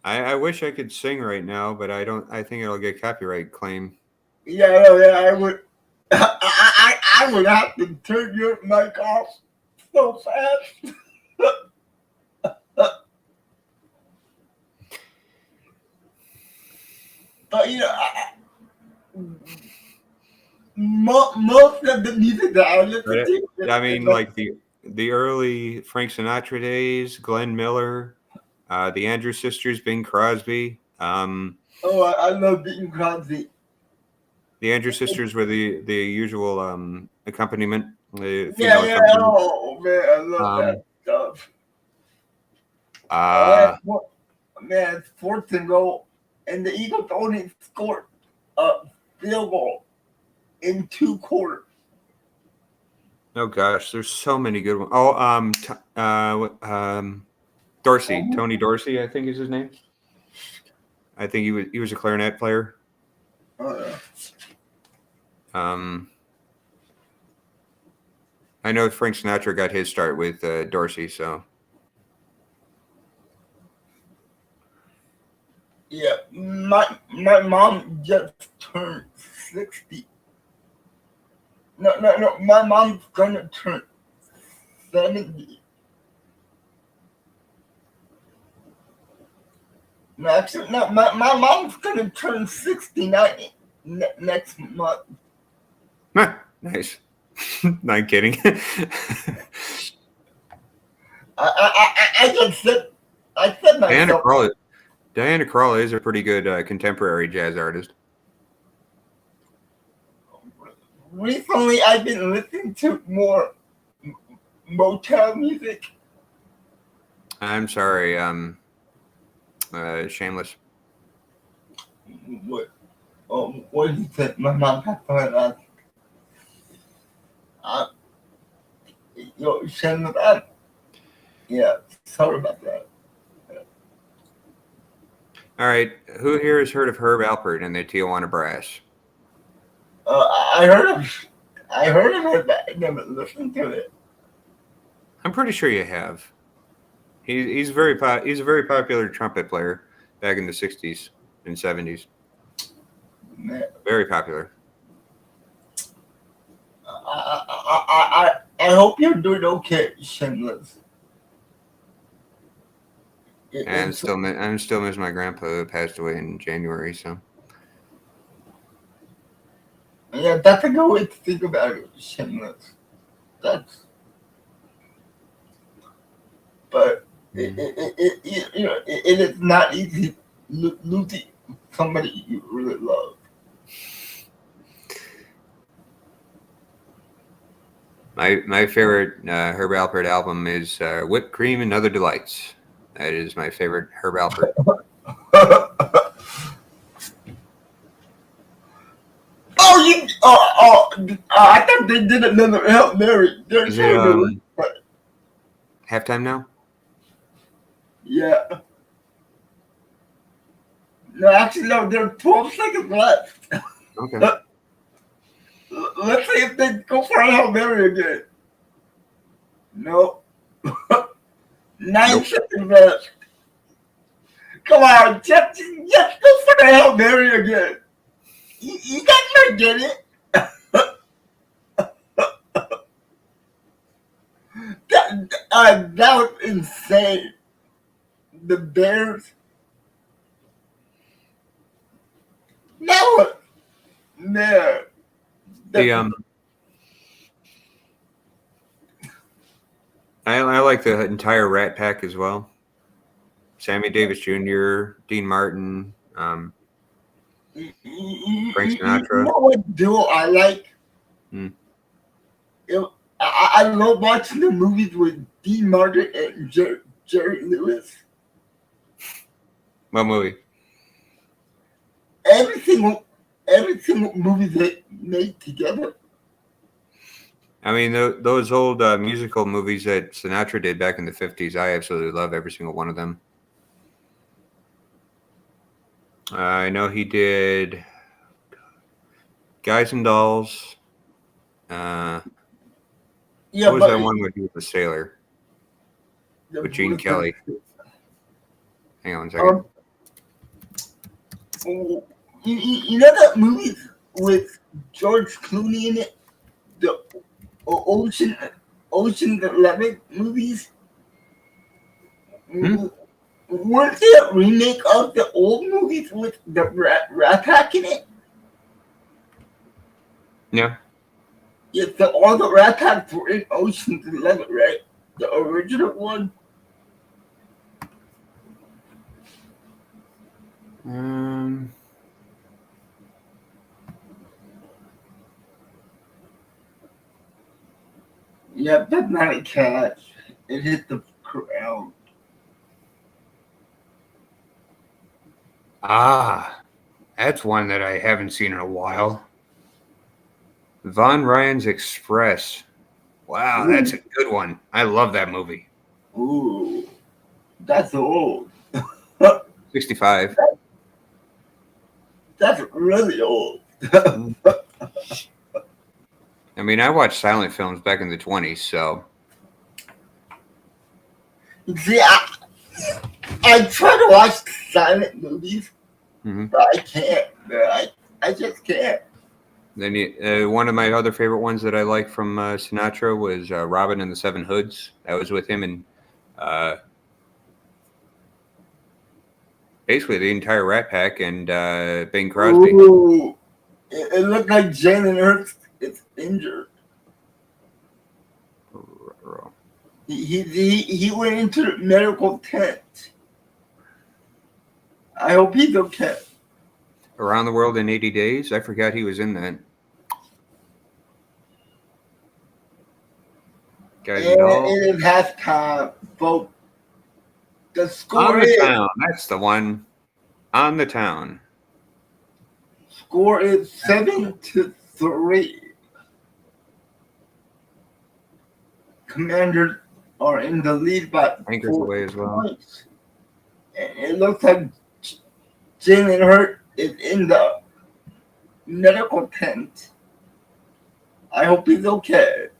I wish I could sing right now, but I don't. I think it'll get copyright claim. Yeah, I would. I would have to turn your mic off so fast. But you know, most of the music that I listen to. I mean, like the early Frank Sinatra days, Glenn Miller, the Andrews Sisters, Bing Crosby. I love Bing Crosby. The Andrews Sisters were the usual accompaniment. Yeah. Oh man, I love that stuff. Man, fourth and goal, and the Eagles only scored a field goal in 2 quarters. Oh gosh, there's so many good ones. Oh, Dorsey, Tony Dorsey, I think is his name. I think he was a clarinet player. I know Frank Sinatra got his start with Dorsey, so. Yeah, my mom just turned 60. No, my mom's gonna turn 70. No, actually, no, my mom's gonna turn 69 next month. Nice. Not kidding. I just said, myself. Diana Krall is a pretty good contemporary jazz artist. Recently, I've been listening to more Motown music. I'm sorry, Shameless. What did you say? My mom had fun. Shameless. Yeah, sorry about that. All right, who here has heard of Herb Alpert and the Tijuana Brass? I heard of it, but I never listened to it. I'm pretty sure you have. He's a very popular trumpet player back in the 60s and 70s. Man. Very popular. I hope you're doing okay, Shameless. I'm still missing my grandpa who passed away in January. So yeah, that's a good way to think about it, Shameless. But it is not easy losing somebody you really love. My favorite Herb Alpert album is Whipped Cream and Other Delights. That is my favorite Herb Alpert. I thought they did another Hail Mary. They're Is it trying to, halftime now? yeah. No, actually, no. There are 12 seconds left. Okay. Let's see if they go for a Hail Mary again. No. 9 seconds left. Come on, just go for the Hail Mary again. You guys might get it. That was insane. The Bears. That was, man. I like the entire Rat Pack as well. Sammy Davis Jr., Dean Martin, Frank Sinatra. You know what duo I like? I love watching the movies with Dean Martin and Jerry Lewis. What movie? Every single movie they made together. I mean, those old musical movies that Sinatra did back in the 50s, I absolutely love every single one of them. I know he did Guys and Dolls. Yeah, what was that one where he was a sailor? With Gene Kelly. Hang on 1 second. You know that movie with George Clooney in it? The Ocean 11 movies? Weren't they a remake of the old movies with the Rat Pack in it? Yeah. Yeah, all the Rat Packs were in Ocean's 11, right? The original one? Yeah, that's not a catch. It hit the ground. That's one that I haven't seen in a while. Von Ryan's Express. Wow, that's a good one. I love that movie. Ooh, that's old. 65. That's really old. I mean, I watched silent films back in the 20s, so. See, I try to watch silent movies, but I can't. I just can't. Then one of my other favorite ones that I like from Sinatra was Robin and the Seven Hoods. That was with him and basically the entire Rat Pack and Bing Crosby. Ooh, it looked like Jalen Hurts is injured. He went into the medical tent. I hope he's okay. Around the World in 80 Days? I forgot he was in that. It is halftime, folks. The score is... Town. That's the one. On the Town. Score is 7-3. Commanders are in the lead by Anchors 4 away as well. points. And it looks like Jalen Hurts is in the medical tent. I hope he's okay.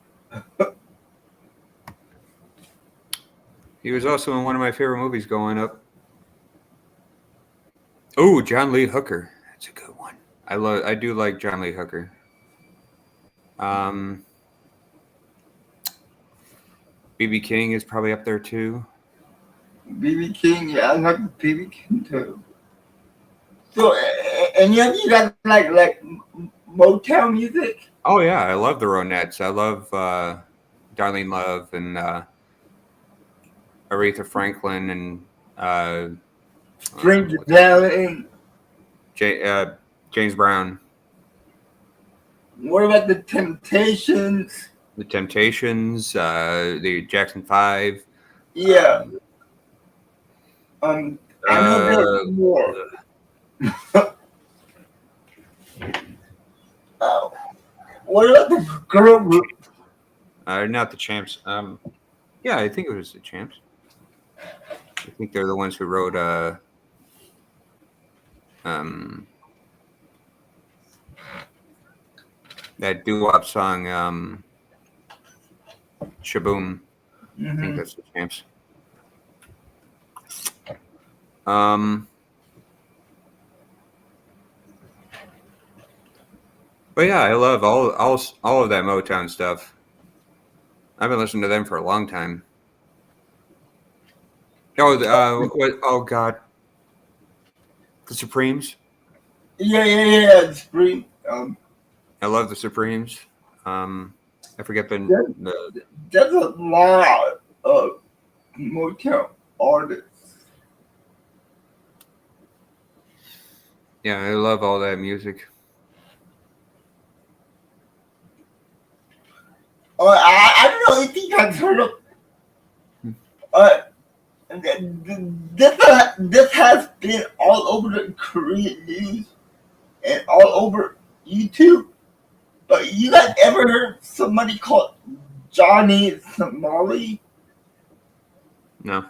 He was also in one of my favorite movies growing up. Oh, John Lee Hooker. That's a good one. I do like John Lee Hooker. B.B. King is probably up there too. B.B. King, yeah, I like B.B. King too. So, any of you guys like Motown music? Oh yeah, I love the Ronettes. I love Darlene Love and Aretha Franklin and Stranger Talent. James Brown. What about the Temptations? The Temptations, the Jackson 5. Yeah. I know there's more. What about the girl group? Not the Champs. Yeah, I think it was the Champs. I think they're the ones who wrote that doo-wop song, Shaboom. I think that's the Champs. But yeah, I love all of that Motown stuff. I've been listening to them for a long time. Oh, what? Oh God, the Supremes. Yeah. Spring. I love the Supremes. I forget the There's a lot of Motown artists. Yeah, I love all that music. I don't know if you guys heard of. This has been all over the Korean news and all over YouTube. But you guys ever heard somebody called Johnny Somali? No.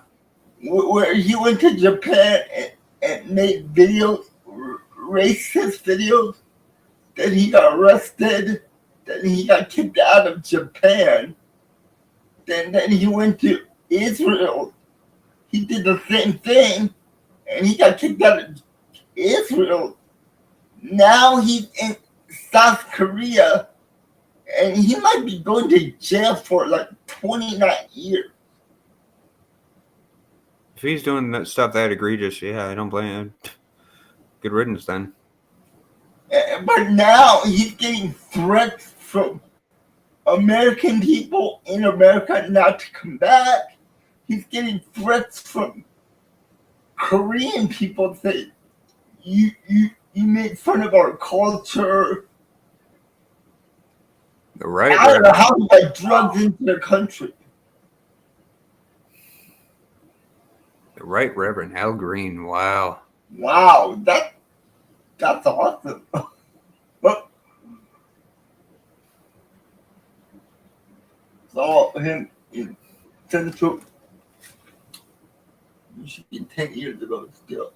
Where he went to Japan and made videos, racist videos. Then he got arrested. Then he got kicked out of Japan. Then he went to Israel. He did the same thing, and he got kicked out of Israel. Now he's in South Korea, and he might be going to jail for like 29 years. If he's doing that stuff that egregious, yeah, I don't blame him. Good riddance then. But now he's getting threats from American people in America not to come back. He's getting threats from Korean people saying, you made fun of our culture. Right. I don't know how he got drugs into their country. The Right Reverend Al Green. Wow. Wow, that's awesome. But saw him in Central. You should be 10 years ago still.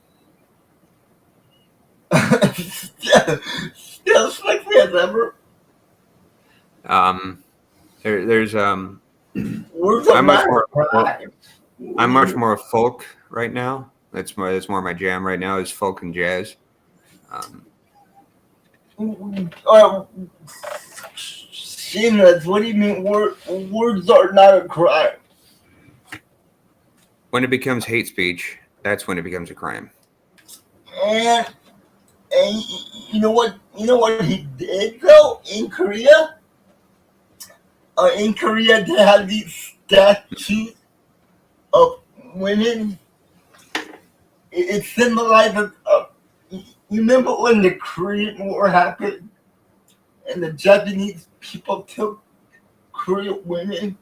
still sexy as ever. There's Where's the I'm much more folk right now. That's more my jam right now is folk and jazz. Shameless, what do you mean words are not a crime? When it becomes hate speech, that's when it becomes a crime. And you know what he did though in Korea? In Korea they have these statues of women. It symbolizes you remember when the Korean War happened and the Japanese people took Korean women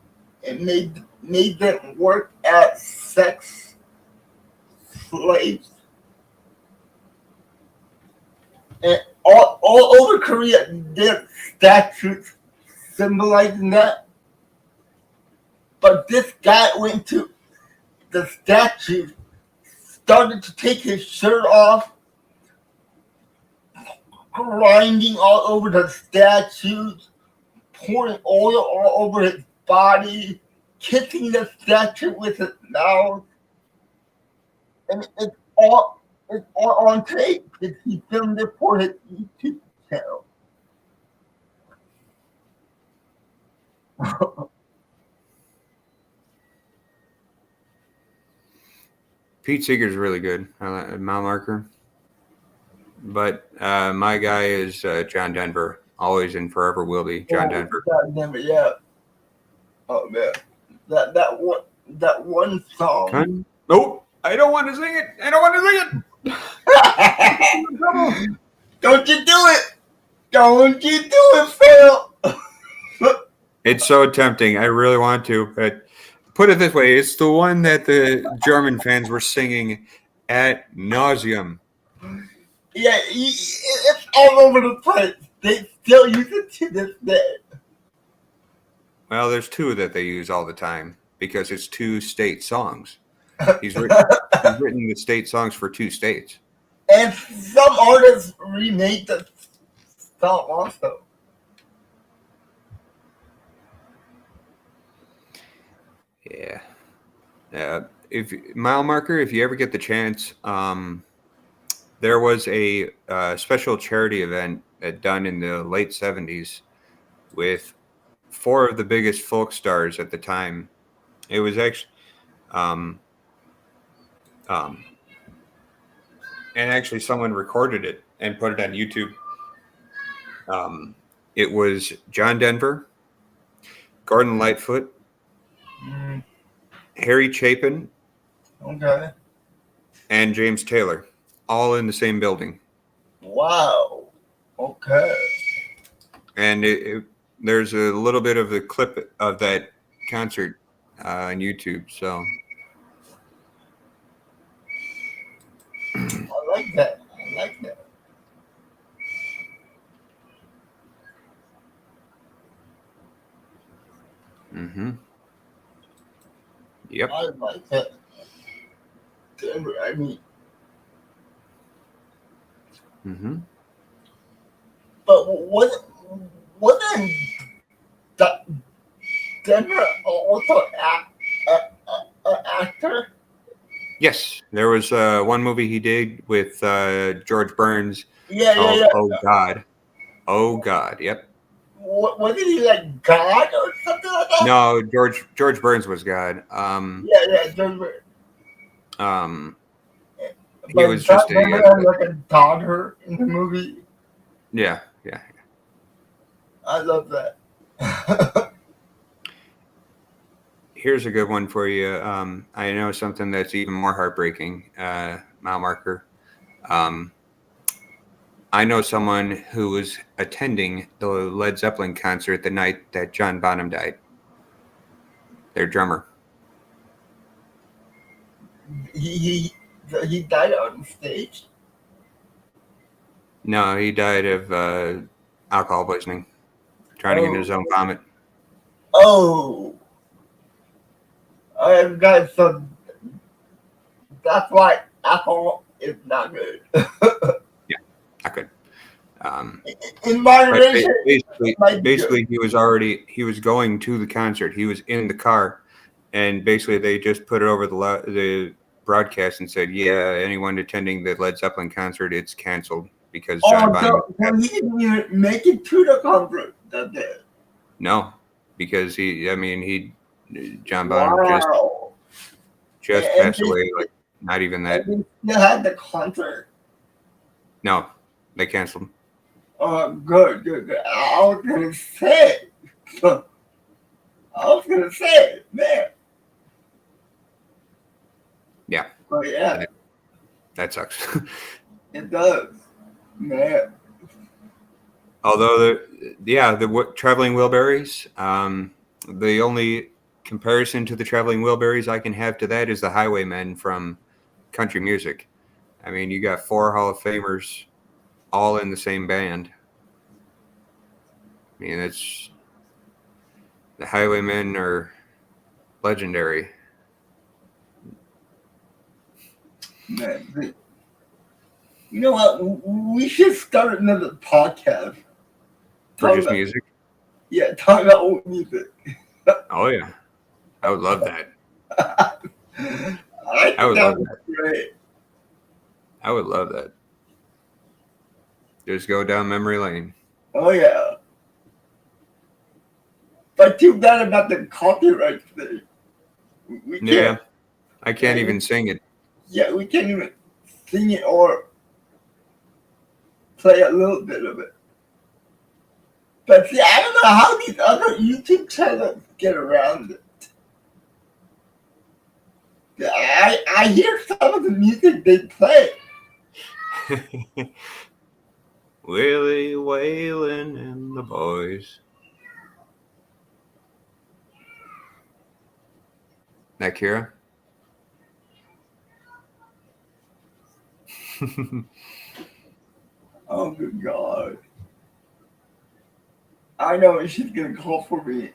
and made them work as sex slaves? And all over Korea, there's statues symbolizing that. But this guy went to the statue, started to take his shirt off, grinding all over the statues, pouring oil all over his body, kissing the statue with his mouth. And it's all on tape. He filmed it for his YouTube channel. Pete Seeger's really good. I like mile marker. But my guy is John Denver. Always and forever will be John Denver. John Denver, yeah. Oh man, that one song. Nope, I don't want to sing it. I don't want to sing it. Don't you do it! Don't you do it, Phil! It's so tempting. I really want to, but put it this way: it's the one that the German fans were singing at nauseum. Yeah, it's all over the place. They still use it to this day. Well, there's two that they use all the time because it's two state songs. He's written the state songs for two states. And some artists remade the song also. Yeah. If mile marker, if you ever get the chance, there was a special charity event done in the late '70s with four of the biggest folk stars at the time. It was actually, um, um, and actually, someone recorded it and put it on YouTube. It was John Denver, Gordon Lightfoot, Mm, Harry Chapin, okay. and James Taylor, all in the same building. Wow. Okay. And there's a little bit of a clip of that concert on YouTube. So I like that. I like that. Yep. I like that. I mean, but wasn't Denver also an actor? Yes, there was one movie he did with George Burns Yeah, called yeah, yeah. "Oh God." Oh God. Yep. Wasn't he like God or something like that? No, George Burns was God. Yeah, yeah, Denver. He But was just Denver a had like a daughter in the movie. yeah. I love that. Here's a good one for you. I know something that's even more heartbreaking. Mile marker. I know someone who was attending the Led Zeppelin concert the night that John Bonham died. Their drummer. he he died on stage. No, he died of alcohol poisoning, trying to get in his own vomit. Oh, I've got some. That's why alcohol is not good. Yeah, I could. In But moderation, it might be good. basically, he was going to the concert. He was in the car, and basically they just put it over the broadcast and said, "Yeah, anyone attending the Led Zeppelin concert, it's canceled because John Oh, Bonham." so he didn't even make it to the concert that day. No, because John Bonham Wow. just And passed away. Like not even that. they still had the concert. No, they canceled. Oh, good. I was gonna say. Man. Yeah, But yeah, that sucks. it does, man. Although the traveling Wilburys. The only comparison to the traveling Wilburys I can have to that is the Highwaymen from country music. I mean, you got four Hall of Famers all in the same band. I mean, it's the Highwaymen are legendary. Man, you know what? We should start another podcast. For Talk just about- music. Yeah, talk about old music. Oh yeah, I would love that. I would think love that would be great. I would love that. Just go down memory lane. Oh yeah. But too bad about the copyright thing. We can't. Yeah, I can't even sing it. Yeah, we can't even sing it or play a little bit of it. But see, I don't know how these other YouTube channels get around it. I hear some of the music they play. Willie Whalen and the boys. Nakira. Oh, good God. I know she's going to call for me.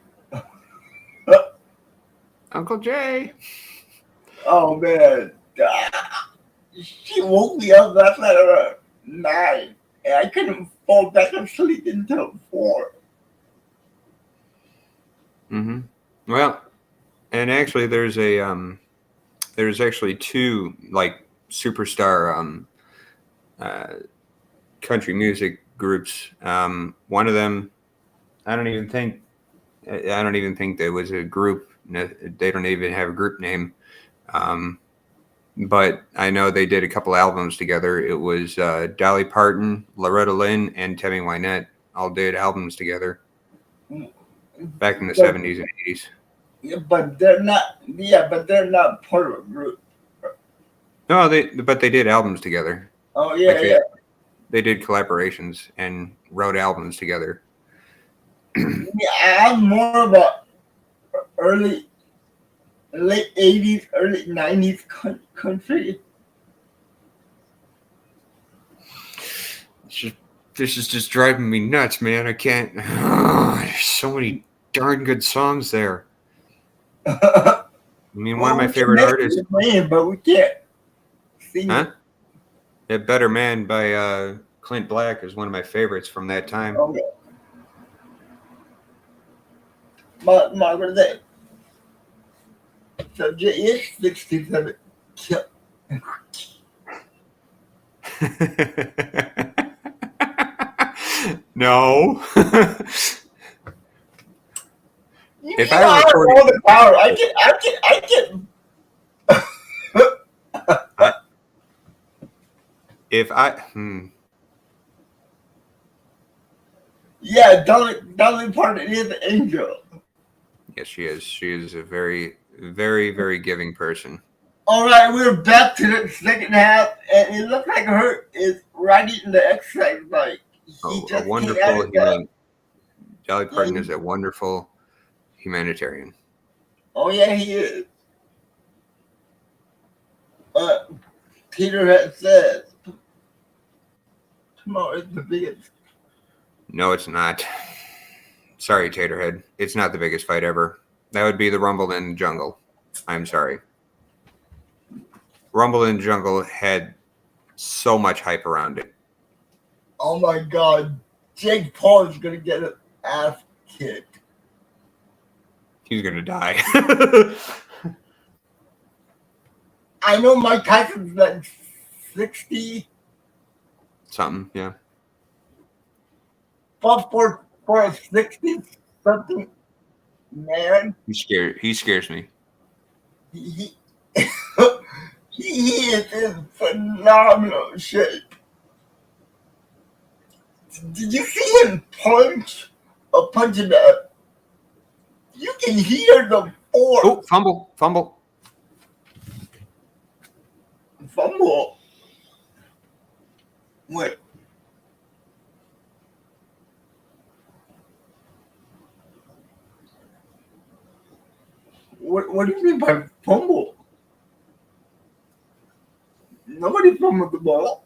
Uncle Jay. Oh, man. She woke me up last night around 9, and I couldn't fall back asleep until 4. Mm-hmm. Well, and actually, there's actually two like superstar uh, country music groups. One of them, I don't even think there was a group. They don't even have a group name. Um, but I know they did a couple albums together. It was Dolly Parton, Loretta Lynn, and Tammy Wynette all did albums together back in the But, 70s and 80s. yeah, but they're not. Yeah, but they're not part of a group. No, but they did albums together. Oh yeah, Like yeah. they did collaborations and wrote albums together. Yeah, I'm more about early, late '80s, early '90s country. This is just driving me nuts, man. I can't. There's so many darn good songs there. I mean, one of my We can favorite mention artists, his name, but we can't sing huh? it. A Better Man by Clint Black is one of my favorites from that time. Okay. Margaret, that subject is 67. No. If You I know, I have recorded, all the power. I can. if I, Yeah, Dolly Parton is an angel. yes, she is. She is a very, very, very giving person. All right, we're back to the second half, and it looks like her is riding the exercise bike. He A just came out wonderful of that. human. Dolly Yeah, Parton is a wonderful humanitarian. oh yeah, he is. Peter had said, tomorrow is the biggest. No, it's not. Sorry, Taterhead. It's not the biggest fight ever. That would be the Rumble in the Jungle. I'm sorry. Rumble in the Jungle had so much hype around it. Oh my God, Jake Paul is gonna get an ass kicked. He's gonna die. I know Mike Tyson's like 60, Something, yeah. but for a 60 something man, He scares me. he he is in phenomenal shape. Did you see him punch a punch in the? You can hear the force Oh, fumble. fumble. Wait. What do you mean by fumble? Nobody fumbled the ball.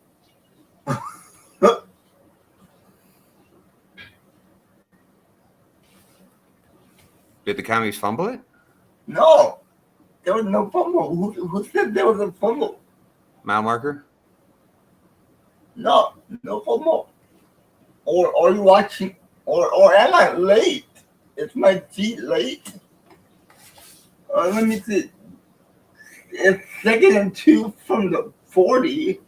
Did the commies fumble it? No, there was no fumble. Who said there was a fumble? Mile marker? No fumble. Or are you watching? Or am I late? Is my feet late? Let me see. It's 2nd and 2 from the 40.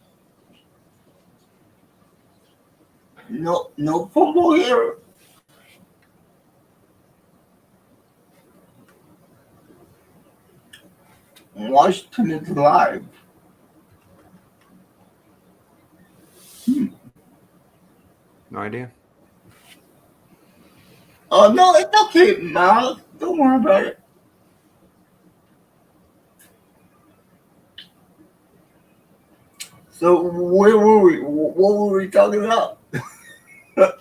No fumble here. Washington is live. No idea. Oh no, it's okay, Miles. Don't worry about it. So where were we? What were we talking about? I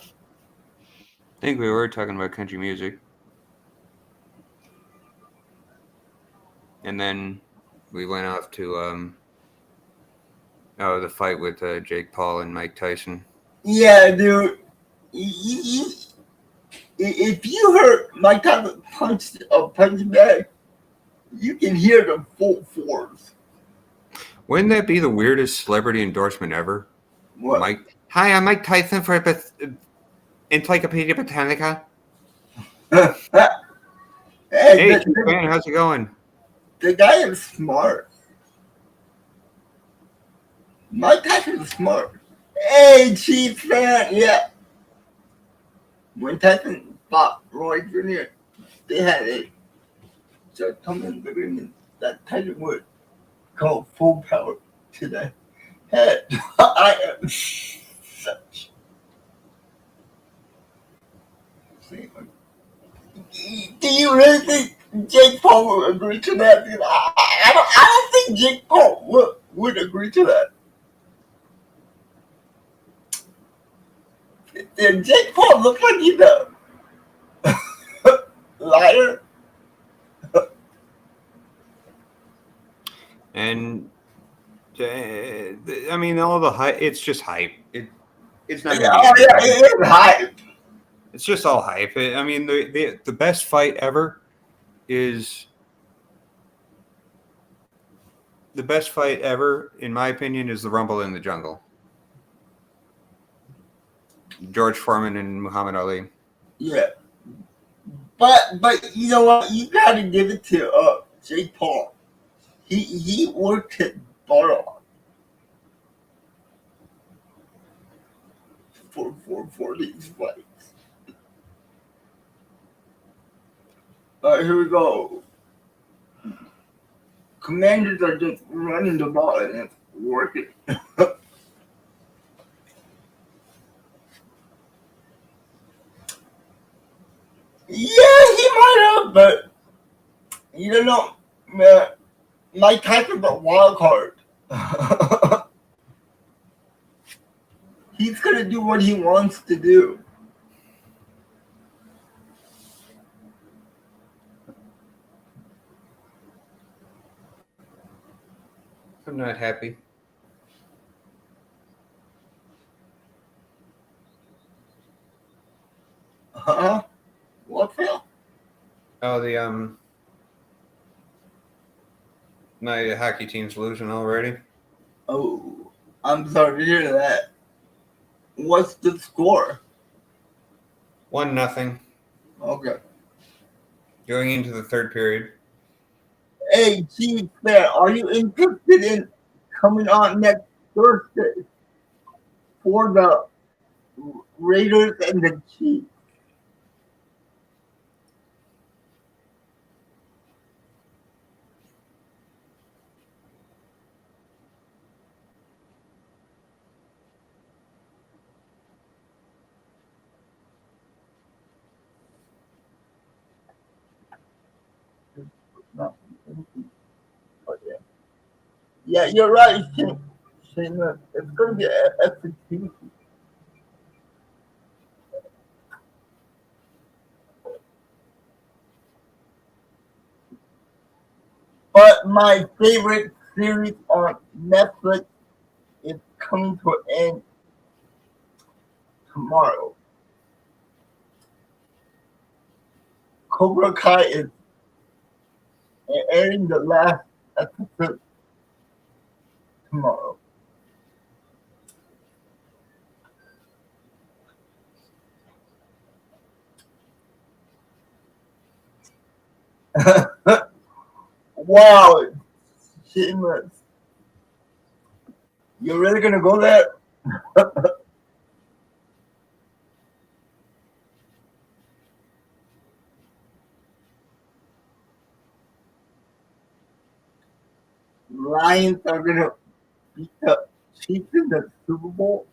think we were talking about country music. And then we went off to the fight with Jake Paul and Mike Tyson. Yeah, dude. If you heard Mike Tyson punch back, you can hear the full force. Wouldn't that be the weirdest celebrity endorsement ever? What? Mike, hi, I'm Mike Tyson for Encyclopedia Britannica. Hey, Hey, man, how's it going? the guy is smart. Mike Tyson is smart. Hey, Chiefs fan, yeah. When Tyson fought Roy Jr., they had a gentleman's agreement that Tyson would go full power to the head. I am such. Do you really think Jake Paul would agree to that? I don't think Jake Paul would agree to that. Did Jake Paul look like he's a liar? And I mean, all the hype. It's just hype. It's not going to be Oh yeah, anything. it is hype. It's just all hype. I mean, the best fight ever is the best fight ever, in my opinion, is the Rumble in the Jungle. George Foreman and Muhammad Ali. Yeah, but you know what? You gotta give it to Jake Paul. He worked his butt off for these fights. All right, here we go. Commanders are just running the ball and it's working. Yeah, he might have, but you don't know, man. Mike Tyson's a wild card. He's gonna do what he wants to do. I'm not happy. Huh? What's that? Oh, my hockey team's losing already. Oh, I'm sorry to hear that. What's the score? 1-0 Okay. going into the third period. Hey, Chiefs fan, are you interested in coming on next Thursday for the Raiders and the Chiefs? No. Oh, yeah. Yeah, you're right, Shane. It's going to be an execution. But my favorite series on Netflix is coming to an end tomorrow. Cobra Kai is airing the last episode tomorrow. Wow, shameless. You're really gonna go there? Lions are gonna beat the Chiefs in the Super Bowl.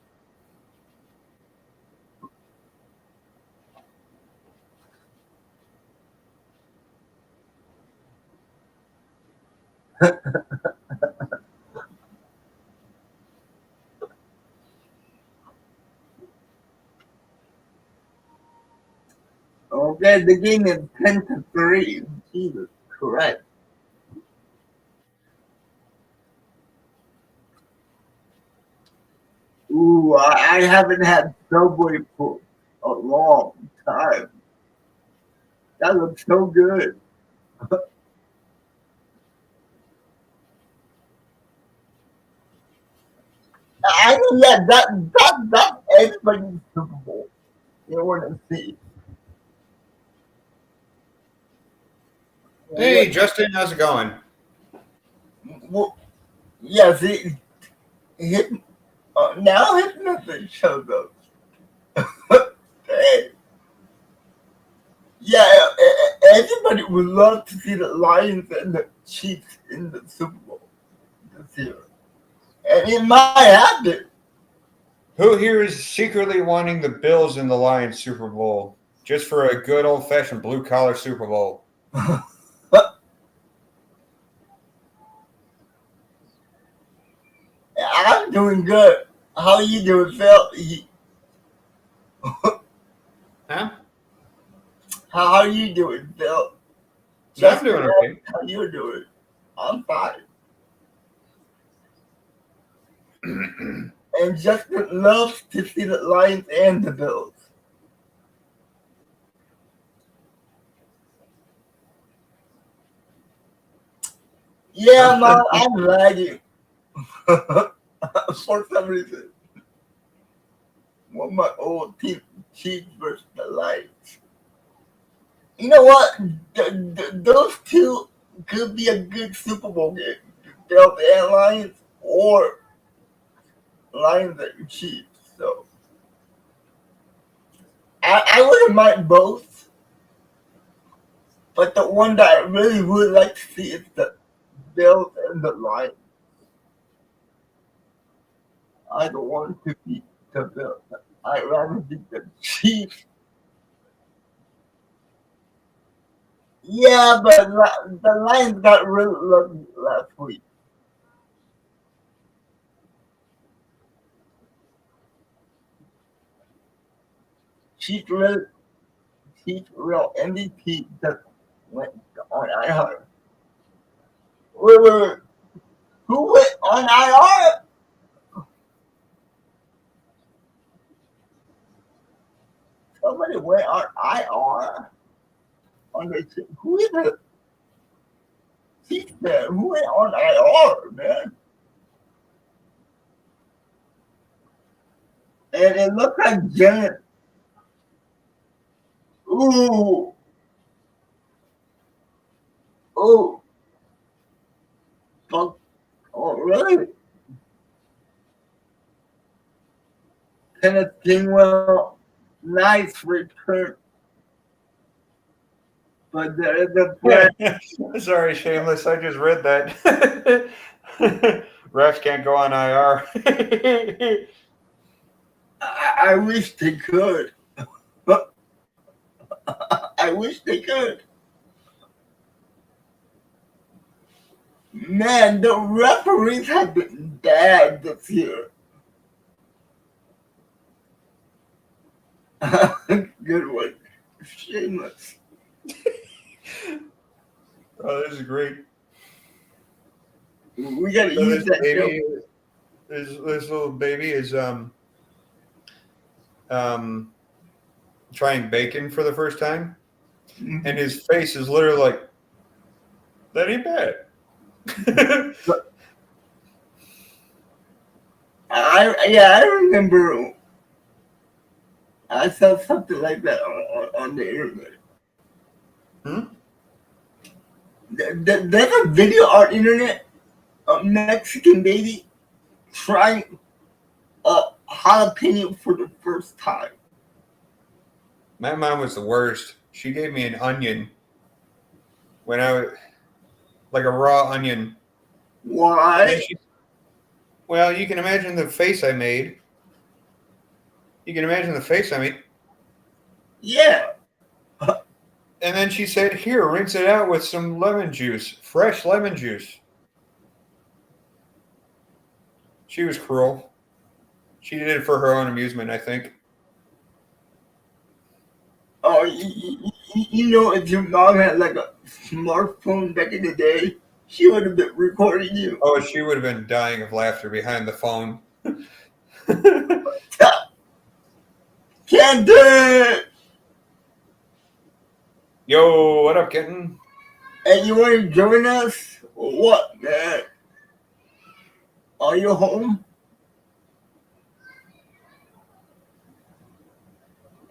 Okay, the game is 10-3. Jesus Christ. Ooh, I haven't had Subway for a long time. That looks so good. I mean, yeah, that's everybody's Super Bowl. You want to see Hey, what? Justin, how's it going? What yeah, see, hit, now his nothing shows up. Hey, yeah, everybody would love to see the Lions and the Chiefs in the Super Bowl this year, and it might happen. Who here is secretly wanting the Bills in the Lions Super Bowl just for a good old fashioned blue collar Super Bowl? I'm doing good. How you doing, Phil? Huh? How are you doing, Phil? I'm Just doing okay. how you doing? I'm fine. And Justin loves to see the Lions and the Bills. Yeah, Mom, I'm lagging. For some reason. One of my old team, Chiefs versus the Lions. You know what? Those two could be a good Super Bowl game. Bills and Lions, or Lions and Chiefs. So I wouldn't mind both, but the one that I really would like to see is the Bills and the Lions. I don't want to beat the Bills. I'd rather beat the Chiefs. Yeah, but the Lions got really lucky last week. Chiefs really, Chiefs real MVP just went on IR. Wait. Who went on IR? Somebody went on IR. On the who is it? Chiefs man? Who went on IR, man? And it looked like Janet. Ooh, oh, fuck. Oh, really? Kenneth Gainwell, nice return. But there is a threat. Sorry, Shameless. I just read that. Refs can't go on IR. I wish they could. I wish they could. Man, the referees have been bad this year. Good one. Shameless. Oh, this is great. We gotta So use that baby, show. this little baby is um trying bacon for the first time, and his face is literally like, that ain't bad. I remember I saw something like that on the internet. Hmm? There's a video on internet of Mexican baby trying jalapeno for the first time. My mom was the worst. She gave me an onion when I was like a raw onion. And Why? well, you can imagine the face I made. Yeah. And then she said, "Here, rinse it out with some lemon juice, fresh lemon juice." She was cruel. She did it for her own amusement, I think. Oh, you know, if your mom had like a smartphone back in the day, she would have been recording you. Oh, she would have been dying of laughter behind the phone. Can't do it. Yo, what up, kitten? And you want to join us? Or what, man? Are you home?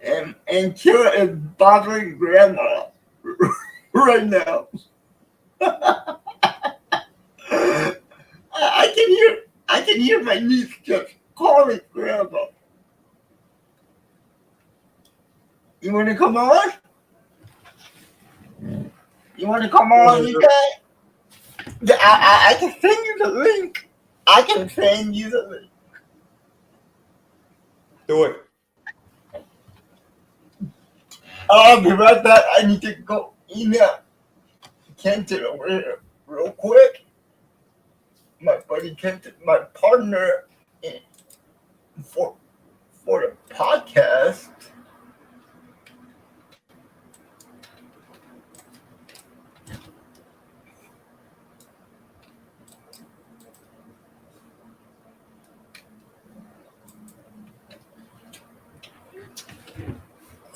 And Kira is bothering Grandma right now. I can hear my niece just calling Grandma. You want to come on? You want to come on, you guys? Yeah, I can send you the link. I can send you the link. Do it. I'll be right back. I need to go email Kenton over here real quick. My buddy Kenton, my partner for the podcast.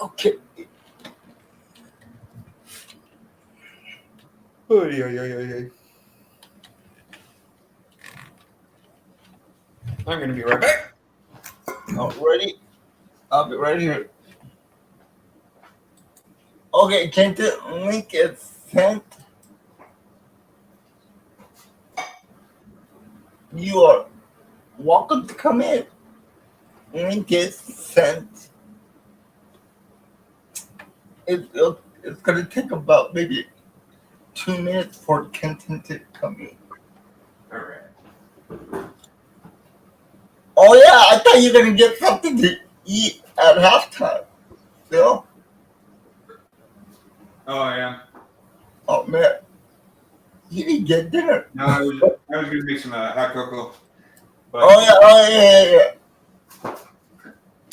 Okay. Oh, yeah. I'm gonna be right back. Ready? I'll be right here. Okay, Kenton, link is sent. You are welcome to come in. Link is sent. It's gonna take about maybe 2 minutes for Kenton to come in. All right. Oh yeah, I thought you were gonna get something to eat at halftime. Phil? Oh, yeah. Oh man, you didn't get dinner. No, I was gonna make some hot cocoa. But Oh yeah.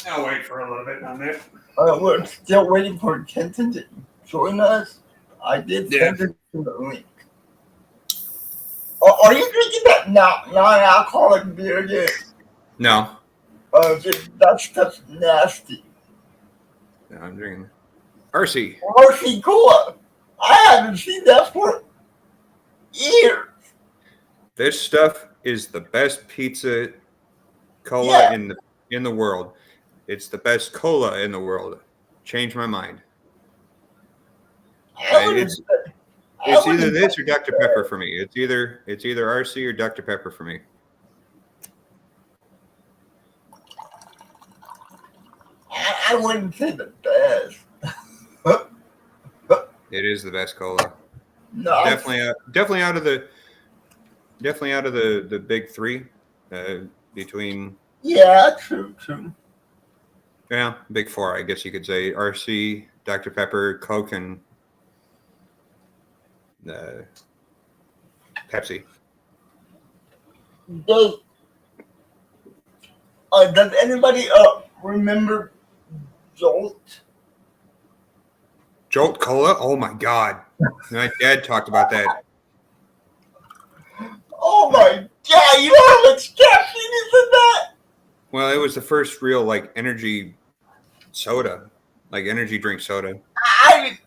I'll wait for a little bit on that. We're still waiting for Kenton to join us. I did send it to the link. Oh, are you drinking that non-alcoholic beer again? No. That's nasty. No, I'm drinking RC. RC Cola. I haven't seen that for years. This stuff is the best pizza cola Yeah. in the world. It's the best cola in the world. Change my mind. It's either this or Dr. Pepper for me. It's either RC or Dr. Pepper for me. I wouldn't say the best. It is the best cola. No, Definitely out of the big three. Between true. big four, I guess you could say. RC, Dr. Pepper, Coke, and Pepsi. Does anybody remember Jolt? Jolt Cola? Oh my God. My dad talked about that. Oh my God, you know how much caffeine is in that? Well, it was the first real energy soda, energy drink soda. I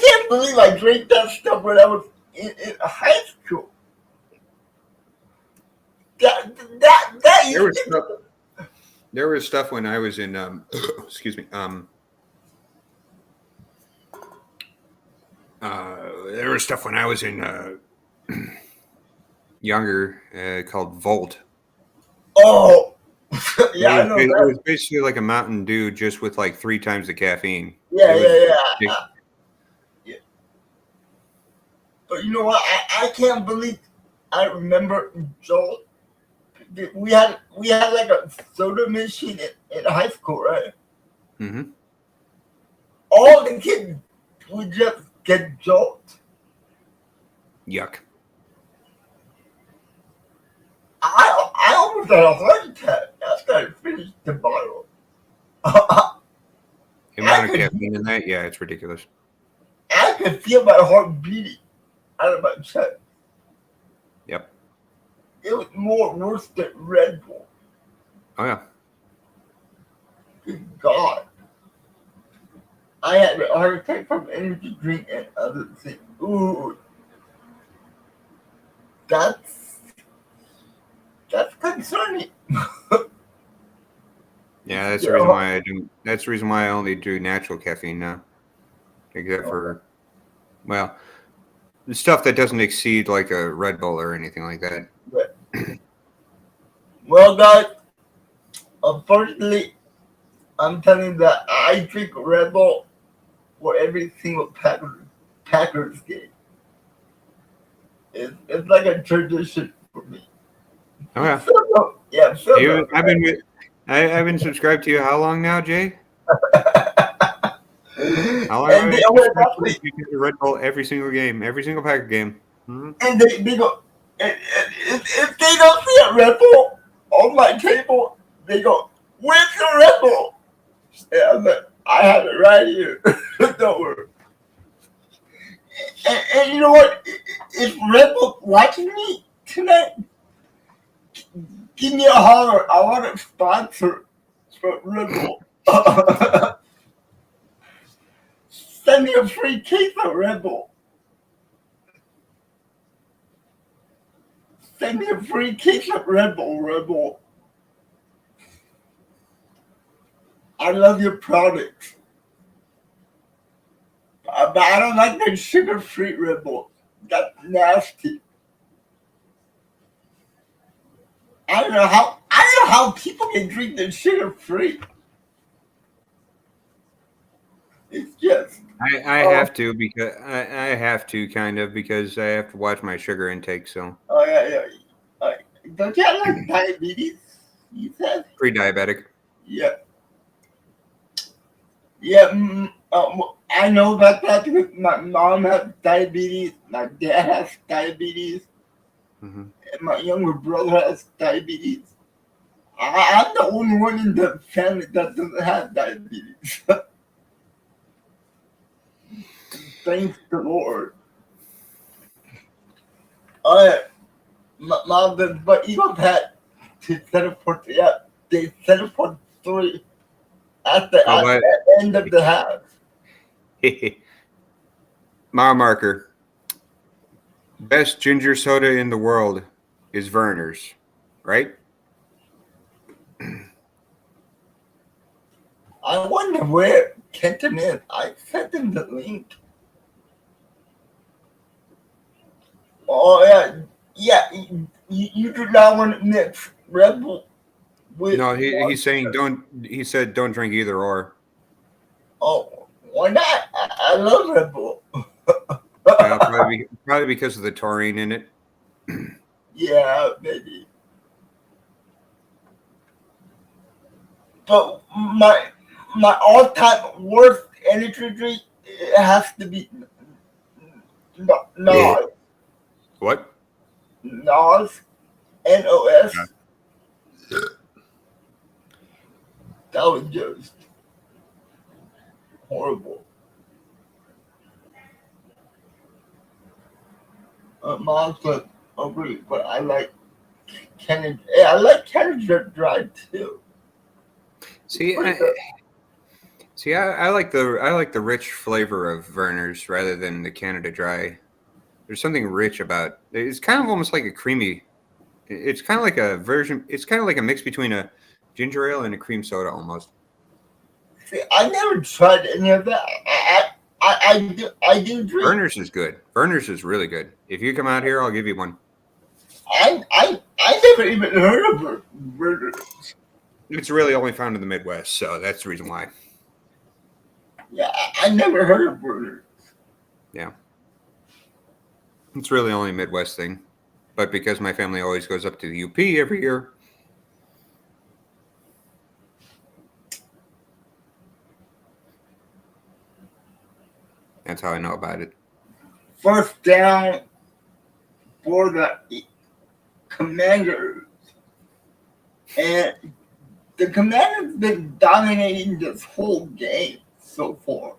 can't believe I drank that stuff when I was in high school. There was stuff when I was in excuse me, there was stuff when I was in younger called Volt. Oh, yeah, I know It that. was basically like a Mountain Dew, just with 3 times the caffeine. Yeah. But you know what? I can't believe I remember Joel. We had a soda machine in high school, right? Mm-hmm. All the kids would just get Jolt. Yuck. I almost had a heart attack after I finished the bottle. The amount of caffeine in that, yeah, it's ridiculous. I could feel my heart beating out of my chest. Yep. It was worse than Red Bull. Oh yeah. Good God. I had a heart attack from energy drink and other things. Ooh, that's concerning. Yeah, that's the reason Yeah, why I do. That's the reason why I only do natural caffeine now, except for well, the stuff that doesn't exceed like a Red Bull or anything like that. but, well, guys, unfortunately, I'm telling you that I drink Red Bull for every single Packers game. It's like a tradition for me. Oh yeah. Yeah, You, I've been subscribed to you how long now, Jay? How long have And I they been always subscribed to you? actually, You get the Red Bull every single game, every single Packer game. Hmm. and they go, and if they don't see a Red Bull on my table, they go, "Where's the Red Bull?" And I'm like, "I have it right here. Don't worry." And you know what? If Red Bull watching me tonight, give me a holler. I want a sponsor for Red Bull. Send me a free case of Red Bull. Send me a free case of Red Bull, Red Bull. I love your products. But I don't like the sugar-free Red Bull. That's nasty. I don't know how people can drink the sugar-free. It's just I have to because I have to kind of because I have to watch my sugar intake. So oh yeah. Don't you have like diabetes? You said pre-diabetic. yeah. Yeah, I know about that because my mom has diabetes, my dad has diabetes, Hmm. and my younger brother has diabetes. I'm the only one in the family that doesn't have diabetes. Thanks the Lord. Mom, but Eagles had to settle for they settled for 3 at Oh, but the end of the half. mile marker. Best ginger soda in the world is Verner's, right? I wonder where Kenton is. I sent him the link. Oh yeah. You do not want to mix Red Bull with No, he's saying water. don't. He said don't drink either or. Oh, why not? I love Red Bull. Probably because of the taurine in it. Yeah, maybe. But my all time worst energy drink it has to be Nas. What? Nas. Yeah. NOS. That was just horrible. Mom's like ugly, but I like Canada. Yeah, I like Canada Dry too. It's See, pretty good. I like the rich flavor of Verner's rather than the Canada Dry. There's something rich about it. It's kind of almost like a creamy. It's kind of like a version. It's kind of like a mix between a ginger ale and a cream soda almost. See, I never tried any of that. I do drink. Verner's is good. Verner's is really good. If you come out here, I'll give you one. I never even heard of burgers. It's really only found in the Midwest, so that's the reason why. Yeah, I never heard of burgers. Yeah, it's really only a Midwest thing. But because my family always goes up to the UP every year, that's how I know about it. First down for the Commanders, and the Commanders been dominating this whole game so far.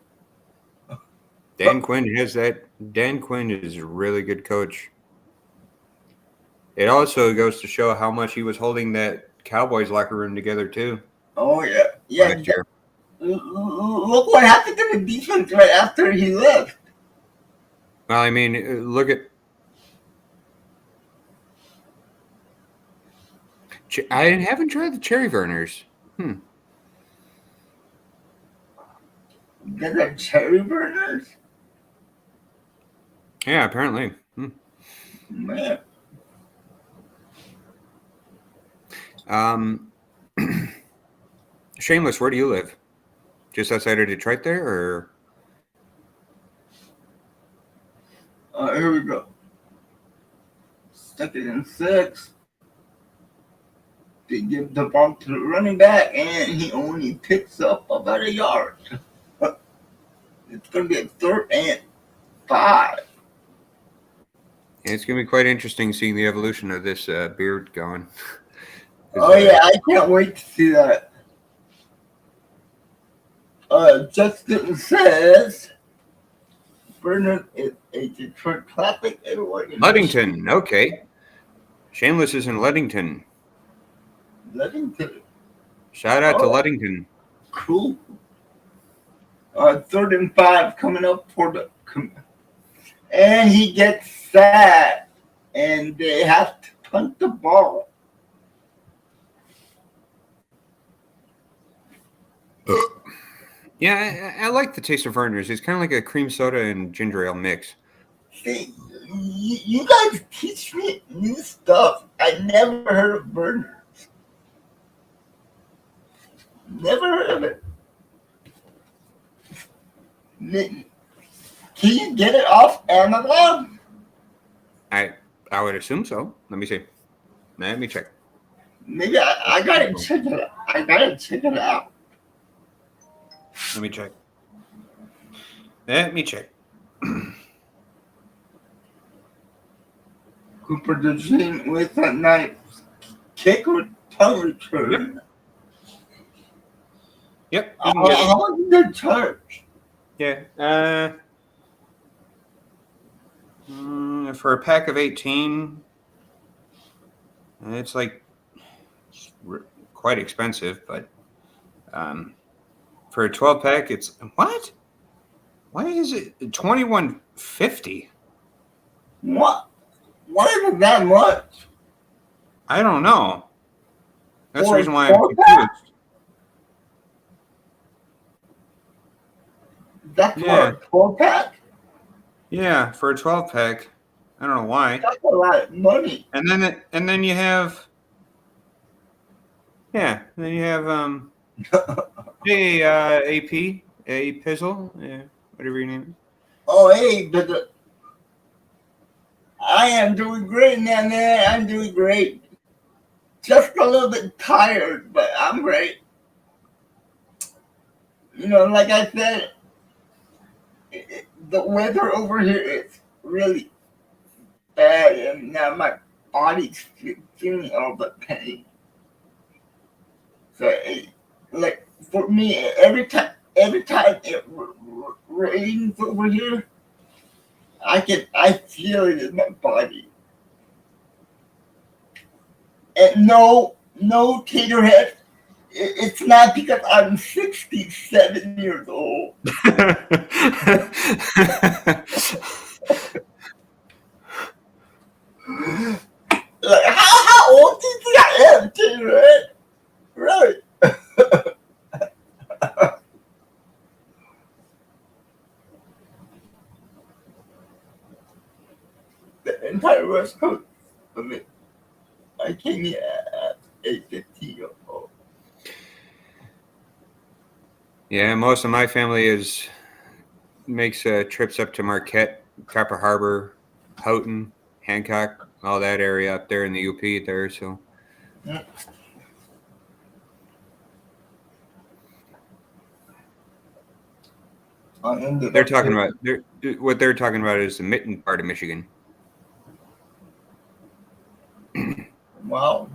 Dan Quinn has that. Dan Quinn is a really good coach. It also goes to show how much he was holding that Cowboys locker room together too Oh yeah, yeah. last year. Look what happened to the defense right after he left. Well, I mean, look at. I haven't tried the cherry burners. They're the cherry burners. Yeah, apparently. Man, Shameless, where do you live? Just outside of Detroit there, or? here we go. Second and 6. They give the ball to the running back, and he only picks up about a yard. It's going to be a 3rd and 5. It's going to be quite interesting seeing the evolution of this beard going. Oh, yeah, I can't wait to see that. Justin says, Bernard is a Detroit Classic. Ludington, okay. Shameless is in Ludington. Ludington. Shout out to Ludington. Cool. 3rd and 5 coming up for the... And he gets sacked. And they have to punt the ball. Yeah, I like the taste of Verner's. It's kind of like a cream soda and ginger ale mix. See, you guys teach me new stuff. I never heard of Berners. Never heard of it. Can you get it off Amazon? I would assume so. Let me see. Let me check. Maybe I gotta check it out. I gotta check it out. Let me check. Let me check. Cooper DeJean with a nice kick return return. Yep. How much did they charge? Yeah. For a pack of 18, it's like quite expensive, but for a 12 pack, it's what? Why is it $21.50? What? Why is it that much? I don't know. That's the For reason why a I'm 12 pack? confused. That's for a 12 pack? Yeah, for a 12 pack. I don't know why. That's a lot of money. And then you have AP, a Pizzle, yeah, whatever your name is. Oh, hey, but I am doing great, man. I'm doing great. Just a little bit tired, but I'm great. You know, like I said, the weather over here is really bad, and now my body's feeling all the pain. So, like for me, every time it rains over here, I feel it in my body. And no, Taterhead, it's not because I'm 67 years old. Like, how old do you think I am, Taterhead? Really? The entire West Coast. I mean, I came here at 15 years old. Yeah, most of my family makes trips up to Marquette, Copper Harbor, Houghton, Hancock, all that area up there in the UP there. So. Yeah. They're talking about what they're talking about is the Mitten part of Michigan. Wow.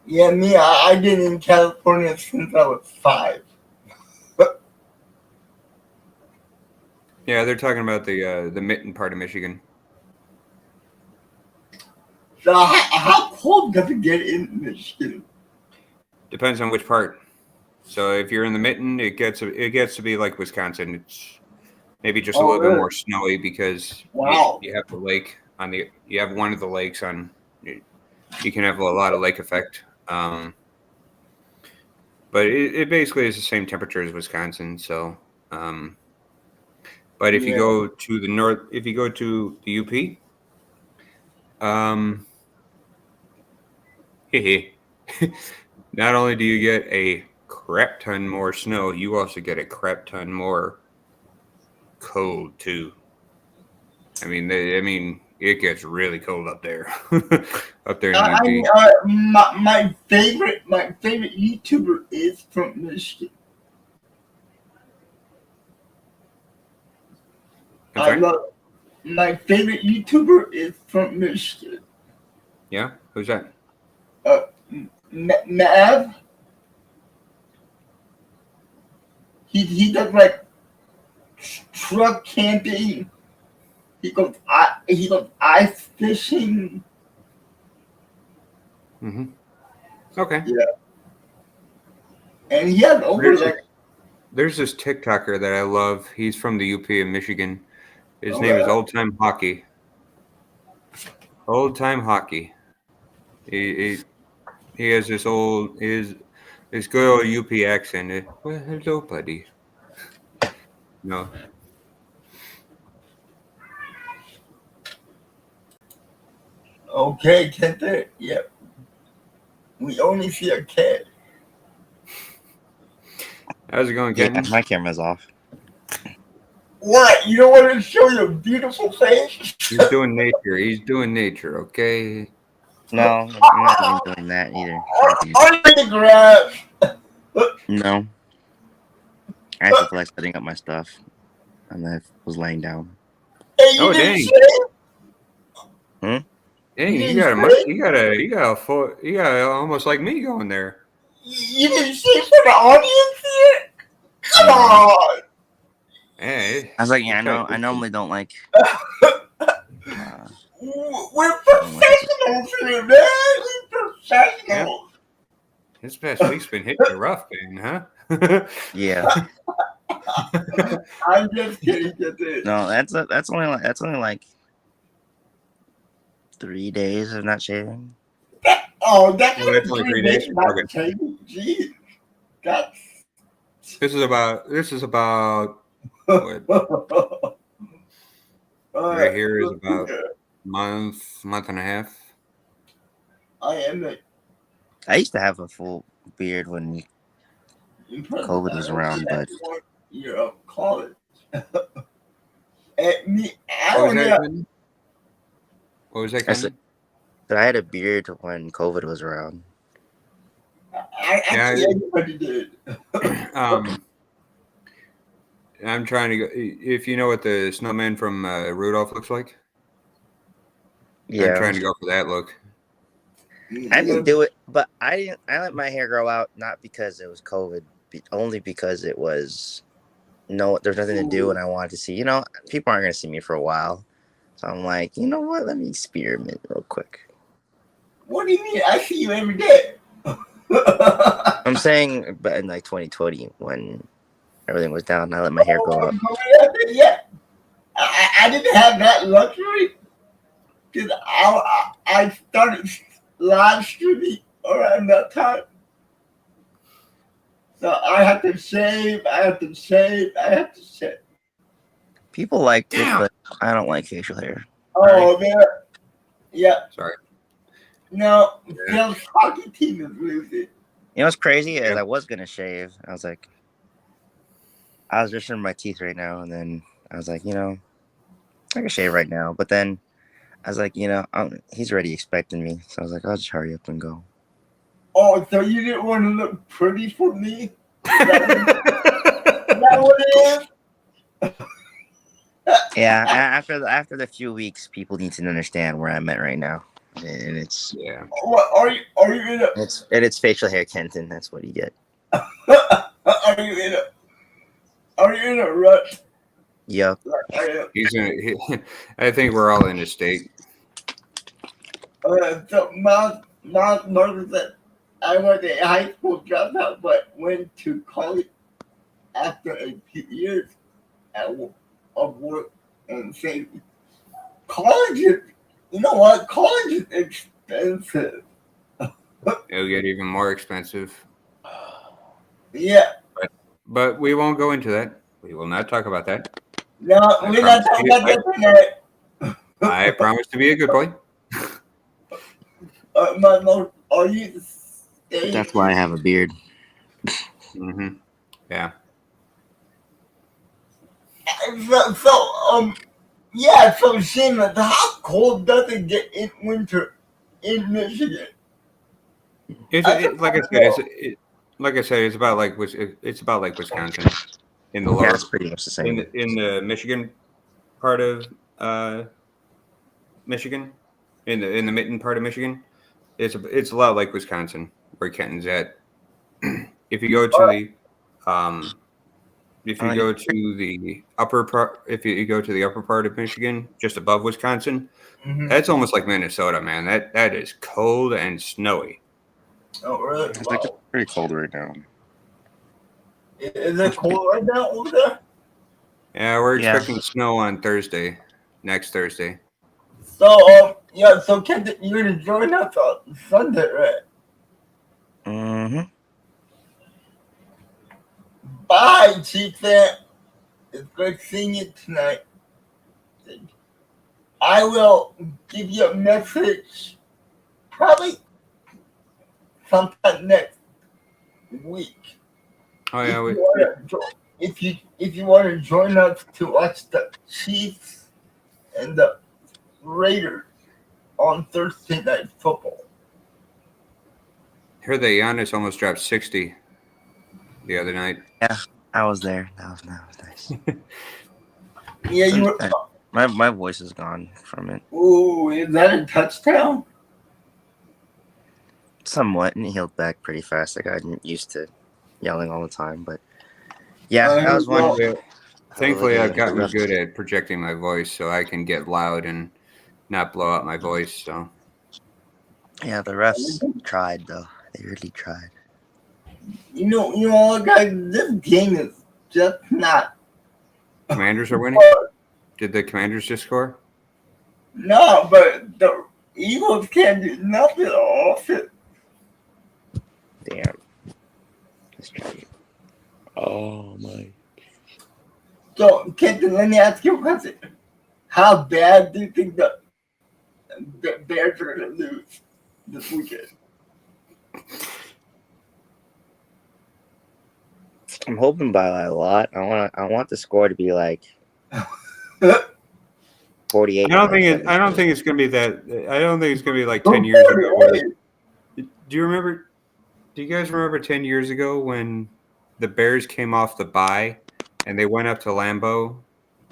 Yeah, me, I've been in California since I was 5. Yeah, they're talking about the Mitten part of Michigan. So how cold does it get in Michigan? Depends on which part. So if you're in the mitten, it gets to be like Wisconsin. It's maybe just a Oh, little bit really? more snowy because Wow. you have the lake on the. You have one of the lakes on. You can have a lot of lake effect. But it basically is the same temperature as Wisconsin. So, but if you Yeah. go to the north, if you go to the UP, not only do you get a crap ton more snow, you also get a crap ton more cold too. I mean, it gets really cold up there, up there in the UP. My favorite YouTuber is from Michigan. I'm I sorry? love my favorite YouTuber is from Michigan. Yeah, who's that? Nav. He does like truck camping. He goes ice fishing. Mm-hmm. Okay. Yeah. And he has over There's this TikToker that I love. He's from the UP in Michigan. His Oh, name is yeah. Old Time Hockey. Old Time Hockey. He has this good old UP accent. Well, hello, buddy. No. Okay, Kenta. Yeah. We only see a cat. How's it going, Yeah, Kenton? my camera's off. What? You don't want to show your beautiful face? He's doing nature. He's doing nature, okay? No, I'm not even doing that either. Are you in the grass? No. I actually feel like setting up my stuff. And I was laying down. Hey, you Oh, didn't dang. shave? Dang, You you didn't got shave? you got almost like me going there. You didn't shave for the audience here? Come No. on. Hey, I was like, yeah, it's I normally don't like. We're professionals here, man. We're professionals. this past week's been hitting you rough, man, huh? Yeah. I'm just kidding. Get this. No, that's only like 3 days of not shaving. That's Oh, that's only 3 days? Okay. Jeez. That's This is about what? Right here is about month and a half. I am a I used to have a full beard when COVID was around, but you're of college. And me, I What was don't that, know. Kenton? What was that, I Kenton? said, but I had a beard when COVID was around. I think everybody did. I'm trying to go. If you know what the snowman from Rudolph looks like, Yeah. I'm trying to go for that look. I didn't do it, but I let my hair grow out not because it was COVID, only because it was there's nothing to do, and I wanted to see. People aren't gonna see me for a while, so I'm like, you know what? Let me experiment real quick. What do you mean? I see you every day. I'm saying, but in like 2020 when everything was down, I let my hair grow out. Yeah, I didn't have that luxury because I started live streaming around that time. So I had to shave. People liked it, but I don't like facial hair. Oh, man. Yeah. Sorry. No, Phil's hockey team is losing. You know what's crazy is I was gonna shave. I was brushing my teeth right now, and then I was like, I can shave right now. But then I was like, he's already expecting me, so I was like, I'll just hurry up and go. Oh, so you didn't want to look pretty for me? Is that what it is? Yeah, after the few weeks, people need to understand where I'm at right now, and it's What are you in a? It's facial hair, Kenton. That's what you get. Are you in a rush? Yep. I think we're all in a state. So Mark said, I was a high school dropout, but went to college after a few years of work and saving. College is, you know what? College is expensive. It'll get even more expensive. Yeah. But we won't go into that. We will not talk about that. No, I we're not promise talking you- about that tonight. I promise to be a good boy. Are you staying? That's why I have a beard. Mm-hmm. Yeah. Yeah, so Seamus, how cold does it get in winter in Michigan? Like I said, it's about like it's about like Wisconsin in the Yeah, lower it's pretty much the same. in the Michigan part of Michigan, in the mitten part of Michigan. It's a lot like Wisconsin where Kenton's at. If you go to the if you go to the upper part, if you go to the upper part of Michigan, just above Wisconsin, that's almost like Minnesota, man. That is cold and snowy. Oh, really? It's like it's pretty cold right now. Is it cold right now over there? Yeah, we're Yeah. expecting snow on next Thursday. So Ken, you're gonna join us on Sunday, right? Mm-hmm. Bye, Chief Fan. It's great seeing you tonight. I will give you a message probably sometime next week. Oh yeah, If you want to join us to watch the Chiefs and the Raiders on Thursday Night Football. heard that Giannis almost dropped 60 the other night. Yeah, I was there. That was nice. Yeah, you were. My voice is gone from it. Ooh, is that a touchdown? Somewhat, and it healed back pretty fast. I got used to yelling all the time, but yeah, that was one. Thankfully, I've gotten rough. good at projecting my voice, so I can get loud and not blow out my voice. So Yeah, the refs tried though. They really tried. You know, guys, this game is just not. Commanders are winning. Did the Commanders just score? No, but the Eagles can't do nothing on offense. Damn. Let's try it. Oh my. So, Kenton, let me ask you a question. How bad do you think the Bears are going to lose this weekend? I'm hoping by a lot. I want the score to be like 48. I don't think it's gonna be that. I don't think it's gonna be like 10 years ago. Do you guys remember 10 years ago when the Bears came off the bye and they went up to Lambeau?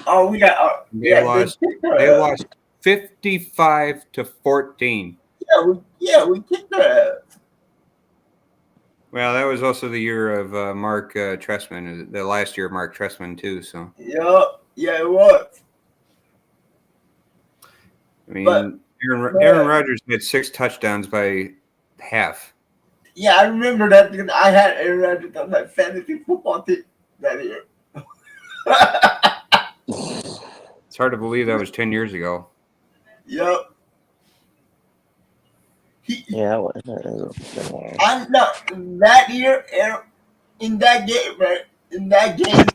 Oh, we got. They lost 55-14. Yeah, we kicked their ass. Well, that was also the year of Mark Trestman, the last year of Mark Trestman too. So Yeah, it was. I mean, But- Aaron Rodgers had 6 touchdowns by half. Yeah, I remember that because I had Aaron Rodgers on my fantasy football team that year. It's hard to believe that was 10 years ago. Yep. Yeah, I'm not that year. In that game, right? In that game,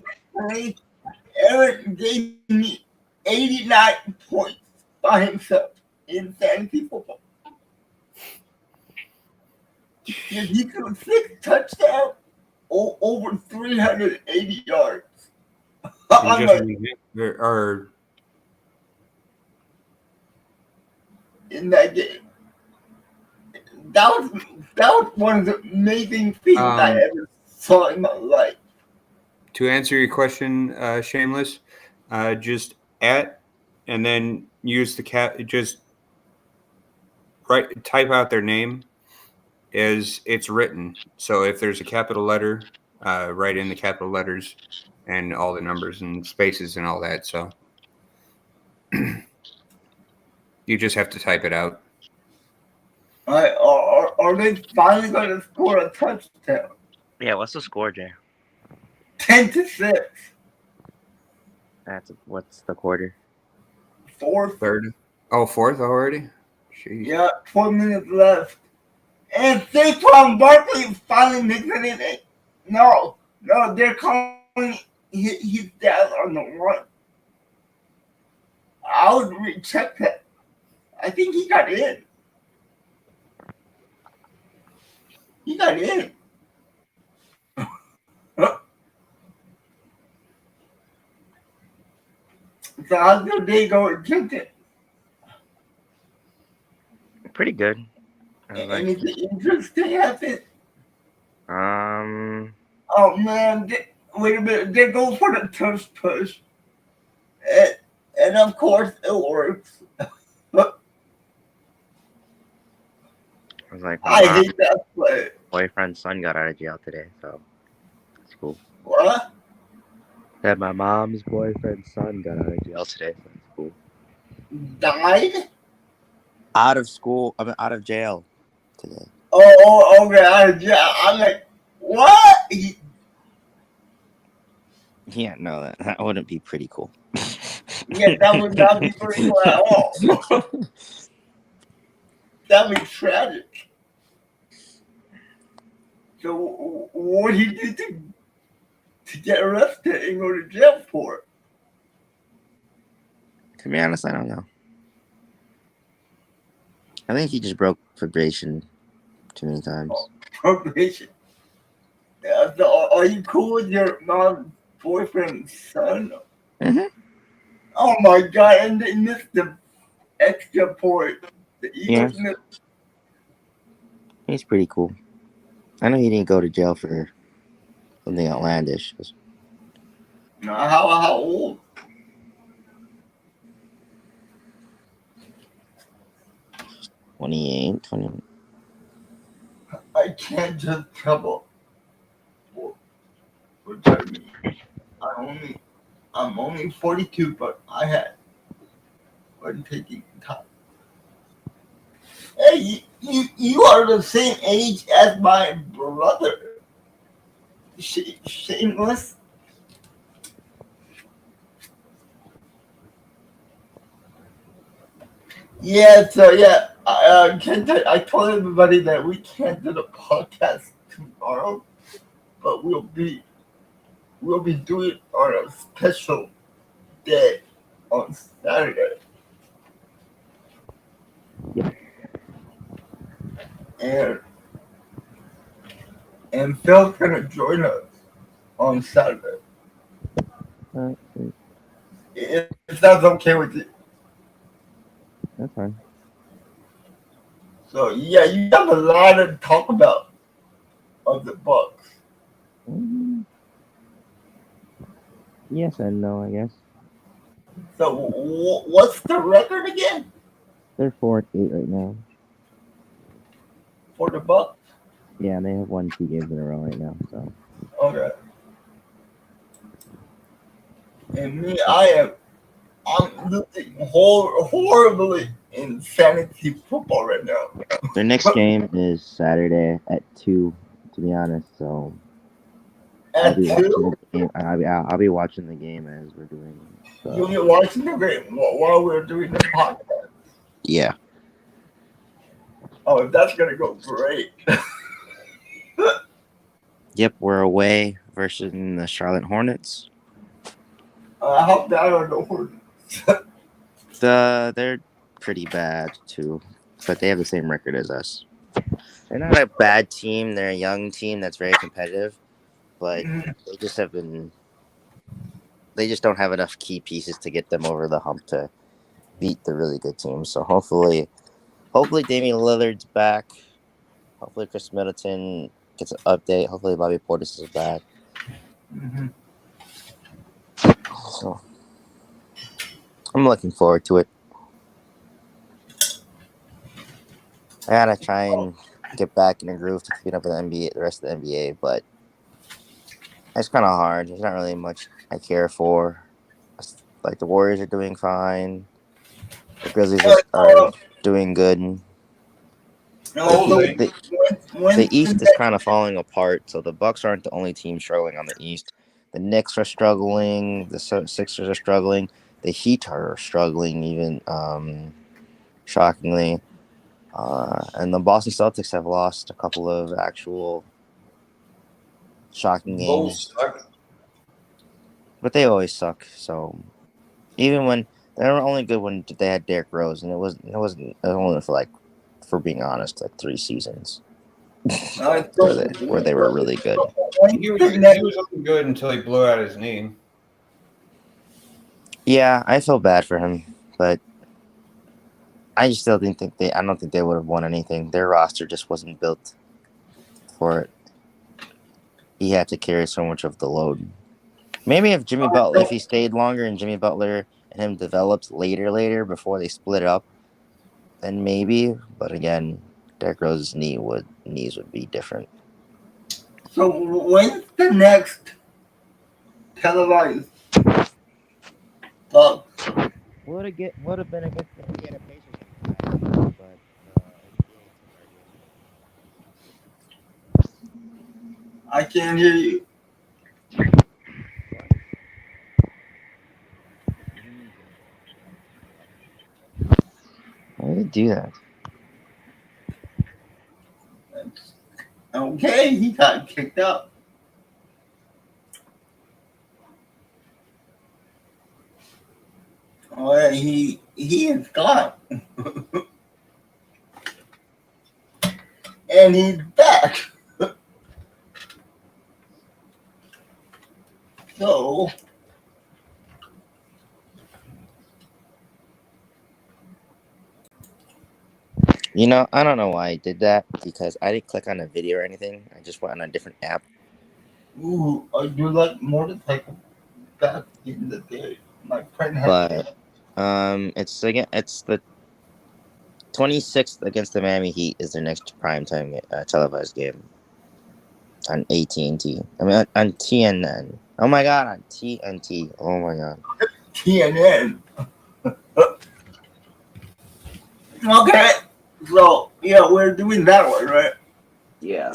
Aaron gave me 89 points by himself in fantasy football. He threw 6 touchdowns, over 380 yards. I'm like, in that game. That was one of the amazing things I ever saw in my life. To answer your question, Shameless, just and then use the just type out their name as it's written. So if there's a capital letter, write in the capital letters and all the numbers and spaces and all that. So you just have to type it out. Are they finally going to score a touchdown? Yeah, what's the score, Jay? 10-6. What's the quarter? Fourth. Third. Oh, fourth already? Jeez. Yeah, 4 minutes left. And Saquon Barkley finally makes it. No, they're calling his dad on the run. I would recheck that. I think he got in. He got in. So how's your day going, Kenton? Pretty good. I was like, Anything interesting happen? Oh man, wait a minute. They go for the tush push. And of course it works. I was like, I hate that play. boyfriend's son got out of jail today, so that's cool. What? That my mom's boyfriend's son got out of jail today, so that's cool. Died? Out of jail today. Oh, okay. I'm like, what? Yeah, no, that wouldn't be pretty cool. Yeah, that would not be pretty cool at all. That would be tragic. So, what did he do to get arrested and go to jail for? To be honest, I don't know. I think he just broke probation too many times. Probation. Yeah, so are you cool with your mom's boyfriend's son? Mm-hmm. Oh my god, and they missed the extra point. The Eagles missed. He's pretty cool. I know he didn't go to jail for something outlandish. How old? 28, 20. I can't just trouble. Which I mean, I'm only 42, but I had fun taking time. Hey, you are the same age as my brother. Shameless. Yeah, so yeah, I told everybody that we can't do the podcast tomorrow, but we'll be doing it on a special day on Saturday. Yeah. And Phil's gonna join us on Saturday. If that's okay with you. That's fine. So yeah, you have a lot to talk about of the Bucks. Yes and no, I guess. So what's the record again They're 4-8 right now. for the Bucks? Yeah, they have won 2 games in a row right now. So. Okay. And me, I'm losing horribly in fantasy football right now. Their next game is Saturday at 2. To be honest, so. At 2? I'll be watching the game as we're doing. So. You'll be watching the game while we're doing the podcast. Yeah. Oh, that's gonna go great. Yep, we're away versus the Charlotte Hornets. I hope that are the Hornets. They're pretty bad too, but they have the same record as us. They're not a bad team. They're a young team that's very competitive, but they just have been. They just don't have enough key pieces to get them over the hump to beat the really good teams. So hopefully Damian Lillard's back. Hopefully Chris Middleton gets an update. Hopefully Bobby Portis is back. Mm-hmm. So I'm looking forward to it. I gotta try and get back in the groove to keep up with the rest of the NBA, but it's kind of hard. There's not really much I care for. Like the Warriors are doing fine. The Grizzlies are doing good. No, so Holding. when The East is kind of falling apart, so the Bucks aren't the only team struggling on the East. The Knicks are struggling. The Sixers are struggling. The Heat are struggling, even shockingly. And the Boston Celtics have lost a couple of actual shocking Both games, suck. but they always suck. So even when they were only good when they had Derrick Rose, and it wasn't only for like, for being honest, like 3 seasons where they were really good. He was looking good until he blew out his knee. Yeah, I feel bad for him, but I just still didn't think I don't think they would have won anything. Their roster just wasn't built for it. He had to carry so much of the load. Maybe if he stayed longer and Jimmy Butler and him developed later before they split up, then maybe. But again, Derrick Rose's knees would be different. So when's the next televised Bucks? Would have been against the Indiana Pacers, but I can't hear you. why did it do that? Okay, he got kicked out. Oh, yeah, he is gone, and he's back. So I don't know why I did that because I didn't click on a video or anything. I just went on a different app. ooh, I do like motorcycle back in the day. My friend had But it's the 26th against the Miami Heat is their next primetime televised game on AT&T. I mean on TNN. Oh my god, on TNT. Oh my god. TNN. Okay, so yeah, we're doing that one, right? Yeah.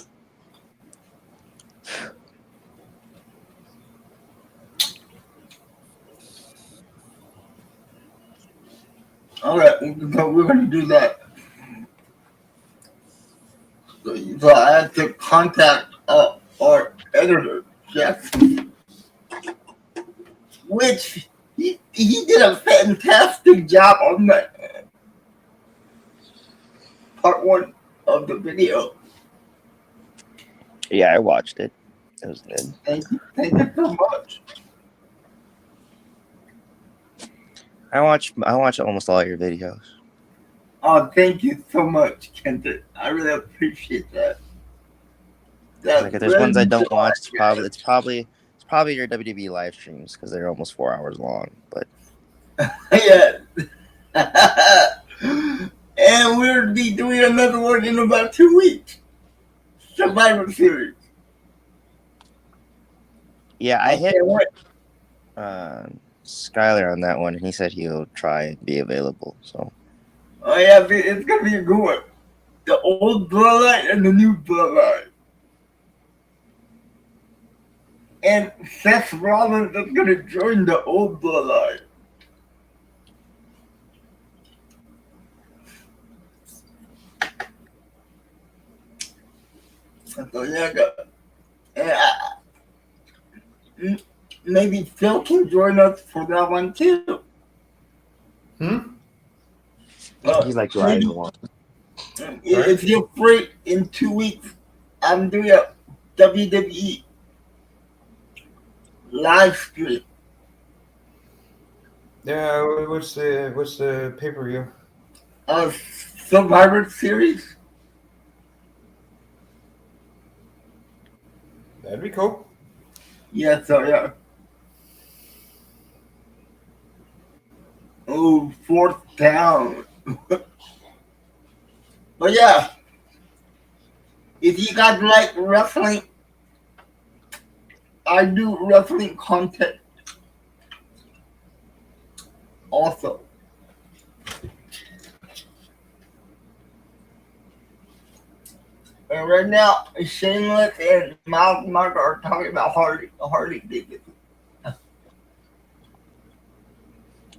Okay, so we're gonna do that. So I have to contact our editor, Jackson, which he did a fantastic job on that part one of the video. Yeah, I watched it. It was good. Thank you so much. I watch almost all your videos. Oh, thank you so much, Kendrick. I really appreciate that. Like if there's ones I don't watch, it's probably your WWE live streams because they're almost 4 hours long. But yeah. And we'll be doing another one in about 2 weeks. Survivor Series. yeah, I hit can't wait. Skyler on that one, and he said he'll try and be available. So Oh yeah, it's gonna be a good one. The old bloodline and the new bloodline. And Seth Rollins is gonna join the old bloodline. So yeah, maybe Phil can join us for that one too. he's like driving one. If you're free in 2 weeks, I'm doing a WWE live stream. Yeah, what's the pay-per-view? Survivor Series. That'd be cool. Yeah, so yeah. Oh, fourth down. But yeah, if you guys like wrestling, I do wrestling content also. And right now, Shameless and Miles Mark are talking about Hardy tickets. I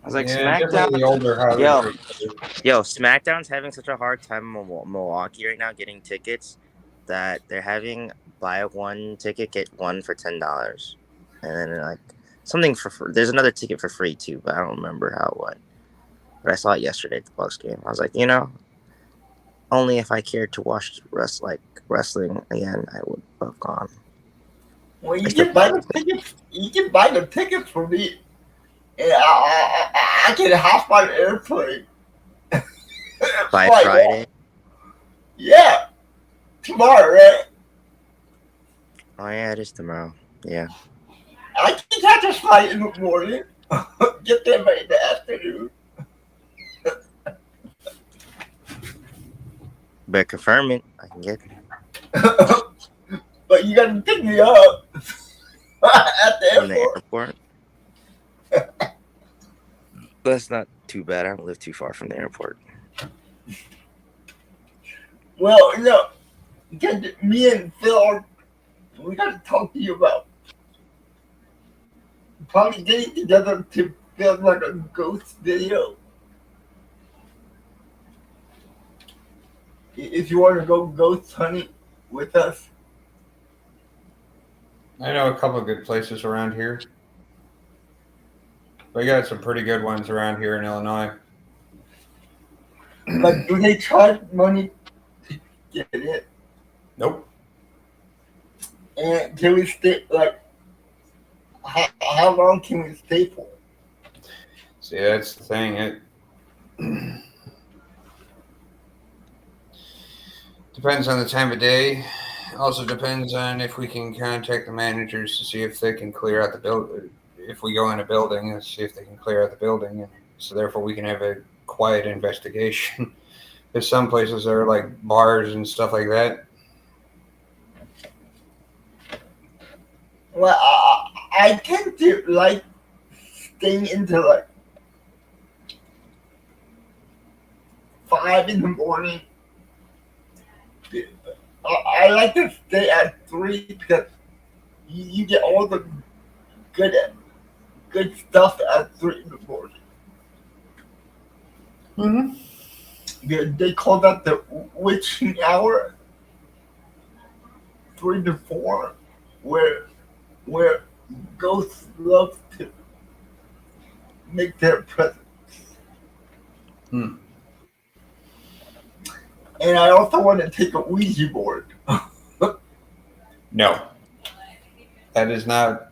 was like, Yeah, SmackDown. definitely the older Hollywood. Yo, SmackDown's having such a hard time in Milwaukee right now getting tickets that they're having buy one ticket get one for $10, and then like something for free. There's another ticket for free too, but I don't remember how it went. But I saw it yesterday at the Bucks game. I was like, only if I cared to watch wrestling again, I would have gone. Well, I you still can buy the tickets. You can buy the tickets for me, and I can hop on an airplane. by Fly Friday. off. Yeah, tomorrow, right? Oh yeah, it is tomorrow. Yeah. I can catch a flight in the morning. Get there by the afternoon. Better confirm it. I can get But you gotta pick me up at the from the airport. airport. That's not too bad. I don't live too far from the airport. Well, because me and Phil, we gotta talk to you about probably getting together to film like a ghost video. If you want to go ghost hunting with us. I know a couple of good places around here. We got some pretty good ones around here in Illinois. But do they charge money to get in? Nope. And can we stay, like, how long can we stay for? See, that's the thing. It depends on the time of day. Also depends on if we can contact the managers to see if they can clear out the building. If we go in a building and see if they can clear out the building, and so therefore we can have a quiet investigation. Because some places are like bars and stuff like that. Well, I tend to like staying into like 5 in the morning. I like to stay at 3 because you get all the good stuff at 3 in the morning. Mm-hmm. Yeah, they call that the witching hour, 3 to 4, where ghosts love to make their presence. Hmm. And I also want to take a Ouija board. No. That is not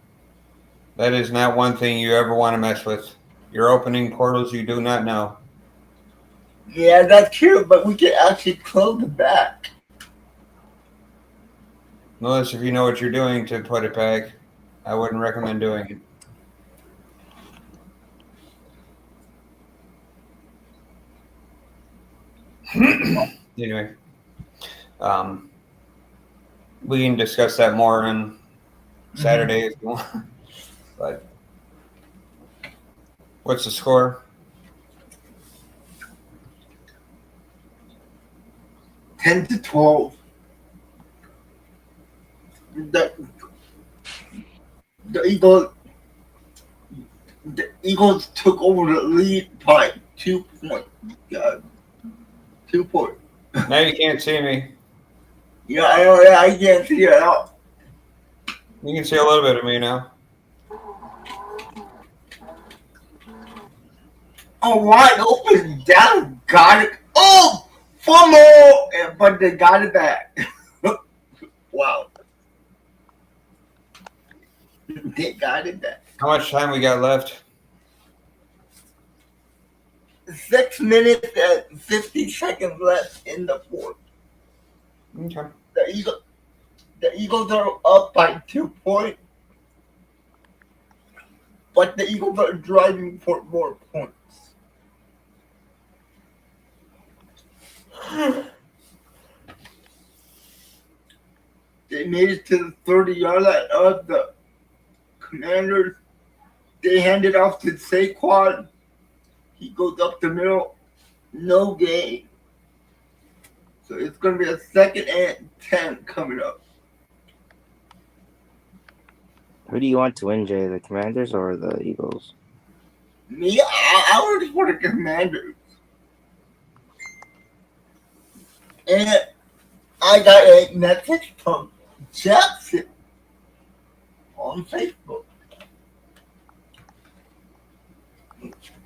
one thing you ever want to mess with. You're opening portals you do not know. Yeah, that's true, but we can actually close the back. Unless if you know what you're doing to put it back, I wouldn't recommend doing it. Anyway, we can discuss that more on Saturday if you want. But what's the score? 10-12. The Eagles took over the lead by 2 points. 2 points. Now you can't see me. Yeah, I know. Yeah, I can't see it out. You can see a little bit of me now. Oh, wide open. Down. Got it. Oh, fumble. But they got it back. Wow. They got it back. How much time we got left? 6 minutes and 50 seconds left in the fourth. Okay. The Eagles are up by 2 points, but the Eagles are driving for more points. They made it to the 30-yard line of the Commanders. They hand it off to Saquon. He goes up the middle. No gain. So it's going to be a 2nd and 10 coming up. Who do you want to win, Jay? The Commanders or the Eagles? Me, I already for the Commanders. And I got a message from Jackson on Facebook.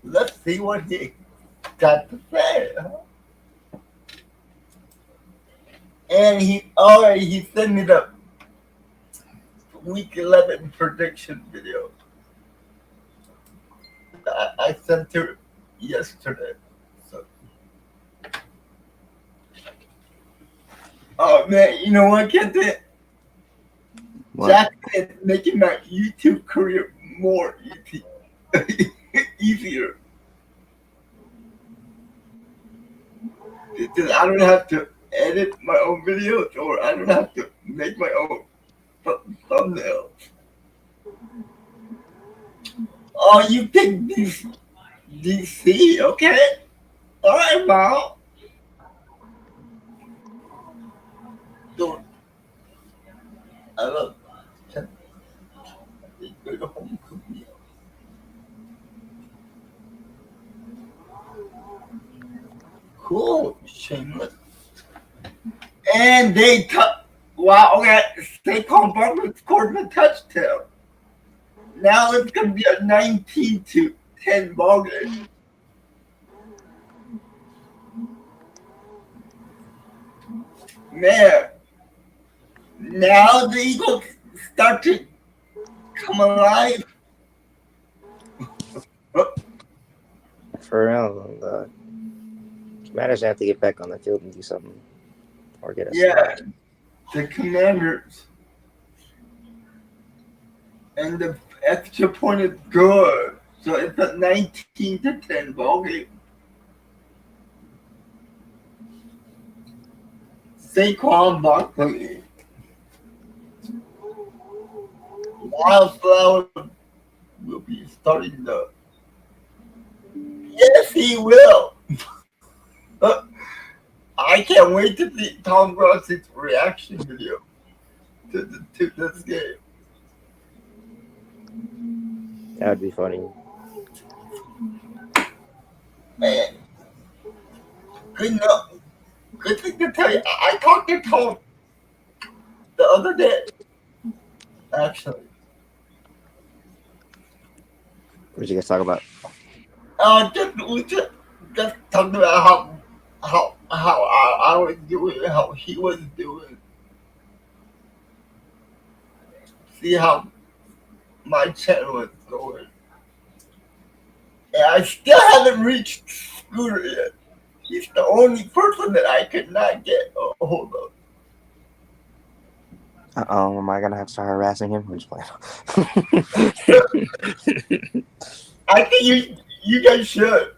Let's see what he got to say. And he sent me the week 11 prediction video. I sent to it yesterday. So. Oh man, you know what, Kenton? Jackson is making my YouTube career more easier. Because I don't have to edit my own videos, or I don't have to make my own thumbnails. Oh, you picked DC, okay? All right, Mom. Dude, I love that. Good home cooking. Cool, shameless. And they wow, okay, Saquon Barkley scored a touchdown. Now it's gonna be a 19-10 ball game. Man, now the Eagles start to come alive. For real, the Commanders have to get back on the field and do something, or get us. Yeah, the Commanders. And the extra point is good. So it's a 19-10 ball game. Saquon Barkley. Wildflower will be starting the. Yes, he will. I can't wait to see Tom Brady's reaction video to this game. That would be funny. Man, good thing to tell you. I talked to Tom the other day. Actually, What did you guys talk about? we just talked about how I was doing, how he was doing. See how my channel is going. And I still haven't reached Scooter yet. He's the only person that I could not get a hold of. Am I gonna have to start harassing him? I'm just playing. I think you guys should.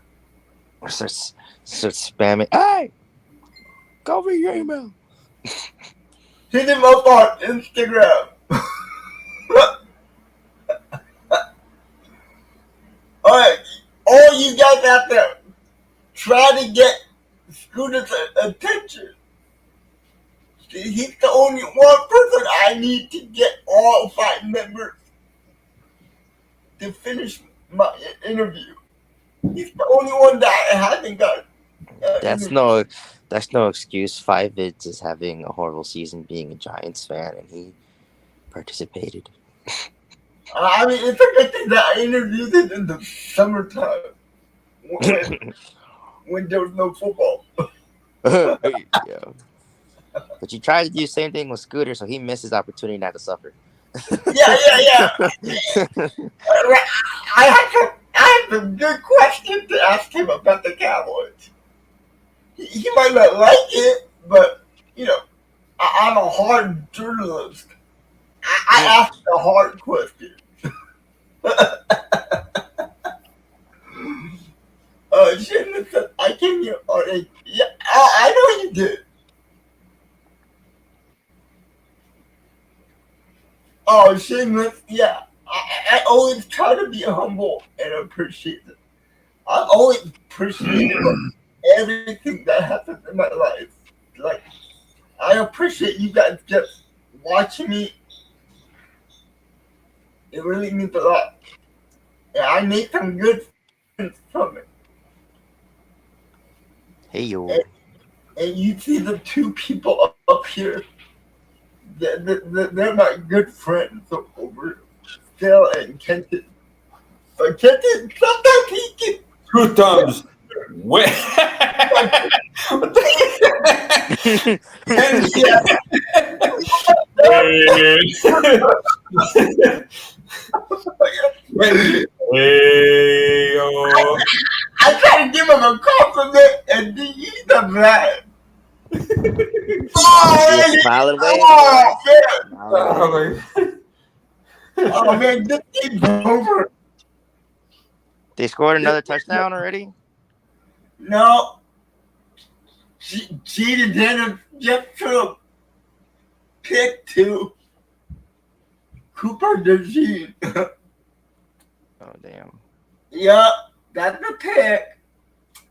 Start spamming. Hey, go over your email. Hit him up on Instagram. Alright, all you guys out there, try to get Scooter's attention. He's the only one person I need to get all 5 members to finish my interview. He's the only one that I haven't got. That's no excuse. 5 Vids is having a horrible season, being a Giants fan, and he participated. I mean, it's a good thing that I interviewed it in the summertime when there was no football. Yeah. But you tried to do the same thing with Scooter, so he missed his opportunity not to suffer. Yeah. I had some good questions to ask him about the Cowboys. He might not like it, but, you know, I'm a hard journalist. I ask the hard questions. Shit, I came here on a. Yeah, I know you did. Oh, shameless. Yeah, I always try to be humble and appreciative. I'm always appreciative of everything that happens in my life. like, I appreciate you guys just watching me. It really means a lot. And I made some good friends from it. Hey yo. And you see the two people up here, they're my good friends over Phil and Kenton. But Kenton, sometimes he can. Two thumbs. What? What the- Hey, yo. I try to give him a compliment and then he's the man. Oh, Smiling way. oh man, this game's over. They scored another touchdown already? No. Cheated Dennis just to pick two. Cooper DeJean. Oh damn. Yeah, that's the pick.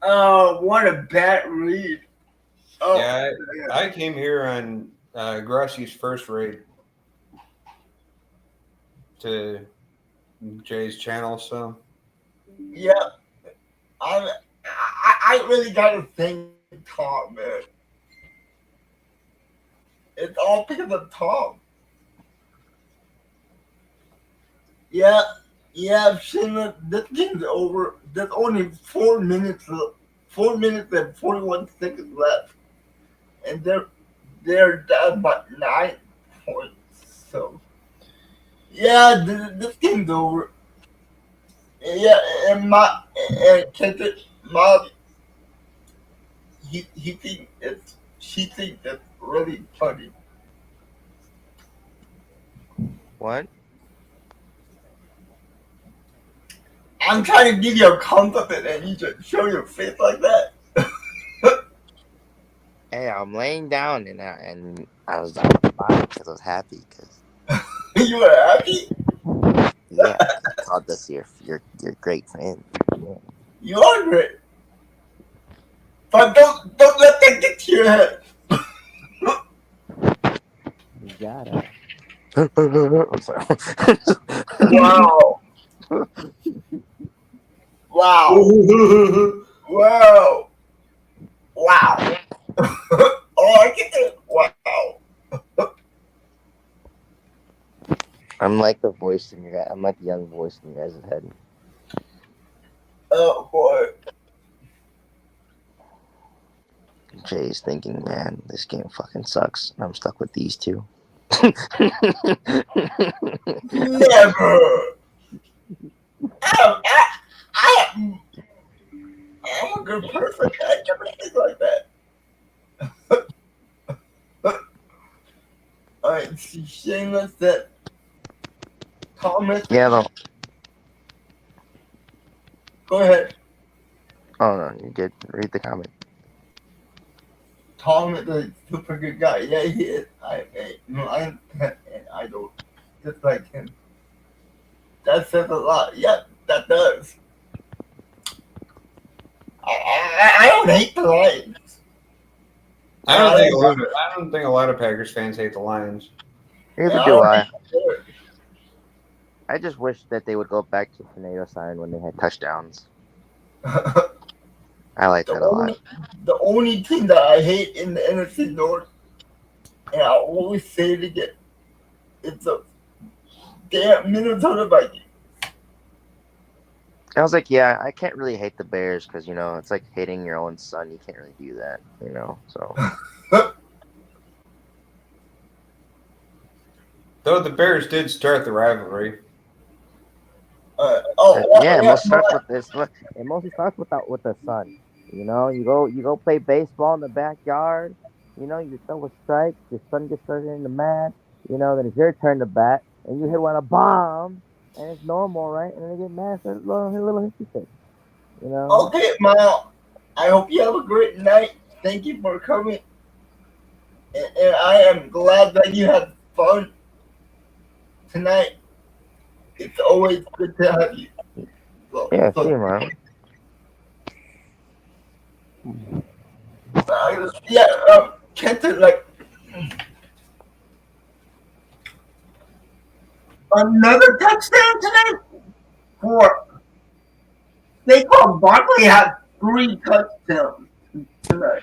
What a bad read. Oh, Yeah, I came here on Grassi's first raid to Jay's channel, so yeah. I really gotta thank Tom, man. It's all because of Tom. Yeah, Shayna, this game's over. There's only 4 minutes, 4 minutes and 41 seconds left, and they're down by 9 points. So, yeah, this game's over. Yeah, and Kendrick, Molly, she thinks it's really funny. What? I'm trying to give you a compliment and you just show your face like that. Hey, I'm laying down and I was fine because I was happy because You were happy? yeah, I called this your great friend. Yeah. You are great. But don't let that get to your head. You gotta. I'm sorry. Wow. Wow. Wow. Oh, I get it. Wow. I'm like the voice in your guy. I'm like the young voice in your guys' head. Oh boy. Jay's thinking, man, this game fucking sucks. And I'm stuck with these two. Never. I'm a good person. I never think like that. Alright, Shameless that Thomas. Yeah, no. Go ahead. Oh, no, you did. Read the comment. Tom is a super good guy. Yeah, he is. I don't dislike him. That says a lot. Yeah, that does. I don't hate the Lions. I don't think a lot of Packers fans hate the Lions. Neither do I. I just wish that they would go back to tornado sign when they had touchdowns. I like that a lot. The only team that I hate in the NFC North, and I always say it again, it's the damn Minnesota Vikings. I was like, yeah, I can't really hate the Bears because, you know, it's like hating your own son. You can't really do that, you know, so. Though the Bears did start the rivalry. It mostly starts with the sun. You know, you go play baseball in the backyard. You know, you throw a strike. Your son gets started in the mat. You know, then it's your turn to bat, and you hit one a bomb, and it's normal, right? And then they get mad for a little history thing. You know. Okay, Mal. I hope you have a great night. Thank you for coming, and I am glad that you had fun tonight. It's always good to have you. Yeah, see you, man. Kenta, like, another touchdown tonight for Saquon Barkley had 3 touchdowns tonight.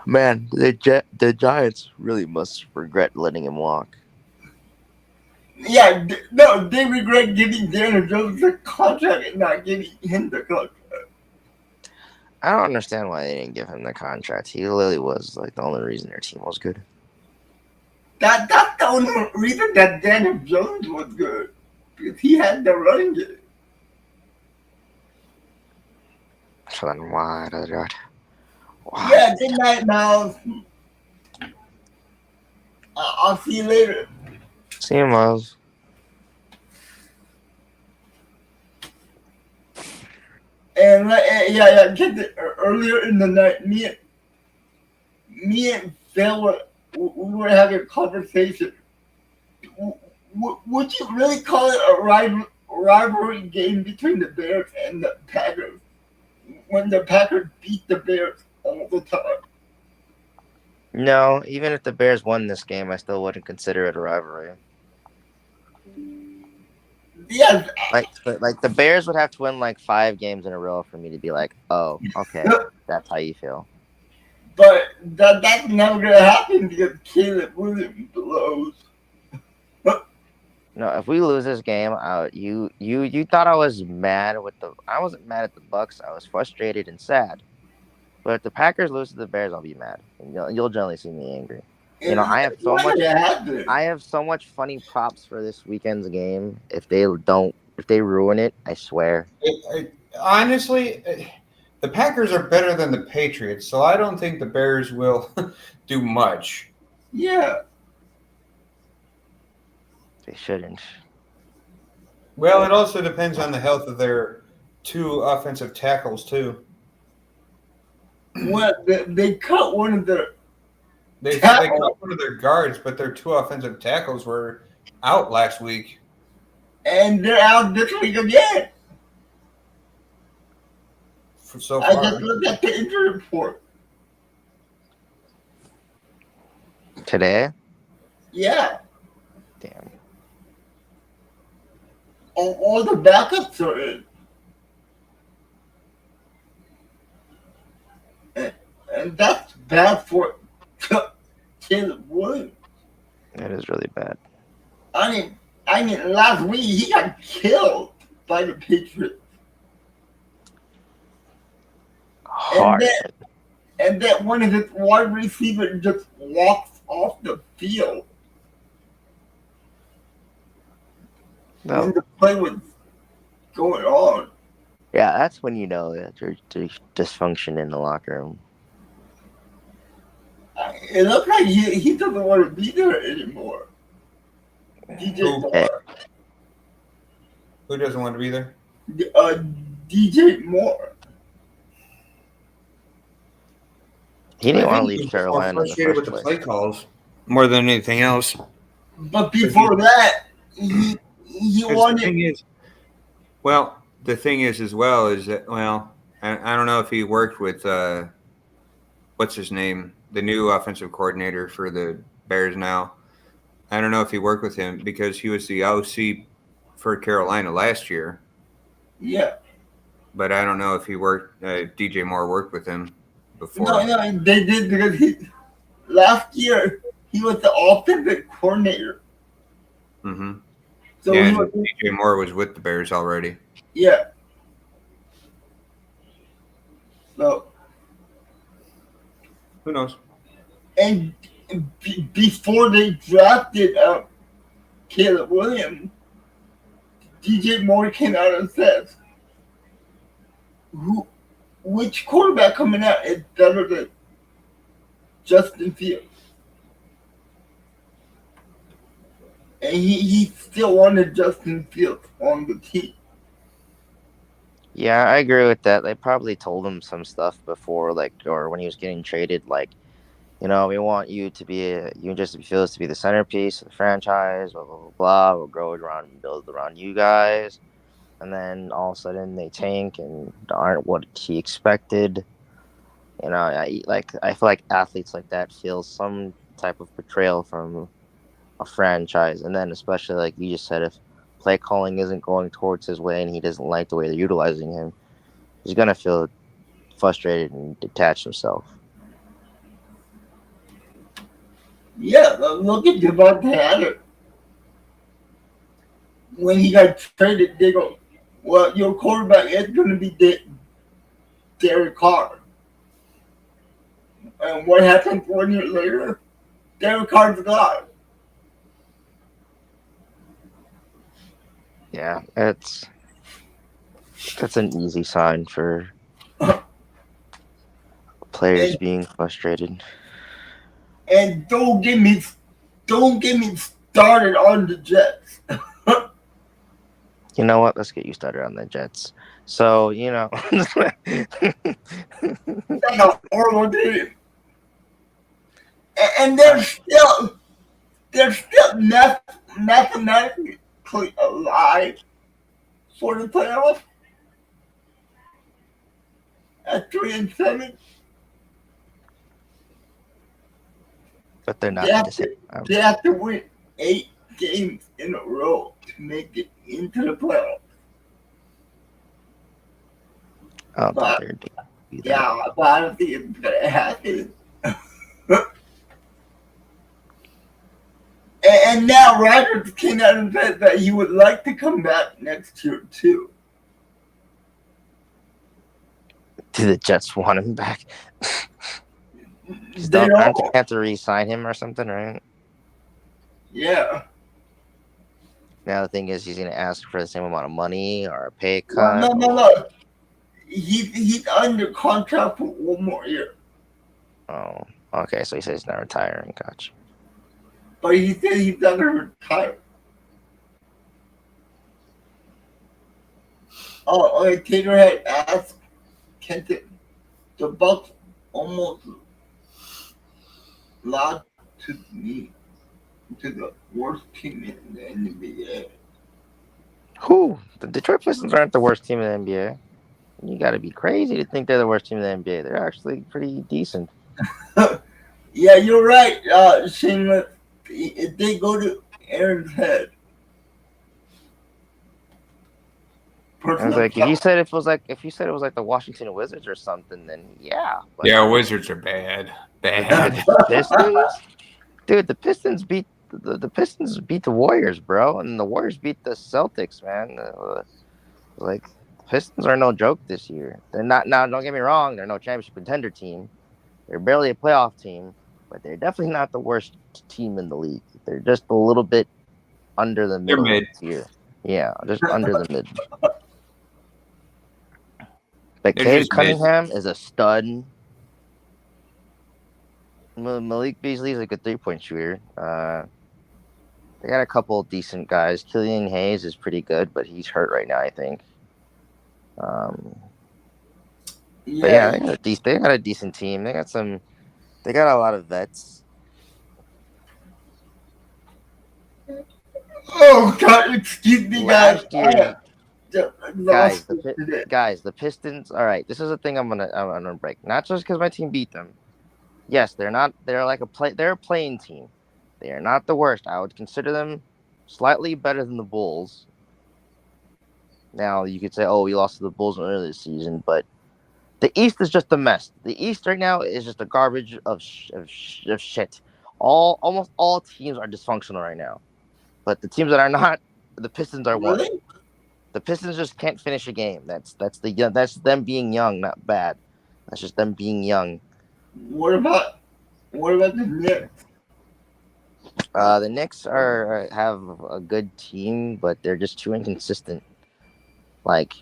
Man, the Giants really must regret letting him walk. Yeah, no, they regret giving Daniel Jones the contract and not giving him the contract. I don't understand why they didn't give him the contract. He literally was like the only reason their team was good. That's the only reason that Daniel Jones was good. Because he had the running game. So then why does that? Why? Yeah, good night, Miles. I'll see you later. See you, Miles. And yeah, earlier in the night, me and Phil we were having a conversation. Would you really call it a rivalry game between the Bears and the Packers when the Packers beat the Bears all the time? No, even if the Bears won this game, I still wouldn't consider it a rivalry. Yes. Like the Bears would have to win like 5 games in a row for me to be like, oh, okay, that's how you feel. But that's never gonna happen because Caleb Williams blows. No, if we lose this game, you thought I was mad with the. I wasn't mad at the Bucks. I was frustrated and sad. But if the Packers lose to the Bears, I'll be mad. And you'll generally see me angry. You know, I have so much. I have so much funny props for this weekend's game. If they ruin it, I swear. Honestly, the Packers are better than the Patriots, so I don't think the Bears will do much. Yeah. They shouldn't. Well, it also depends on the health of their 2 offensive tackles too. Well, they cut one of their. They cut one of their guards, but their 2 offensive tackles were out last week. And they're out this week again. So far. I just looked at the injury report. Today? Yeah. Damn. All the backups are in. And that's bad for Caleb Williams. That is really bad. I mean, last week he got killed by the Patriots. Hard. And then one of his wide receivers just walks off the field. No. When the play was going on. Yeah, that's when you know that there's dysfunction in the locker room. It looks like he doesn't want to be there anymore. DJ Moore. Who doesn't want to be there? DJ Moore. He didn't want to leave Carolina in the Frustrated first with the place. play calls more than anything else. But before that, he wanted. The thing is as well is that I don't know if he worked with what's his name, the new offensive coordinator for the Bears now. I don't know if he worked with him because he was the OC for Carolina last year. Yeah. But I don't know if he worked. DJ Moore worked with him before. No, they did because last year he was the offensive coordinator. Mm-hmm. So yeah, DJ Moore was with the Bears already. Yeah. So. Who knows? And before they drafted Caleb Williams, DJ Moore came out and said, which quarterback coming out is better than Justin Fields? And he still wanted Justin Fields on the team. Yeah, I agree with that. They probably told him some stuff before, or when he was getting traded, we want you to be Justin Fields to be the centerpiece of the franchise, blah, blah, blah, blah. We'll grow it around and build around you guys. And then all of a sudden they tank and aren't what he expected. You know, I feel like athletes like that feel some type of betrayal from a franchise, and then especially like you just said, if play calling isn't going towards his way and he doesn't like the way they're utilizing him, he's gonna feel frustrated and detach himself. Yeah, but look at Devontae Adams. When he got traded, they go, well, your quarterback is going to be Derek Carr. And what happened 1 year later? Derek Carr's gone. Yeah, that's an easy sign for players And being frustrated. and don't get me started on the Jets. You know what? Let's get you started on the Jets. So you know, That's a horrible team. And they're still mathematically alive for the playoffs at 3-7. but they're They not at have the same to time. they have to win 8 games in a row to make it into the playoffs. I don't think But they're doing that. yeah, but I don't think it's gonna happen. And now Rodgers came out and said that he would like to come back next year too. Do the Jets want him back? They Aren't they all, have to re-sign him or something, right? yeah. Now the thing is, he's gonna ask for the same amount of money or a pay Well, cut. no. He's under contract for 1 more year, Oh, okay. So he says he's not retiring. Gotcha. but he said he's not gonna retire. Oh, Taylor had asked Kenton, the Bucks almost lost to me to the worst team in the NBA. Who? The Detroit Pistons aren't the worst team in the NBA. You got to be crazy to think they're the worst team in the NBA. They're actually pretty decent. Yeah, you're right, Shameless. If they go to Aaron's head, I was personal like, foul. if you said it was like the Washington Wizards or something, then yeah. But Yeah, Wizards are bad. Bad. the Pistons, dude, the Pistons beat the Warriors, bro, and the Warriors beat the Celtics, man. Like the Pistons are no joke this year. They're not now. Don't get me wrong; they're no championship contender team. They're barely a playoff team, but they're definitely not the worst team in the league. They're just a little bit under the They're middle mid. tier. Yeah, just under the mid. But They're Cade just mid. Cunningham is a stud. Malik Beasley is a good 3-point shooter. They got a couple of decent guys. Killian Hayes is pretty good, but he's hurt right now, I think. But yeah, Yeah. they got a decent team. They got a lot of vets. Oh God, excuse me, guys. Last year, Just lost today. the Pistons. All right, this is a thing I'm gonna break. Not just because my team beat them. Yes, they're not. They're like they're a playing team. They are not the worst. I would consider them slightly better than the Bulls. Now you could say, "Oh, we lost to the Bulls earlier this season," but the East is just a mess. The East right now is just a garbage of shit. Almost all teams are dysfunctional right now, but the teams that are not, the Pistons are one. Really? The Pistons just can't finish a game. That's them being young, not bad. That's just them being young. What about the Knicks? The Knicks have a good team, but they're just too inconsistent. Like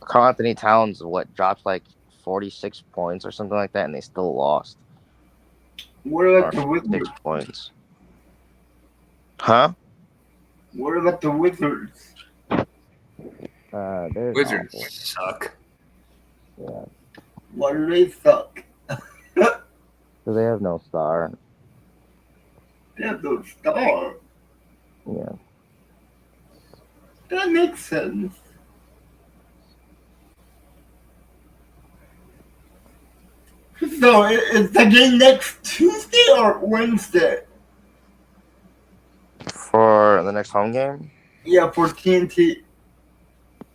Carl Anthony Towns, dropped like 46 points or something like that, and they still lost. What about Or the 6 Wizards? points. Huh? What about the Wizards? They're Wizards awful. suck. Yeah, Why do they suck? because they have no star. They have no star. Yeah. That makes sense. So is the game next Tuesday or Wednesday? For the next home game? Yeah, for TNT.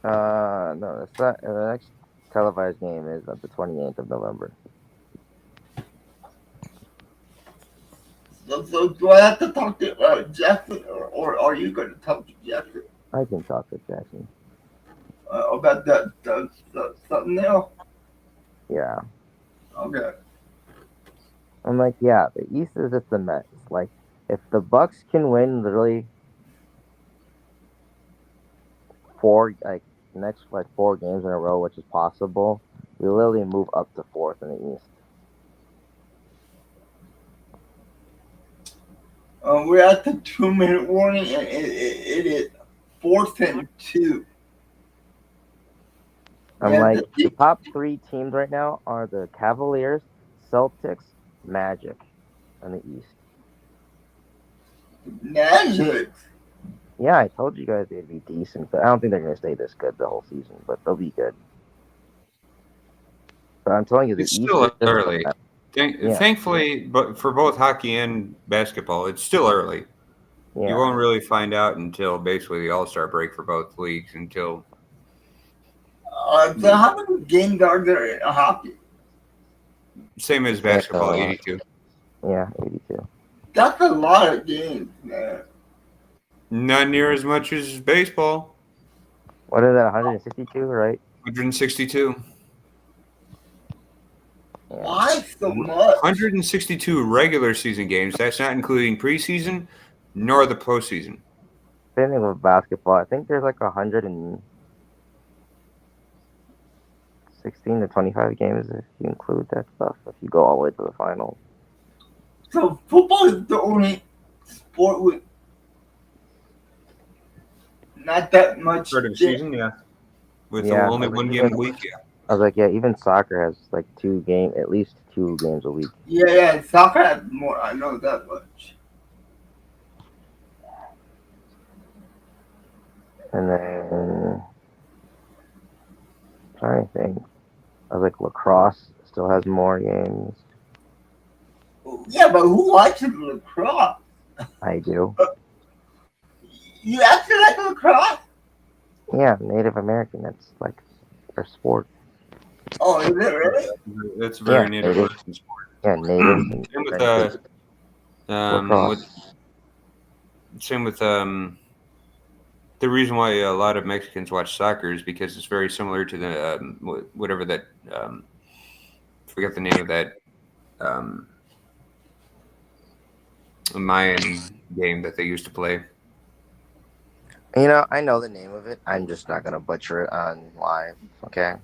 No, it's not. The next televised game is on the 28th of November. So do I have to talk to Jackson, or are you going to talk to Jackson I can talk to Jackson. about the thumbnail? Yeah. Okay. I'm like, yeah, the East is just a mess. Like, if the Bucks can win literally next 4 games in a row, which is possible, we literally move up to fourth in the East. We're at the 2-minute warning, and it is 4th and 2. I'm Yeah, like, the top 3 teams right now are the Cavaliers, Celtics, Magic, in the East. Magic. Yeah, I told you guys they'd be decent, but I don't think they're gonna stay this good the whole season. But they'll be good. But I'm telling you, the It's East is still just early. Yeah. Thankfully, but for both hockey and basketball, it's still early. You yeah. won't really find out until basically the All-Star break for both leagues. Until So how many game guards are in hockey? same as basketball, 82. Yeah, 82. That's a lot of games, man. Not near as much as baseball. What is that? 162, right? 162. Yeah. Why so much? 162 regular season games. That's not including preseason nor the postseason. Same thing with basketball. I think there's like 116 to 25 games if you include that stuff. If you go all the way to the finals. So football is the only sport with not that much. Start of the season, yeah. With Yeah, only one game a week, yeah. I was like, yeah, even soccer has like at least 2 games a week. Yeah, soccer has more. I know that much. And then I'm trying to think. I was like, lacrosse still has more games. Yeah, but who watches lacrosse? I do. You actually like lacrosse? Yeah, Native American. That's like their sport. Oh, is it really? That's a very Yeah, Native Native. American sport. Yeah, Natives. And Same with lacrosse. the reason why a lot of Mexicans watch soccer is because it's very similar to the whatever that forget the name of that Mayan game that they used to play. You know, I know the name of it. I'm just not gonna butcher it on live. Okay.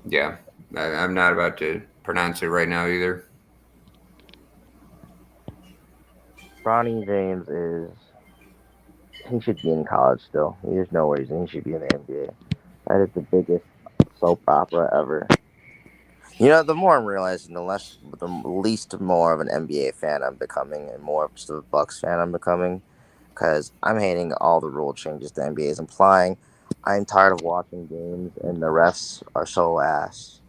Yeah, I'm not about to pronounce it right now either. Bronny James he should be in college still. There's no reason he should be in the NBA. That is the biggest soap opera ever. You know, the more I'm realizing, the least more of an NBA fan I'm becoming, and more of just a Bucks fan I'm becoming, because I'm hating all the rule changes the NBA is implying. I'm tired of watching games, and the refs are so ass.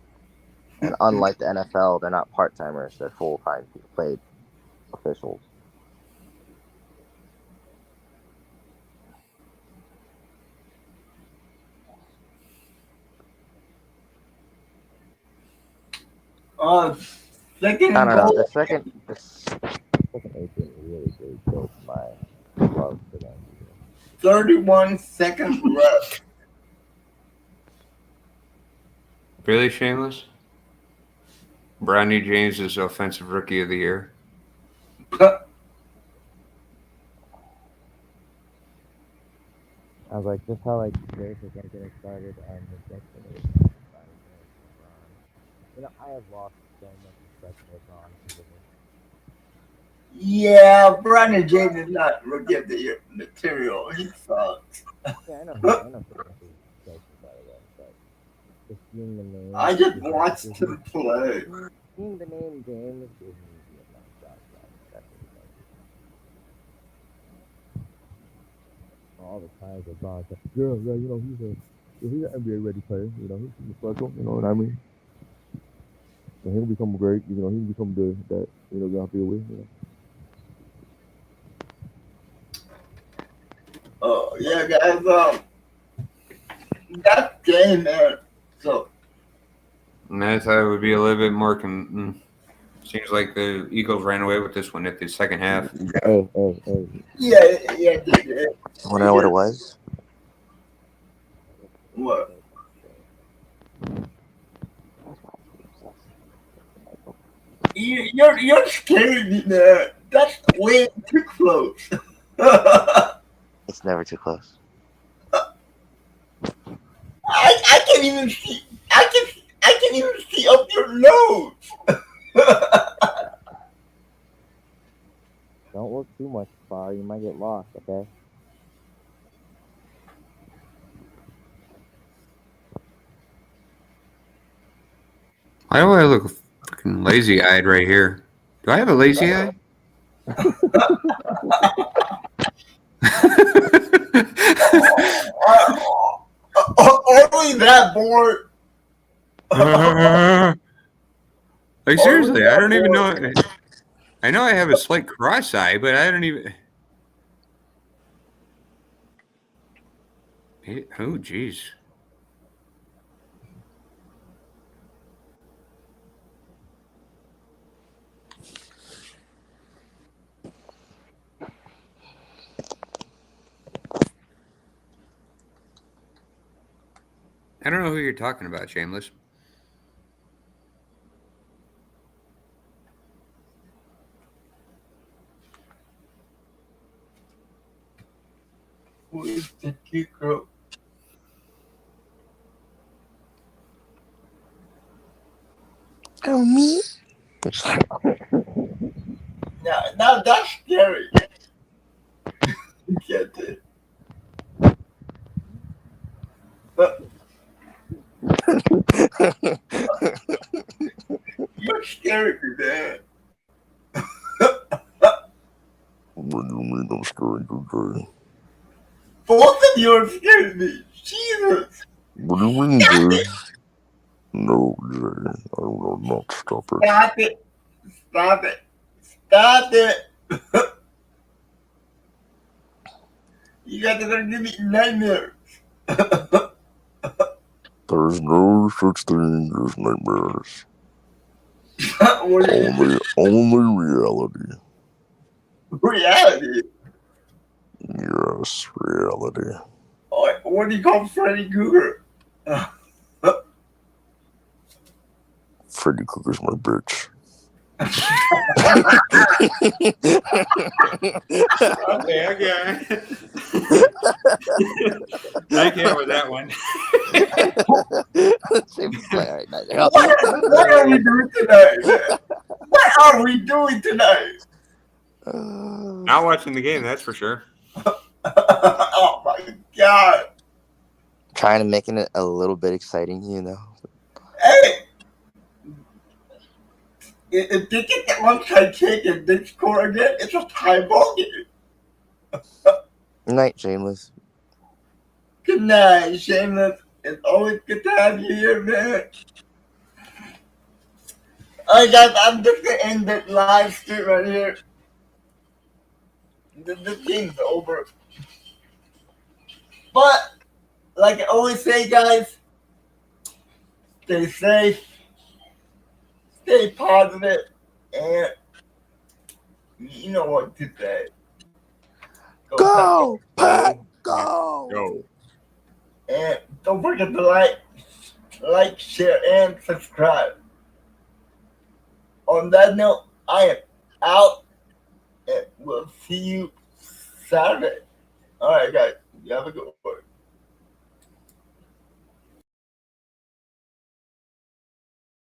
And unlike the NFL, they're not part timers; they're full time paid officials. Second I and don't know. goal. The second 18 really killed my love for them. 31 seconds left. Really shameless. Bronny James is Offensive Rookie of the Year. I was like, just how Drake is getting started and the destination. You know, I have lost so much respect for LeBron because of this. Yeah, Brandon James is not rookie of the year material. He sucks. Yeah, I know. I know. By the way, but just seeing the name. I just watched him play. Seeing the name James gives me Vietnam flashbacks. That's what all the times LeBron said, yeah, you know, he's an NBA ready player. You know, he's special. You know what I mean? And he'll become great. He'll become that gonna feel with. Oh yeah, guys. That game, man. So And I thought it would be a little bit more. Seems like the Eagles ran away with this one at the second half. Hey. yeah, they did. Want to know what it was? What? You're scaring me, man. That's way too close. It's never too close. I can't even see. I can't even see up your nose. Don't look too much far. You might get lost. Okay. Why do I look fucking lazy eyed right here? Do I have a lazy eye? Only that bored. Like seriously, I don't even know. I know I have a slight cross eye, but I don't even. Oh, jeez. I don't know who you're talking about, Shameless. Who is the cute girl? Oh, me? Now that's scary. Get it. But you're scaring me, man. What do you mean I'm scaring you, Jay? Both of you are scaring me. Jesus. What do you mean, Jay? No, Jay. I will not stop it. Stop it. Stop it. Stop it. You guys are gonna give me nightmares. There's no such thing as nightmares. What is Only reality. reality? Yes, reality. What do you call Freddy Krueger? Freddy Krueger's my bitch. Okay. I can't with that one. What are we doing tonight? What are we doing tonight? Not watching the game, that's for sure. Oh my god. Trying to make it a little bit exciting, Hey! If they get that one side kick and they score again, it's a tie ball game. Night, Shameless. Good night, Shameless. It's always good to have you here, man. Alright, guys, I'm just gonna end the live stream right here. The game's over. But, like I always say, guys, stay safe, stay positive, and you know what to say. Go, Pat, go! Go. And don't forget to like, share, and subscribe. On that note, I am out, and we'll see you Saturday. All right, guys, you have a good one.